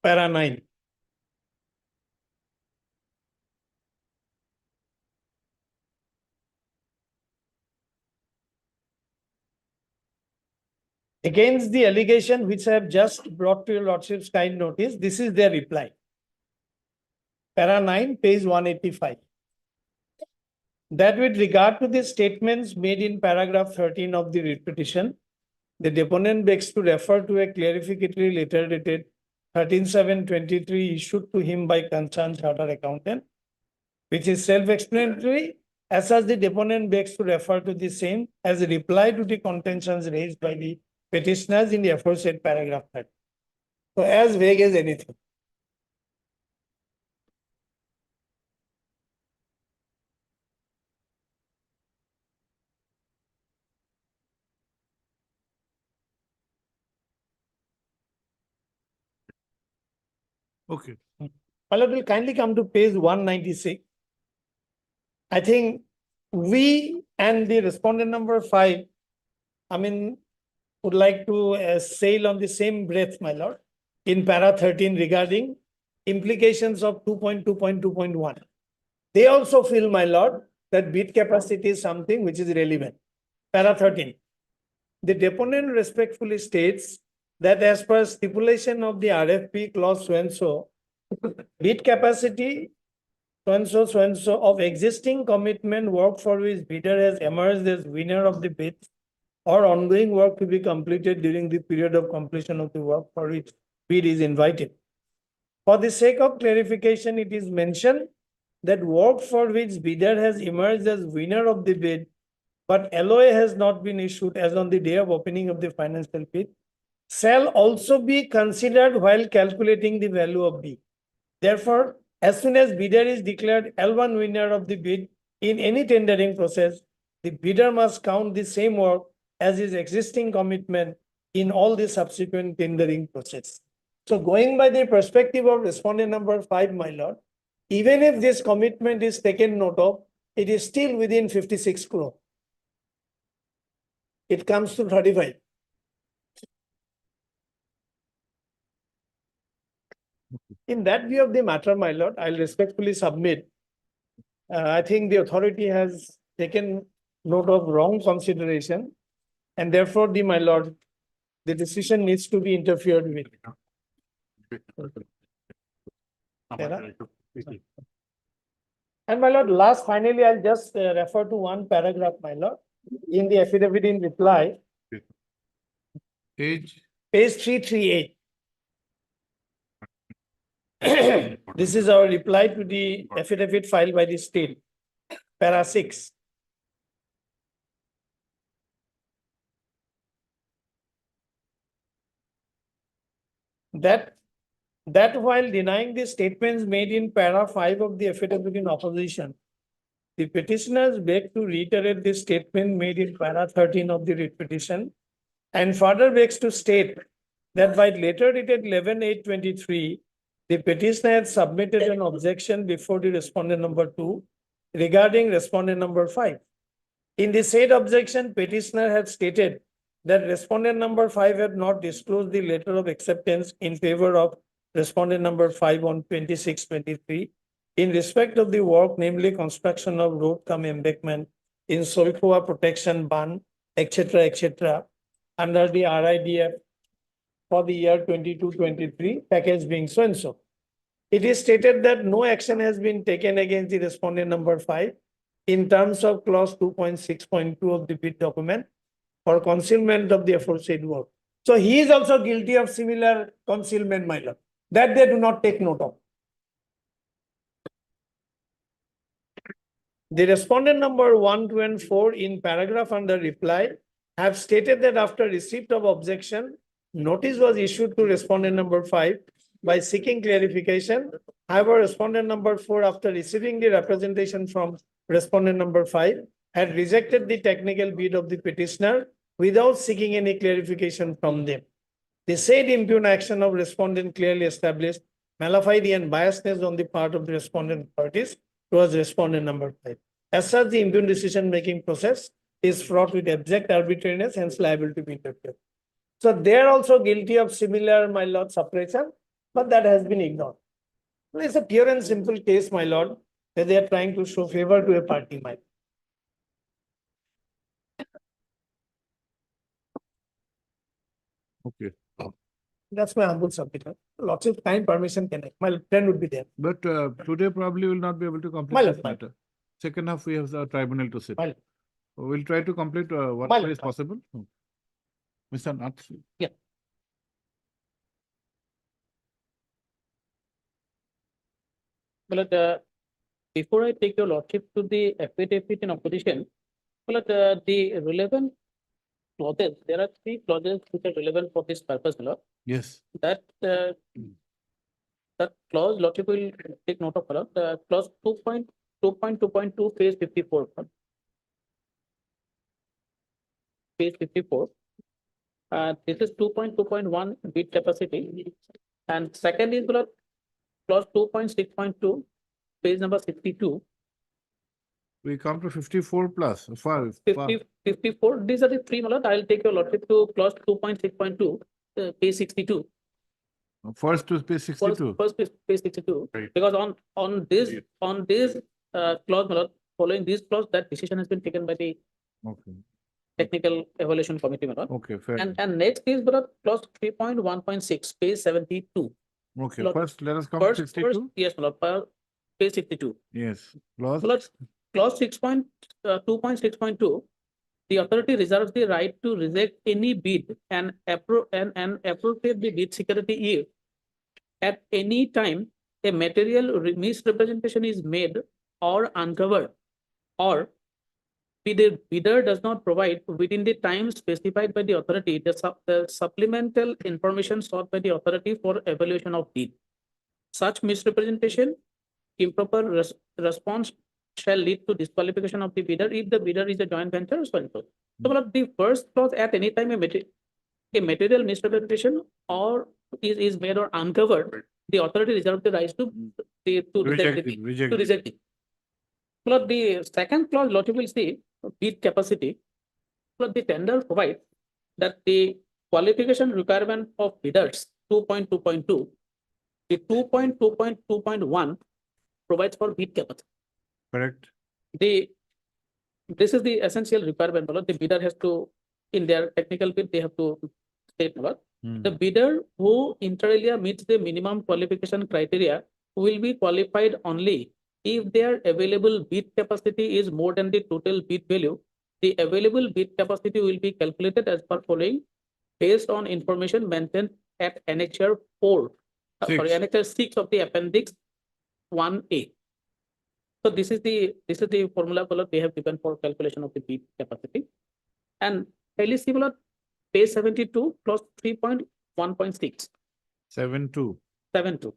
para 9. Against the allegation which I have just brought to your lordship's kind notice, this is their reply. Para 9, page 185. That with regard to the statements made in paragraph 13 of the writ petition, the deponent begs to refer to a clarificatory letter dated 13/7/23 issued to him by concerned chartered accountant, which is self-explanatory. As such, the deponent begs to refer to the same as a reply to the contentions raised by the petitioners in the aforesaid paragraph 30. So as vague as anything. Okay. My lord will kindly come to page 196. I think we and the respondent number 5, would like to sail on the same breath, my lord, in para 13 regarding implications of 2.2.2.1. They also feel, my lord, that bid capacity is something which is relevant. Para 13. The deponent respectfully states that as per stipulation of the RFP clause so-and-so, bid capacity so-and-so of existing commitment work for which bidder has emerged as winner of the bid or ongoing work to be completed during the period of completion of the work for which bid is invited. For the sake of clarification, it is mentioned that work for which bidder has emerged as winner of the bid, but LOA has not been issued as on the day of opening of the financial bid, shall also be considered while calculating the value of B. Therefore, as soon as bidder is declared L1 winner of the bid in any tendering process, the bidder must count the same work as his existing commitment in all the subsequent tendering process. So going by the perspective of respondent number 5, my lord, even if this commitment is taken note of, it is still within 56 crore. It comes to 35. In that view of the matter, my lord, I'll respectfully submit. I think the authority has taken note of wrong consideration, and therefore, my lord, the decision needs to be interfered with. And my lord, finally, I'll just refer to one paragraph, my lord, in the affidavit in reply. Page 338. This is our reply to the affidavit filed by the state, para 6. That that while denying the statements made in para 5 of the affidavit in opposition, the petitioners beg to reiterate the statement made in para 13 of the writ petition and further begs to state that by letter dated 11/8/23, the petitioner had submitted an objection before the respondent number 2 regarding respondent number 5. In the said objection, petitioner had stated that respondent number 5 had not disclosed the letter of acceptance in favor of respondent number 5 on 26/23 in respect of the work, namely construction of road cum embankment in Solkua protection ban, etc., under the RIDF for the year 22-23, package being so and so. It is stated that no action has been taken against the respondent number 5 in terms of clause 2.6.2 of the bid document for concealment of the aforesaid work. So he is also guilty of similar concealment, my lord, that they do not take note of. The respondent number 1, 2, and 4 in paragraph under reply have stated that after receipt of objection, notice was issued to respondent number 5 by seeking clarification. However, respondent number 4, after receiving the representation from respondent number 5, had rejected the technical bid of the petitioner without seeking any clarification from them. The said impugn action of respondent clearly established malafide and biasness on the part of the respondent parties towards respondent number 5. As such, the impugn decision-making process is fraught with abject arbitrariness, hence liable to be interfered. So they are also guilty of similar, my lord, suppression, but that has been ignored. It's a pure and simple case, my lord, that they are trying to show favor to a party, my lord. Okay. That's my humble submission. Lots of time permission can I. My friend would be there. But today probably will not be able to My complete lord, this my matter. Second half, we have the tribunal to sit. My lord. We'll try to complete My whatever lord. is possible. Mr. Nath. Yeah. But before I take your lordship to the affidavit in opposition, but the relevant clauses, there are 3 clauses which are relevant for this purpose, my lord. Yes. That that clause, lordship will take note of, my lord. Clause 2.2.2, page 54. Page 54. This is 2.2.1 bid capacity. And second is clause 2.6.2, page number 62. We come to 54 plus. 54. These are the 3, my lord. I'll take your lordship to clause 2.6.2, page 62. First to page 62. First page 62. Right. Because on this clause, my lord, following this clause, that decision has been taken by the Okay. technical evaluation committee, my lord. Okay, fair. And next is, my lord, clause 3.1.6, page 72. Okay, Lord, first let us come to 62. Yes, my lord, page 62. Yes. Clause. So let's clause 2.6.2. The authority reserves the right to reject any bid and appropriate the bid security if at any time a material misrepresentation is made or uncovered, or the bidder does not provide within the time specified by the authority the supplemental information sought by the authority for evaluation of bid. Such misrepresentation, improper response shall lead to disqualification of the bidder if the bidder is a joint venture or so. So the first clause, at any time a material misrepresentation or is made or uncovered, the authority reserves the right to reject it. But the second clause, lordship will see bid capacity. But the tender provides that the qualification requirement of bidders 2.2.2, the 2.2.2.1 provides for bid capacity. Correct. This is the essential requirement. The bidder has to, in their technical bid, they have to state about the bidder who inter alia meets the minimum qualification criteria will be qualified only if their available bid capacity is more than the total bid value. The available bid capacity will be calculated as per following based on information maintained at Annexure 4, Annexure 6 of the Appendix 1A. So this is the formula they have given for calculation of the bid capacity. And fairly similar, page 72, clause 3.1.6. 72. 7.2.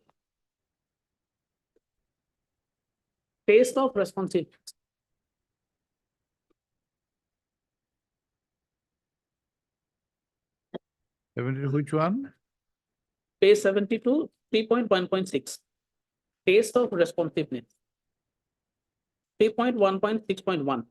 Taste of responsiveness. Which one? Page 72, 3.1.6. Taste of responsiveness. 3.1.6.1.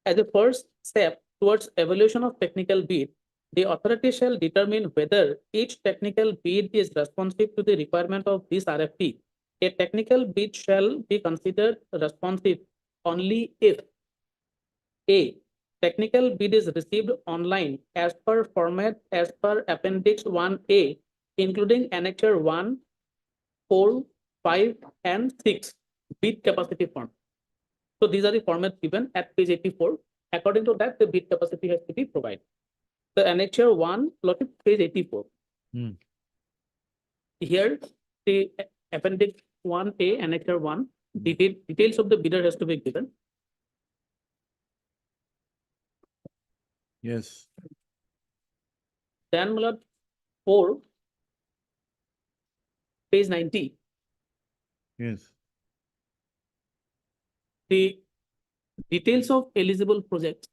As a first step towards evaluation of technical bid, the authority shall determine whether each technical bid is responsive to the requirement of this RFP. A technical bid shall be considered responsive only if A. Technical bid is received online as per format as per Appendix 1A, including Annexure 1, 4, 5, and 6 bid capacity form. So these are the formats given at page 84. According to that, the bid capacity has to be provided. The Annexure 1, look at page 84. Here, the Appendix 1A, Annexure 1, details of the bidder has to be given. Yes. Then 4, page 90. Yes. The details of eligible projects,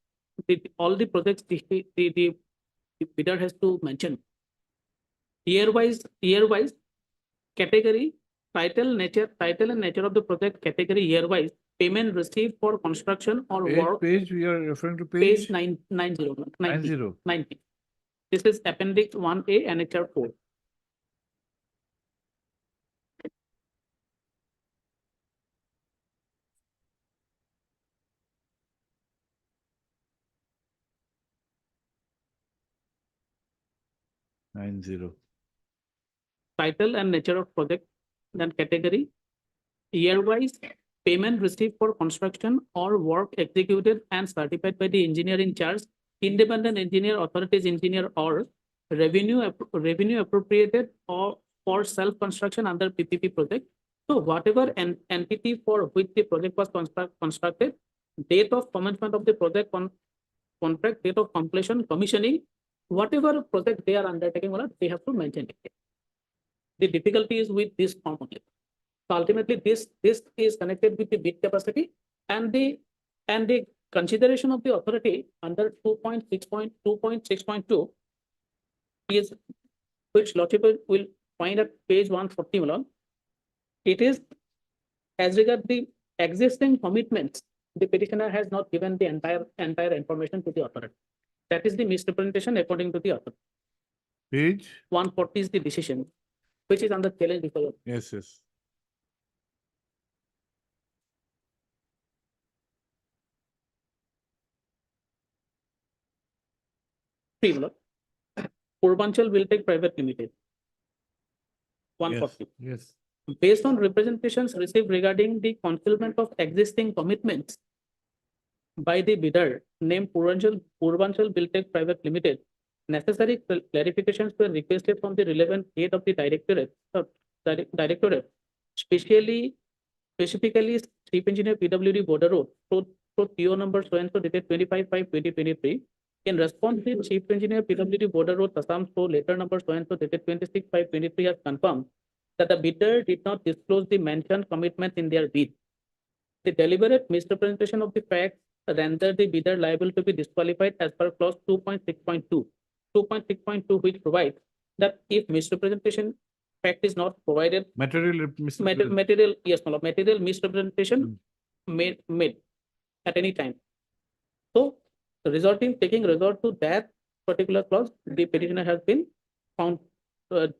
all the projects the bidder has to mention. Year-wise, category, title and nature of the project, category year-wise, payment received for construction or work. Page we are referring to Page page 90. 90. 90. This is Appendix 1A, Annexure 4. Title and nature of project, then category, year-wise, payment received for construction or work executed and certified by the engineer in charge, independent engineer, authorities engineer, or revenue appropriated or for self-construction under PPP project. So whatever entity for which the project was constructed, date of commencement of the project contract, date of completion, commissioning, whatever project they are undertaking, they have to mention it. The difficulty is with this form only. So ultimately, this is connected with the bid capacity and the consideration of the authority under 2.6.2 is, which Lordship will find at page 140. It is as regard the existing commitments, the petitioner has not given the entire information to the authority. That is the misrepresentation according to the authority. Page 140 is the decision, which is under challenge before you. Yes, yes. Purvanchal will take private limited. 140. Yes. Based on representations received regarding the concealment of existing commitments by the bidder named Purvanchal will take private limited, necessary clarifications were requested from the relevant head of the directorate, specifically Chief Engineer PWD Border Road, so PO number so and so dated 25/5/2023. In response, the Chief Engineer PWD Border Road, Assam, so letter number so and so dated 26/5/23 has confirmed that the bidder did not disclose the mentioned commitments in their bid. The deliberate misrepresentation of the facts rendered the bidder liable to be disqualified as per clause 2.6.2. 2.6.2, which provides that if misrepresentation fact is not provided, material misrepresentation made at any time. So, taking resort to that particular clause, the petitioner has been found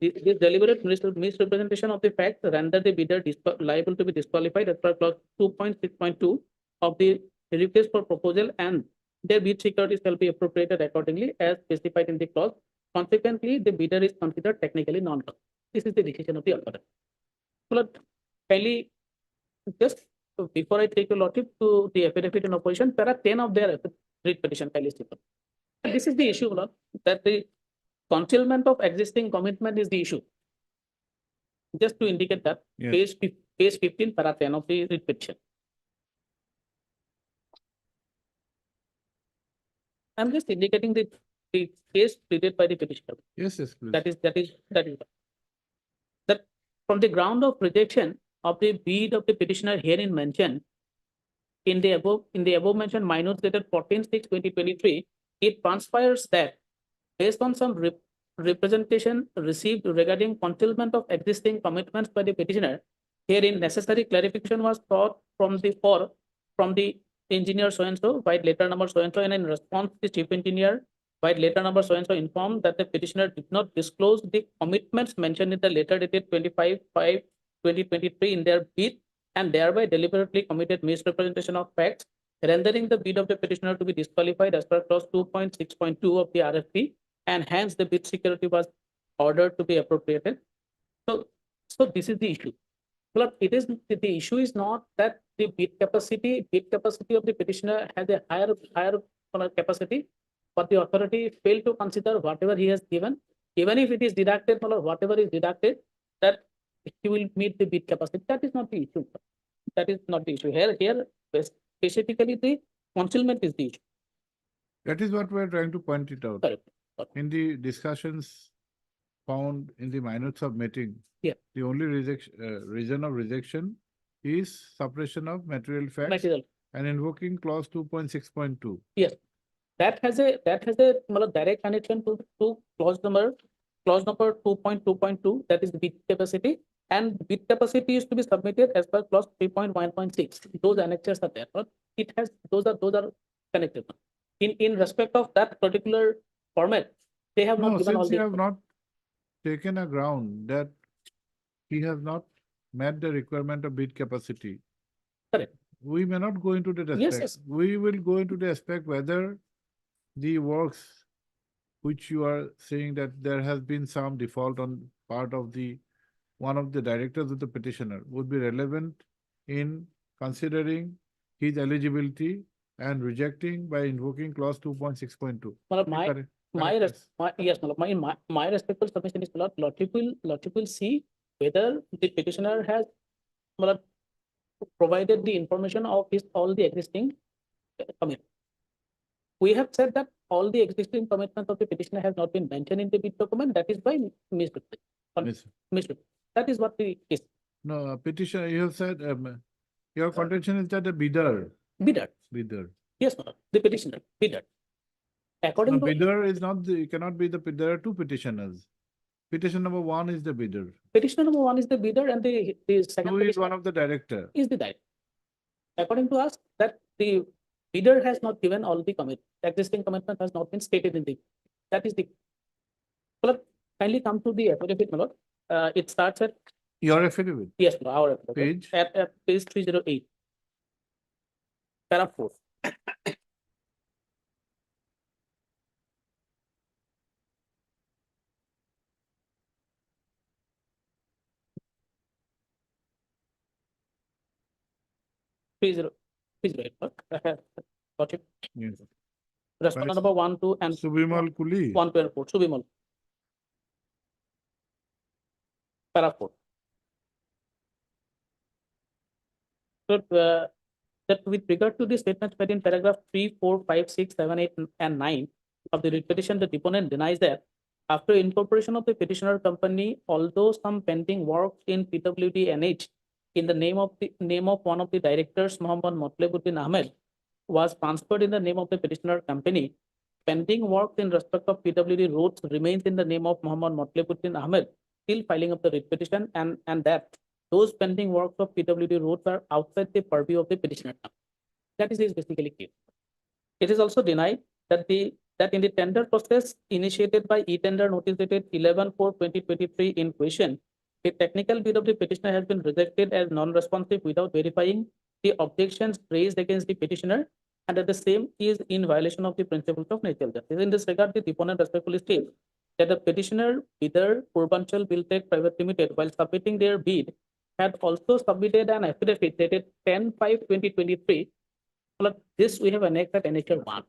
this deliberate misrepresentation of the facts render the bidder liable to be disqualified as per clause 2.6.2 of the request for proposal, and their bid security shall be appropriated accordingly as specified in the clause. Consequently, the bidder is considered technically non-compliant. This is the decision of the authority. So, kindly, just before I take a lordship to the affidavit in opposition, there are 10 of their writ petition. And this is the issue, Lord, that the concealment of existing commitment is the issue. Just to indicate that, page 15, para 10 of the writ petition. I'm just indicating the case pleaded by the petitioner. Yes, yes, please. That is. from the ground of rejection of the bid of the petitioner herein mentioned in the above mentioned minutes dated 14/6/2023, it transpires that based on some representation received regarding fulfillment of existing commitments by the petitioner, herein necessary clarification was sought from the engineer so and so by letter number so and so, and in response, the chief engineer by letter number so and so informed that the petitioner did not disclose the commitments mentioned in the letter dated 25/5/2023 in their bid, and thereby deliberately committed misrepresentation of facts, rendering the bid of the petitioner to be disqualified as per clause 2.6.2 of the RFP, and hence the bid security was ordered to be appropriated. So this is the issue. But it is, the issue is not that the bid capacity of the petitioner has a higher capacity, but the authority failed to consider whatever he has given, even if it is deducted or whatever is deducted, that he will meet the bid capacity. That is not the issue. That is not the issue. Here specifically the concealment is the issue. That is what we are trying to point it out. Correct. In the discussions found in the minutes of meeting, Yeah. the only reason of rejection is suppression of material facts and invoking clause 2.6.2. Yes, that has a direct connection to clause number 2.2.2, that is the bid capacity, and bid capacity is to be submitted as per clause 3.1.6. Those annexures are there, but it has those are connected. In respect of that particular format, they have not No, given all since you the. have not taken a ground that he has not met the requirement of bid capacity. Correct. We may not go into that aspect. Yes, yes. We will go into the aspect whether the works which you are saying that there has been some default on part of one of the directors of the petitioner would be relevant in considering his eligibility and rejecting by invoking clause 2.6.2. My respectful submission is Lordship will see whether the petitioner has provided the information of all the existing commitments. We have said that all the existing commitments of the petitioner has not been mentioned in the bid document. That is by misrepresentation. That is what the case. No, petitioner, you have said your contention is that a bidder. Bidder. Yes, the petitioner, bidder. According to bidder is not cannot be the there are two petitioners. Petition number 1 is the bidder. Petitioner number 1 is the bidder, and the second Who is one of the director. Is the director. According to us, that the bidder has not given all the existing commitment has not been stated in the. That is the. Kindly come to the affidavit, my lord. It starts at. Your affidavit? Yes, our affidavit. Page? At page 308. Para 4. Please wait. Got it. Yes. Respondent number 1, 2, and Subimal Kuli. 1 pair 4. Subimal. Para 4. So, that with regard to the statements made in paragraph 3, 4, 5, 6, 7, 8, and 9 of the writ petition, the deponent denies that after incorporation of the petitioner company, although some pending works in PWD NH in the name of one of the directors, Mohammad Motlebuddin Ahmed, was transferred in the name of the petitioner company. Pending work in respect of PWD roads remains in the name of Mohammad Motlebuddin Ahmed till filing of the writ petition, and that those pending works of PWD roads are outside the purview of the petitioner. That is basically clear. It is also denied that in the tender process initiated by e-tender notice dated 11/4/2023 in question, the technical bid of the petitioner has been rejected as non-responsive without verifying the objections raised against the petitioner, and that the same is in violation of the principles of natural justice. In this regard, the deponent respectfully states that the petitioner, bidder Purbanchal Biltech Private Limited, while submitting their bid, had also submitted an affidavit dated 10/5/2023. This we have annexed at annexure 1.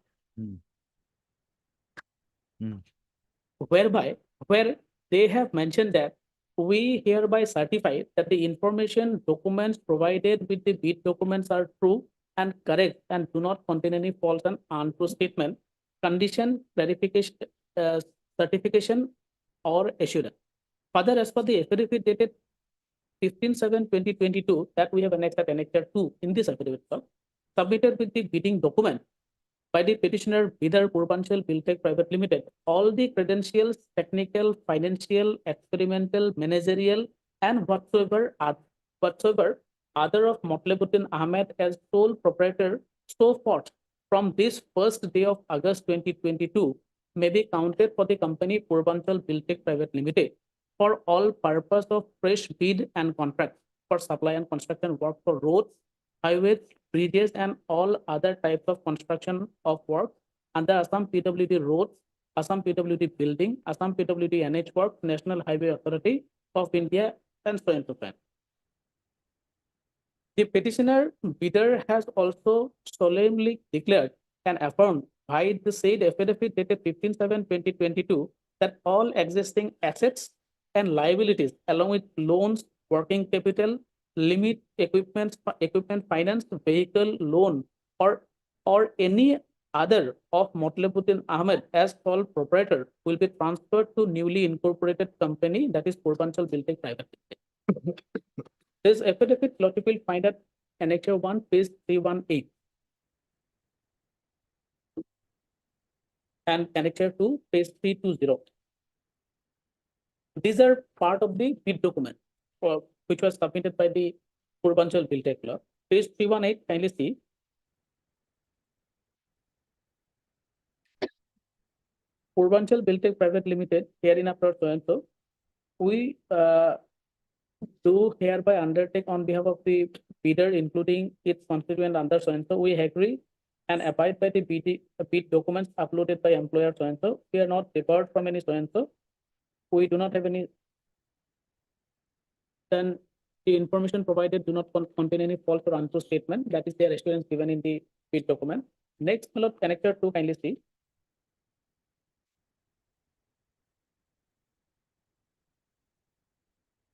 Where they have mentioned that we hereby certify that the information documents provided with the bid documents are true and correct and do not contain any false and untrue statement, condition, clarification, certification, or assurance. Further, as per the affidavit dated 15/7/2022 that we have annexed at Annexure 2 in this affidavit, submitted with the bidding document by the petitioner Bidar Purbanchal Buildtech Private Limited, all the credentials, technical, financial, experimental, managerial, and whatsoever other of Motlebuddin Ahmed as sole proprietor so forth from this first day of August 2022 may be counted for the company Purbanchal Buildtech Private Limited for all purpose of fresh bid and contract for supply and construction work for roads, highways, bridges, and all other types of construction of work under Assam PWD roads, Assam PWD building, Assam PWD NH work, National Highway Authority of India, and so on and so forth. The petitioner bidder has also solemnly declared and affirmed by the said affidavit dated 15/7/2022 that all existing assets and liabilities along with loans, working capital, limit, equipment finance, vehicle loan, or any other of Motlebuddin Ahmed as sole proprietor will be transferred to newly incorporated company, that is Purbanchal Buildtech Private Limited. This affidavit you will find at Annexure 1, page 318. And Annexure 2, page 320. These are part of the bid document which was submitted by the Purbanchal Buildtech Club. Page 318, kindly see. Purbanchal Buildtech Private Limited, herein after so and so, we do hereby undertake on behalf of the bidder, including its constituent under so and so, we agree and abide by the bid documents uploaded by employer so and so. We are not debarred from any so and so. We do not have any. Then the information provided do not contain any false or untrue statement. That is their assurance given in the bid document. Next, Annexure 2, kindly see.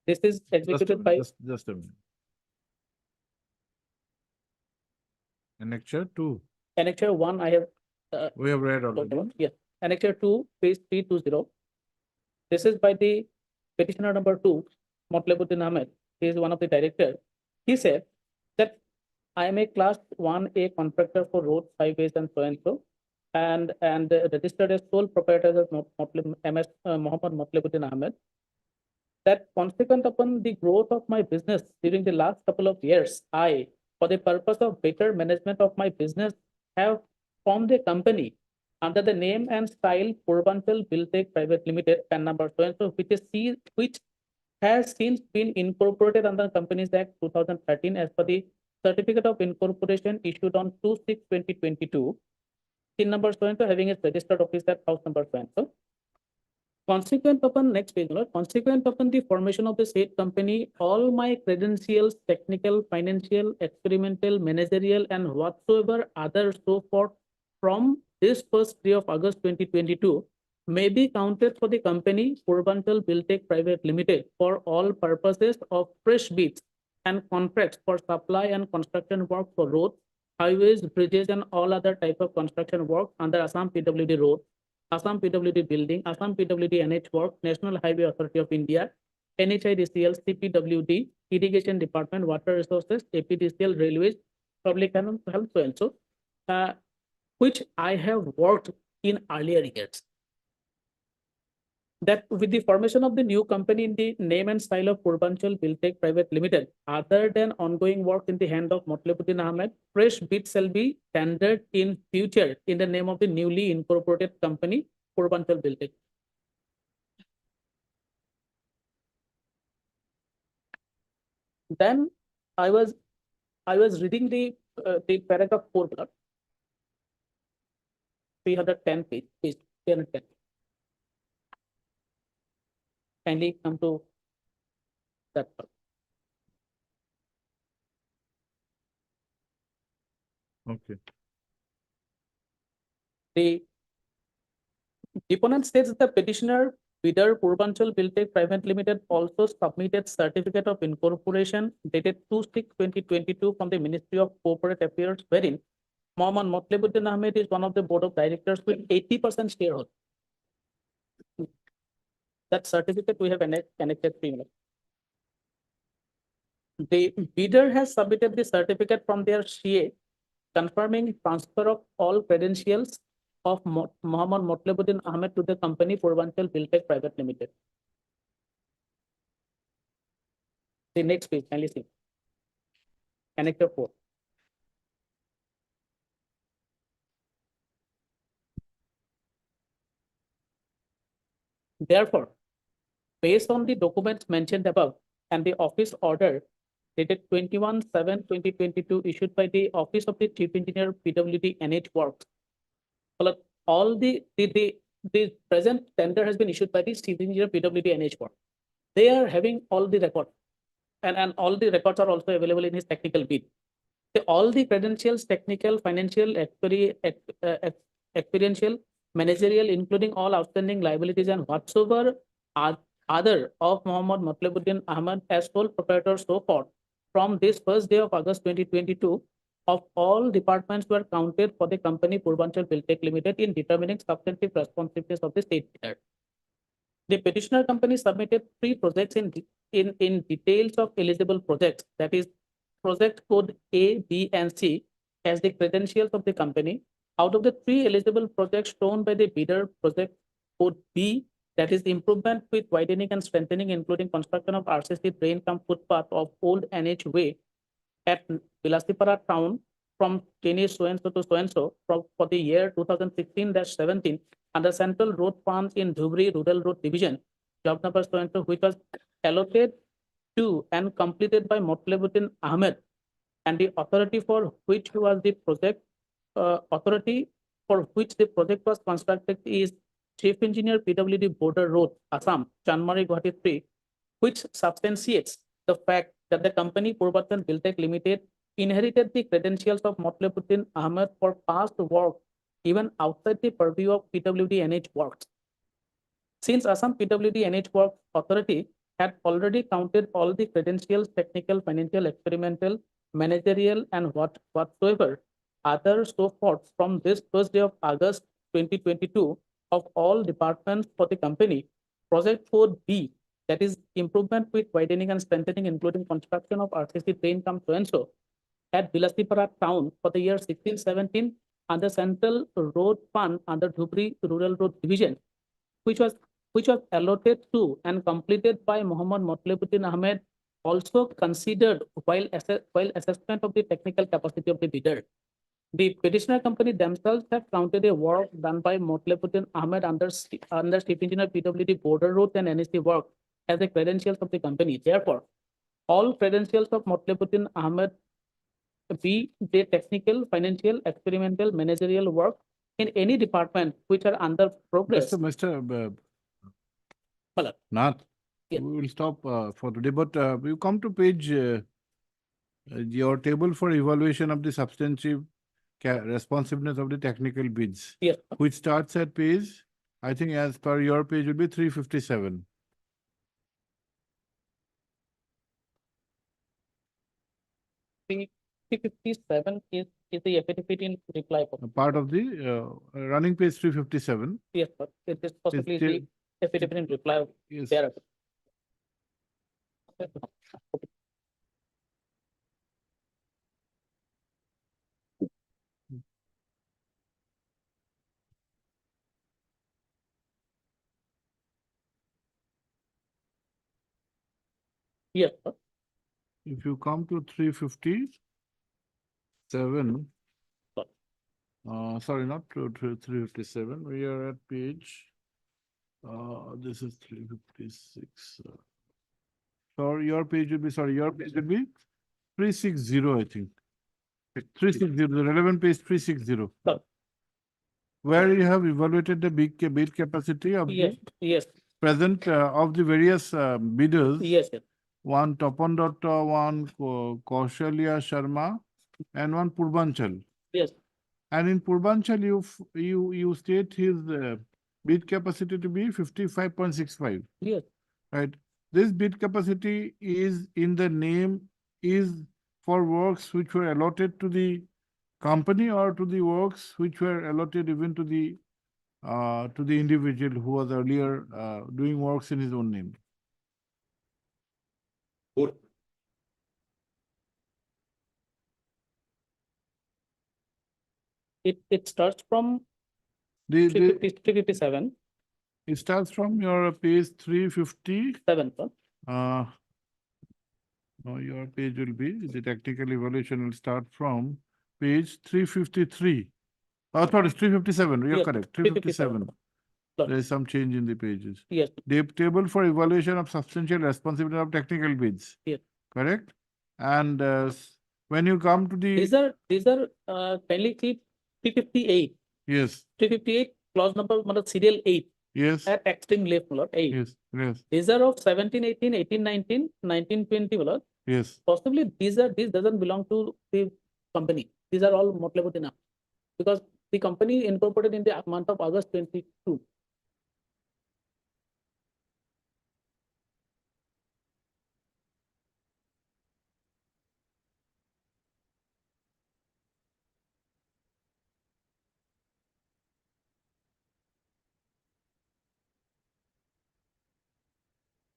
This is executed by. Just a minute. Annexure 2. Annexure 1, I have. We have read already. Yes. Annexure 2, page 320. This is by the petitioner number 2, Motlebuddin Ahmed. He is one of the directors. He said that I am a class 1A contractor for roads, highways, and so and so, and registered as sole proprietor of Mohammed Motlebuddin Ahmed. That consequent upon the growth of my business during the last couple of years, I, for the purpose of better management of my business, have formed a company under the name and style Purbanchal Buildtech Private Limited, PAN number so and so, which has since been incorporated under Companies Act 2013 as per the certificate of incorporation issued on 2/6/2022. PIN number so and so, having its registered office at house number so and so. Consequent upon next page, consequent upon the formation of the said company, all my credentials, technical, financial, experimental, managerial, and whatsoever other so forth from this first day of August 2022 may be counted for the company Purbanchal Buildtech Private Limited for all purposes of fresh bids and contracts for supply and construction work for roads, highways, bridges, and all other type of construction work under Assam PWD road, Assam PWD building, Assam PWD NH work, National Highway Authority of India, NHIDCL, CPWD, Irrigation Department, Water Resources, APDCL, Railways, Public Health, so and so, which I have worked in earlier years. That with the formation of the new company in the name and style of Purbanchal Buildtech Private Limited, other than ongoing work in the hand of Motlebuddin Ahmed, fresh bids shall be tendered in future in the name of the newly incorporated company Purbanchal Buildtech. Then I was reading the paragraph 4, 310 page 310. Kindly come to that part. Okay. The deponent states that the petitioner bidder Purbanchal Buildtech Private Limited also submitted certificate of incorporation dated 2/6/2022 from the Ministry of Corporate Affairs, wherein Mohammed Motlebuddin Ahmed is one of the board of directors with 80% shareholder. That certificate we have annexed 3 minutes. The bidder has submitted the certificate from their CA confirming transfer of all credentials of Mohammad Motlebuddin Ahmed to the company Purvanchal Buildtech Private Limited. The next page, kindly see. Connector 4. Therefore, based on the documents mentioned above and the office order dated 21/7/2022 issued by the Office of the Chief Engineer PWD NH Works, all the present tender has been issued by the Chief Engineer PWD NH Works. They are having all the records, and all the records are also available in his technical bid. All the credentials, technical, financial, experiential, managerial, including all outstanding liabilities and whatsoever are other of Mohammad Motlebuddin Ahmad as sole proprietor so forth from this first day of August 2022 of all departments were counted for the company Purvanchal Buildtech Limited in determining substantive responsiveness of the state bidder. The petitioner company submitted 3 projects in details of eligible projects, that is project code A, B, and C as the credentials of the company. Out of the 3 eligible projects shown by the bidder, project code B, that is the improvement with widening and strengthening, including construction of RCC drain cum footpath of old NH way at Bilasipara town from 10 so-and-so to so-and-so for the year 2016-17 under Central Road Fund in Dhubri Rural Road Division, job number so-and-so, which was allocated to and completed by Motlebuddin Ahmed, and the authority for which was the project authority for which the project was constructed is Chief Engineer PWD Border Road, Assam, Chanmari Guwahati 3, which substantiates the fact that the company Purvanchal Buildtech Limited inherited the credentials of Motlebuddin Ahmed for past work even outside the purview of PWD NH Works. Since Assam PWD NH Works Authority had already counted all the credentials, technical, financial, experimental, managerial, and whatsoever other so forth from this first day of August 2022 of all departments for the company, project code B, that is improvement with widening and strengthening, including construction of RCC drain cum so-and-so at Bilasipara town for the year 16-17 under Central Road Fund under Dhubri Rural Road Division, which was allotted to and completed by Mohammad Motlebuddin Ahmed, also considered while assessment of the technical capacity of the bidder. The petitioner company themselves have counted a work done by Motlebuddin Ahmed under Chief Engineer PWD Border Road and NSC work as the credentials of the company. Therefore, all credentials of Motlebuddin Ahmed be the technical, financial, experimental, managerial work in any department which are under progress. Mr. Hello. Nath, Yes. we will stop for today, but you come to page, your table for evaluation of the substantive responsiveness of the technical bids. Yes. Which starts at page, I think as per your page will be 357. The 357 is the affidavit in reply. A part of the running page 357. Yes, sir. It is possibly the- the affidavit in reply Yes. there. Yes, sir. If you come to 357, sorry, not to 357, we are at page, this is 356. Sorry, your page will be 360, I think. 360, the relevant page 360. Sir. Where you have evaluated the bid capacity of Yes, the yes, present of the various bidders. yes, yes. One Tapan Datta, one Kaushalya Sharma, and one Purvanchal. Yes. And in Purvanchal, you state his bid capacity to be 55.65. Yes. Right. This bid capacity is in the name is for works which were allotted to the company or to the works which were allotted even to the individual who was earlier doing works in his own name. Both. it starts from The, 350, 357, it starts from your page 350. 7, sir. No, your page will be, the technical evaluation will start from page 353. Oh, sorry, it's 357, you're Yes, correct, 357. 357. Sir. There is some change in the pages. Yes, Table for evaluation of substantial responsibility of technical bids. yes. Correct? And when you come to the, These are kindly keep 358. yes, 358 clause number, serial 8 yes, at extreme left, my lord, 8. yes, yes, These are of 17, 18, 18, 19, 19, 20, my lord. yes. Possibly these doesn't belong to the company. These are all Motlebudina. Because the company incorporated in the month of August 22.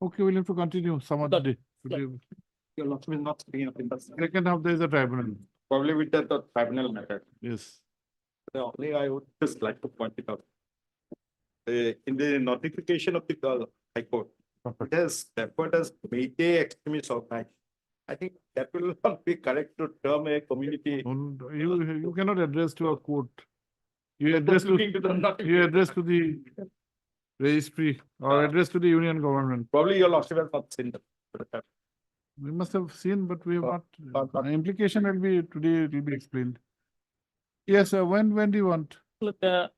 Okay, we'll have to continue some other day. Today, Your lordship is not speaking of in the second half, there is a tribunal. probably with the tribunal matter. Yes. The only I would just like to point it out. In the notification of the High Court, it has referred as Meitei extremist organization. I think that will not be correct to term a community. You cannot address to a court. You Just address to, looking to the you notification. address to the registry or address to the union government. Probably your lordship has not seen that. We must have seen, but we have not. But- Implication will be today, it will be explained. Yes, sir. When do you want? Look, the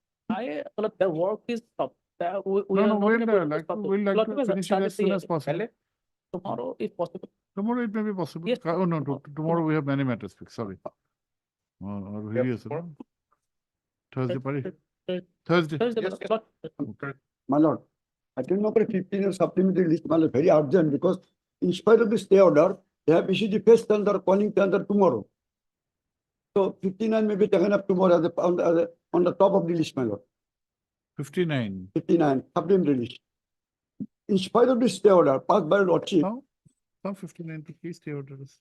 work is stopped. We No, are no, not we'll able to like to, stop it. we'll like Lord, to we have finish it started as soon the as possible. tomorrow, if possible. Tomorrow it may be possible. Yes. Oh, no, tomorrow we have many matters fixed, sorry. Or yes, no? Thursday, party? Thursday. Thursday, Yes, yes. Lord. My lord, item number 15 of supplementary list, my lord, very urgent because in spite of the stay order, they have issued the first tender, calling tender tomorrow. So 59 may be taken up tomorrow on the top of the list, my lord. 59. 59, supplementary list. In spite of the stay order passed by lordship, Some 59 to please stay orders.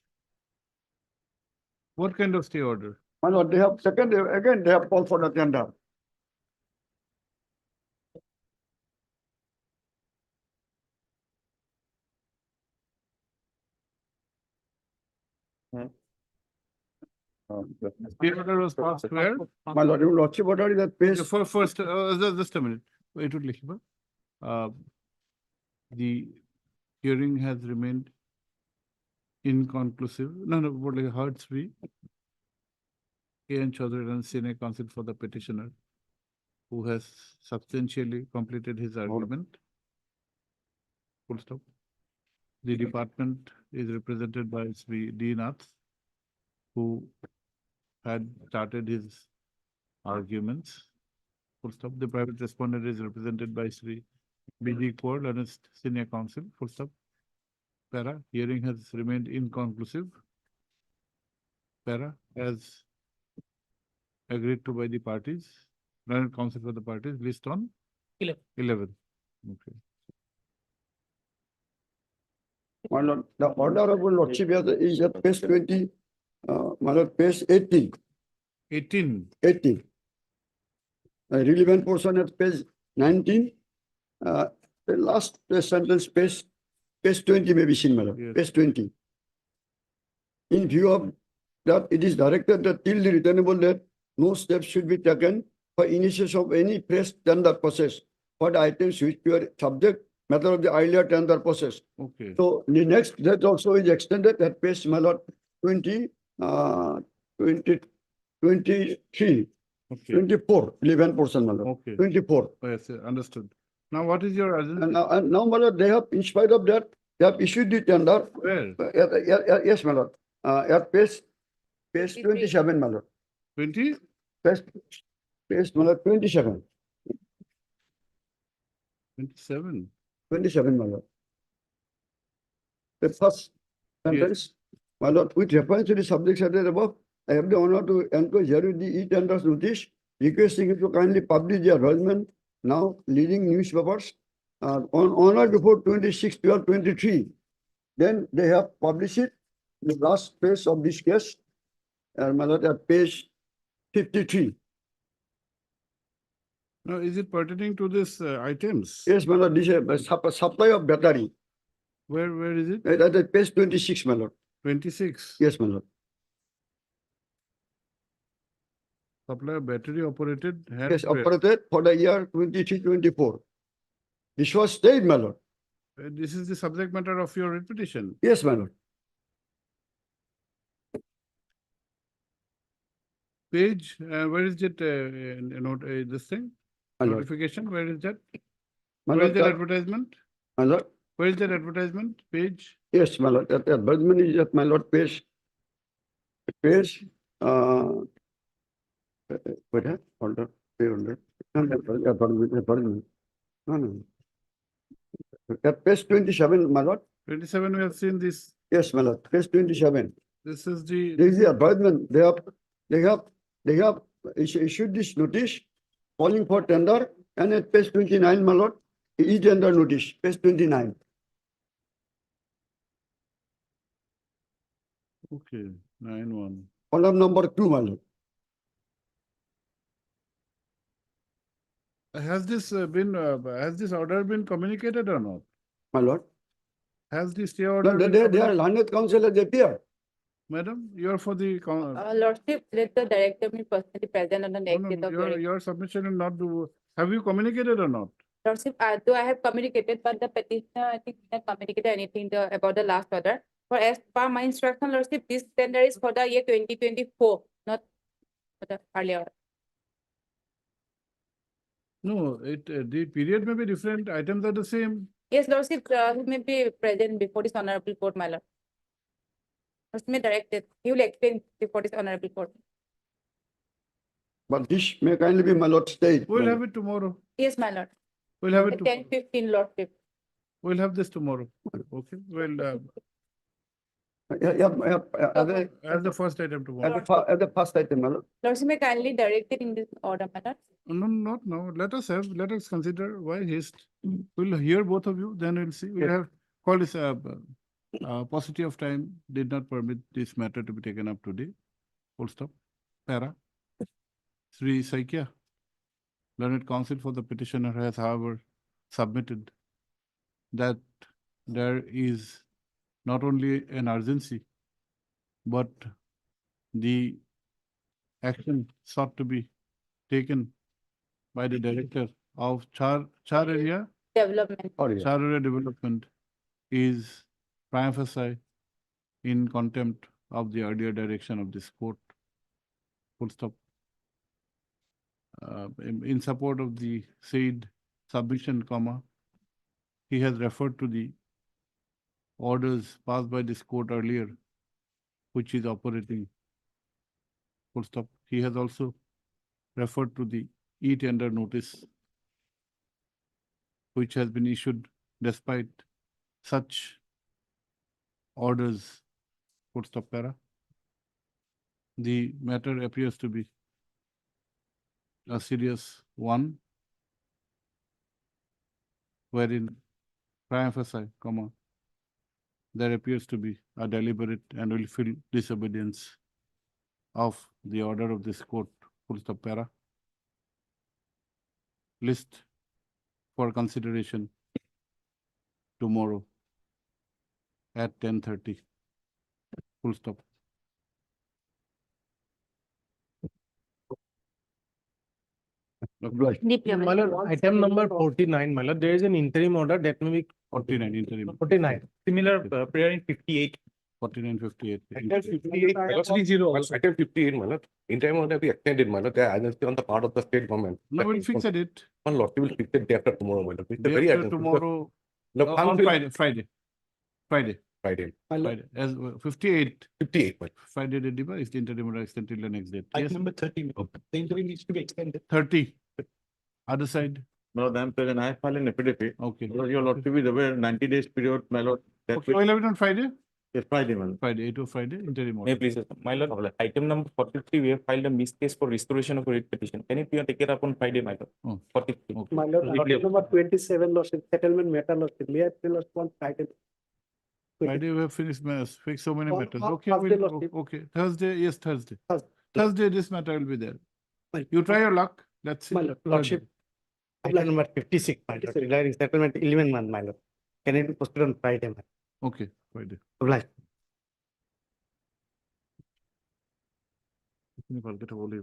What kind of stay order? my lord, they have second, again, they have called for the tender. Stay order was passed where? My lord, your lordship order is that page. First, just a minute. Wait, Likhiba. The hearing has remained inconclusive. No, what like heard three. A.N. Chaudhary and Senior Counsel for the petitioner, who has substantially completed his argument. Full stop. The department is represented by Sri D. Nath, who had started his arguments. Full stop. The private respondent is represented by Sri B.D. Kaur and his Senior Counsel. Full stop. Para. Hearing has remained inconclusive. Para. As agreed to by the parties, learned counsel for the parties, list on 11. Okay. My lord, the order of lordship is at page 20, my lord, page 18. 18. 18. A relevant portion at page 19. The last sentence, page 20 may be seen, my lord, Yes. page 20. In view of that, it is directed that till the returnable date, no steps should be taken for initiation of any press tender process for the items which were subject matter of the earlier tender process. Okay. So the next that also is extended at page, my lord, 23, Okay. 24, 11 portion, my lord. Okay. 24. Yes, understood. Now, what is your urgency? And now, my lord, they have, in spite of that, they have issued the tender. Where? Yes, my lord. At page 27, my lord. 20? Page, my lord, 27. 27. 27, my lord. The first sentence, my lord, with reference to the subject stated above, I have the honor to enclose here with the e-tenders notice, requesting you to kindly publish the advertisement now leading newspapers on or before 26/12/23. Then they have published it, the last page of this case, my lord, at page 53. Now, is it pertaining to this items? Yes, my lord, this is supply of battery. Where is it? At page 26, my lord. 26. Yes, my lord. Supply of battery operated hand Yes, press. operated for the year 23-24. This was stayed, my lord. This is the subject matter of your writ petition. Yes, my lord. Page, where is it, this thing? My lord. Notification, where is that? My Where is lord, that advertisement? my lord. Where is that advertisement? Page? Yes, my lord. That advertisement is at my lord page. Page, wait, hold on, hold on. Advertisement. No. At page 27, my lord. 27, we have seen this. Yes, my lord. Page 27. This is the. This is the advertisement. They have issued this notice calling for tender, and at page 29, my lord, e-tender notice, page 29. Okay, 9-1. Column number 2, my lord. Has this has this order been communicated or not? My lord. Has the stay No, order been they are communicated? landed council has appeared. Madam, you are for the. Lordship, let the director be personally present on the No, next no, date of your hearing. submission will not do. Have you communicated or not? Lordship, though I have communicated, but the petitioner, I think, did not communicate anything about the last order. For as per my instruction, Lordship, this tender is for the year 2024, not for the earlier. No, the period may be different, items are the same. Yes, Lordship, he may be present before this honorable court, my lord. Lordship may direct it. He will explain before this honorable court. But this may kindly be my lord state. We'll have it tomorrow. Yes, my lord. We'll have it. 10:15, Lordship. We'll have this tomorrow. Okay, well, as the first item tomorrow. As the first item, my lord. Lordship may kindly direct it in this order, my lord. No, not now. Let us consider why haste. We'll hear both of you, then we'll see. We'll have call this paucity of time did not permit this matter to be taken up today. Full stop. Para. Sri Saikya, learned counsel for the petitioner, has however submitted that there is not only an urgency, but the action sought to be taken by the director of Char area Development. Char area development is prima facie in contempt of the earlier direction of this court. Full stop. In support of the said submission, comma, he has referred to the orders passed by this court earlier, which is operating. Full stop. He has also referred to the e-tender notice, which has been issued despite such orders. Full stop. Para. The matter appears to be a serious one, wherein prima facie, comma, there appears to be a deliberate and willful disobedience of the order of this court. Full stop. Para. List for consideration tomorrow at 10:30. Full stop. My lord, item number 49, my lord, there is an interim order that may be 49 interim. 49. Similar prayer in 58. 49, 58. Item 58, item 58, my lord. Interim order be extended, my lord. They are on the part of the state government. No, we'll fix it. One lord, we will fix it day after tomorrow, my lord. It's a Day very after item. tomorrow, The on council- Friday. Friday. As 58. 58, my lord. Friday the device, the interim order extended till the next date. Yes, Item number 30, the interim needs to be extended. 30. Other side. My lord, I am present. I have filed an affidavit. Okay. Your lordship is aware 90 days period, my lord. that Okay, will- we'll have it on Friday. Yes, Friday, my lord. Friday, 8 of Friday, interim May order. I please, my lord, item number 43, we have filed a missed case for restoration of a writ petition. Can it be taken up on Friday, my lord? Oh. 43. My lord, item number 27, lordship, settlement matter, lordship, may I tell us one item? Friday we have finished, fixed so many matters. Okay, Thursday, we'll, lordship. okay. Thursday, yes, Thursday. Thursday. Thursday, this matter will be there. Fine. You try your luck. Let's see. My lord, lordship, Item number 56, my lord, regarding settlement 11 month, my lord. Can it be posted on Friday, my lord? Okay, Friday. Obliged. এখানে কালকে বলে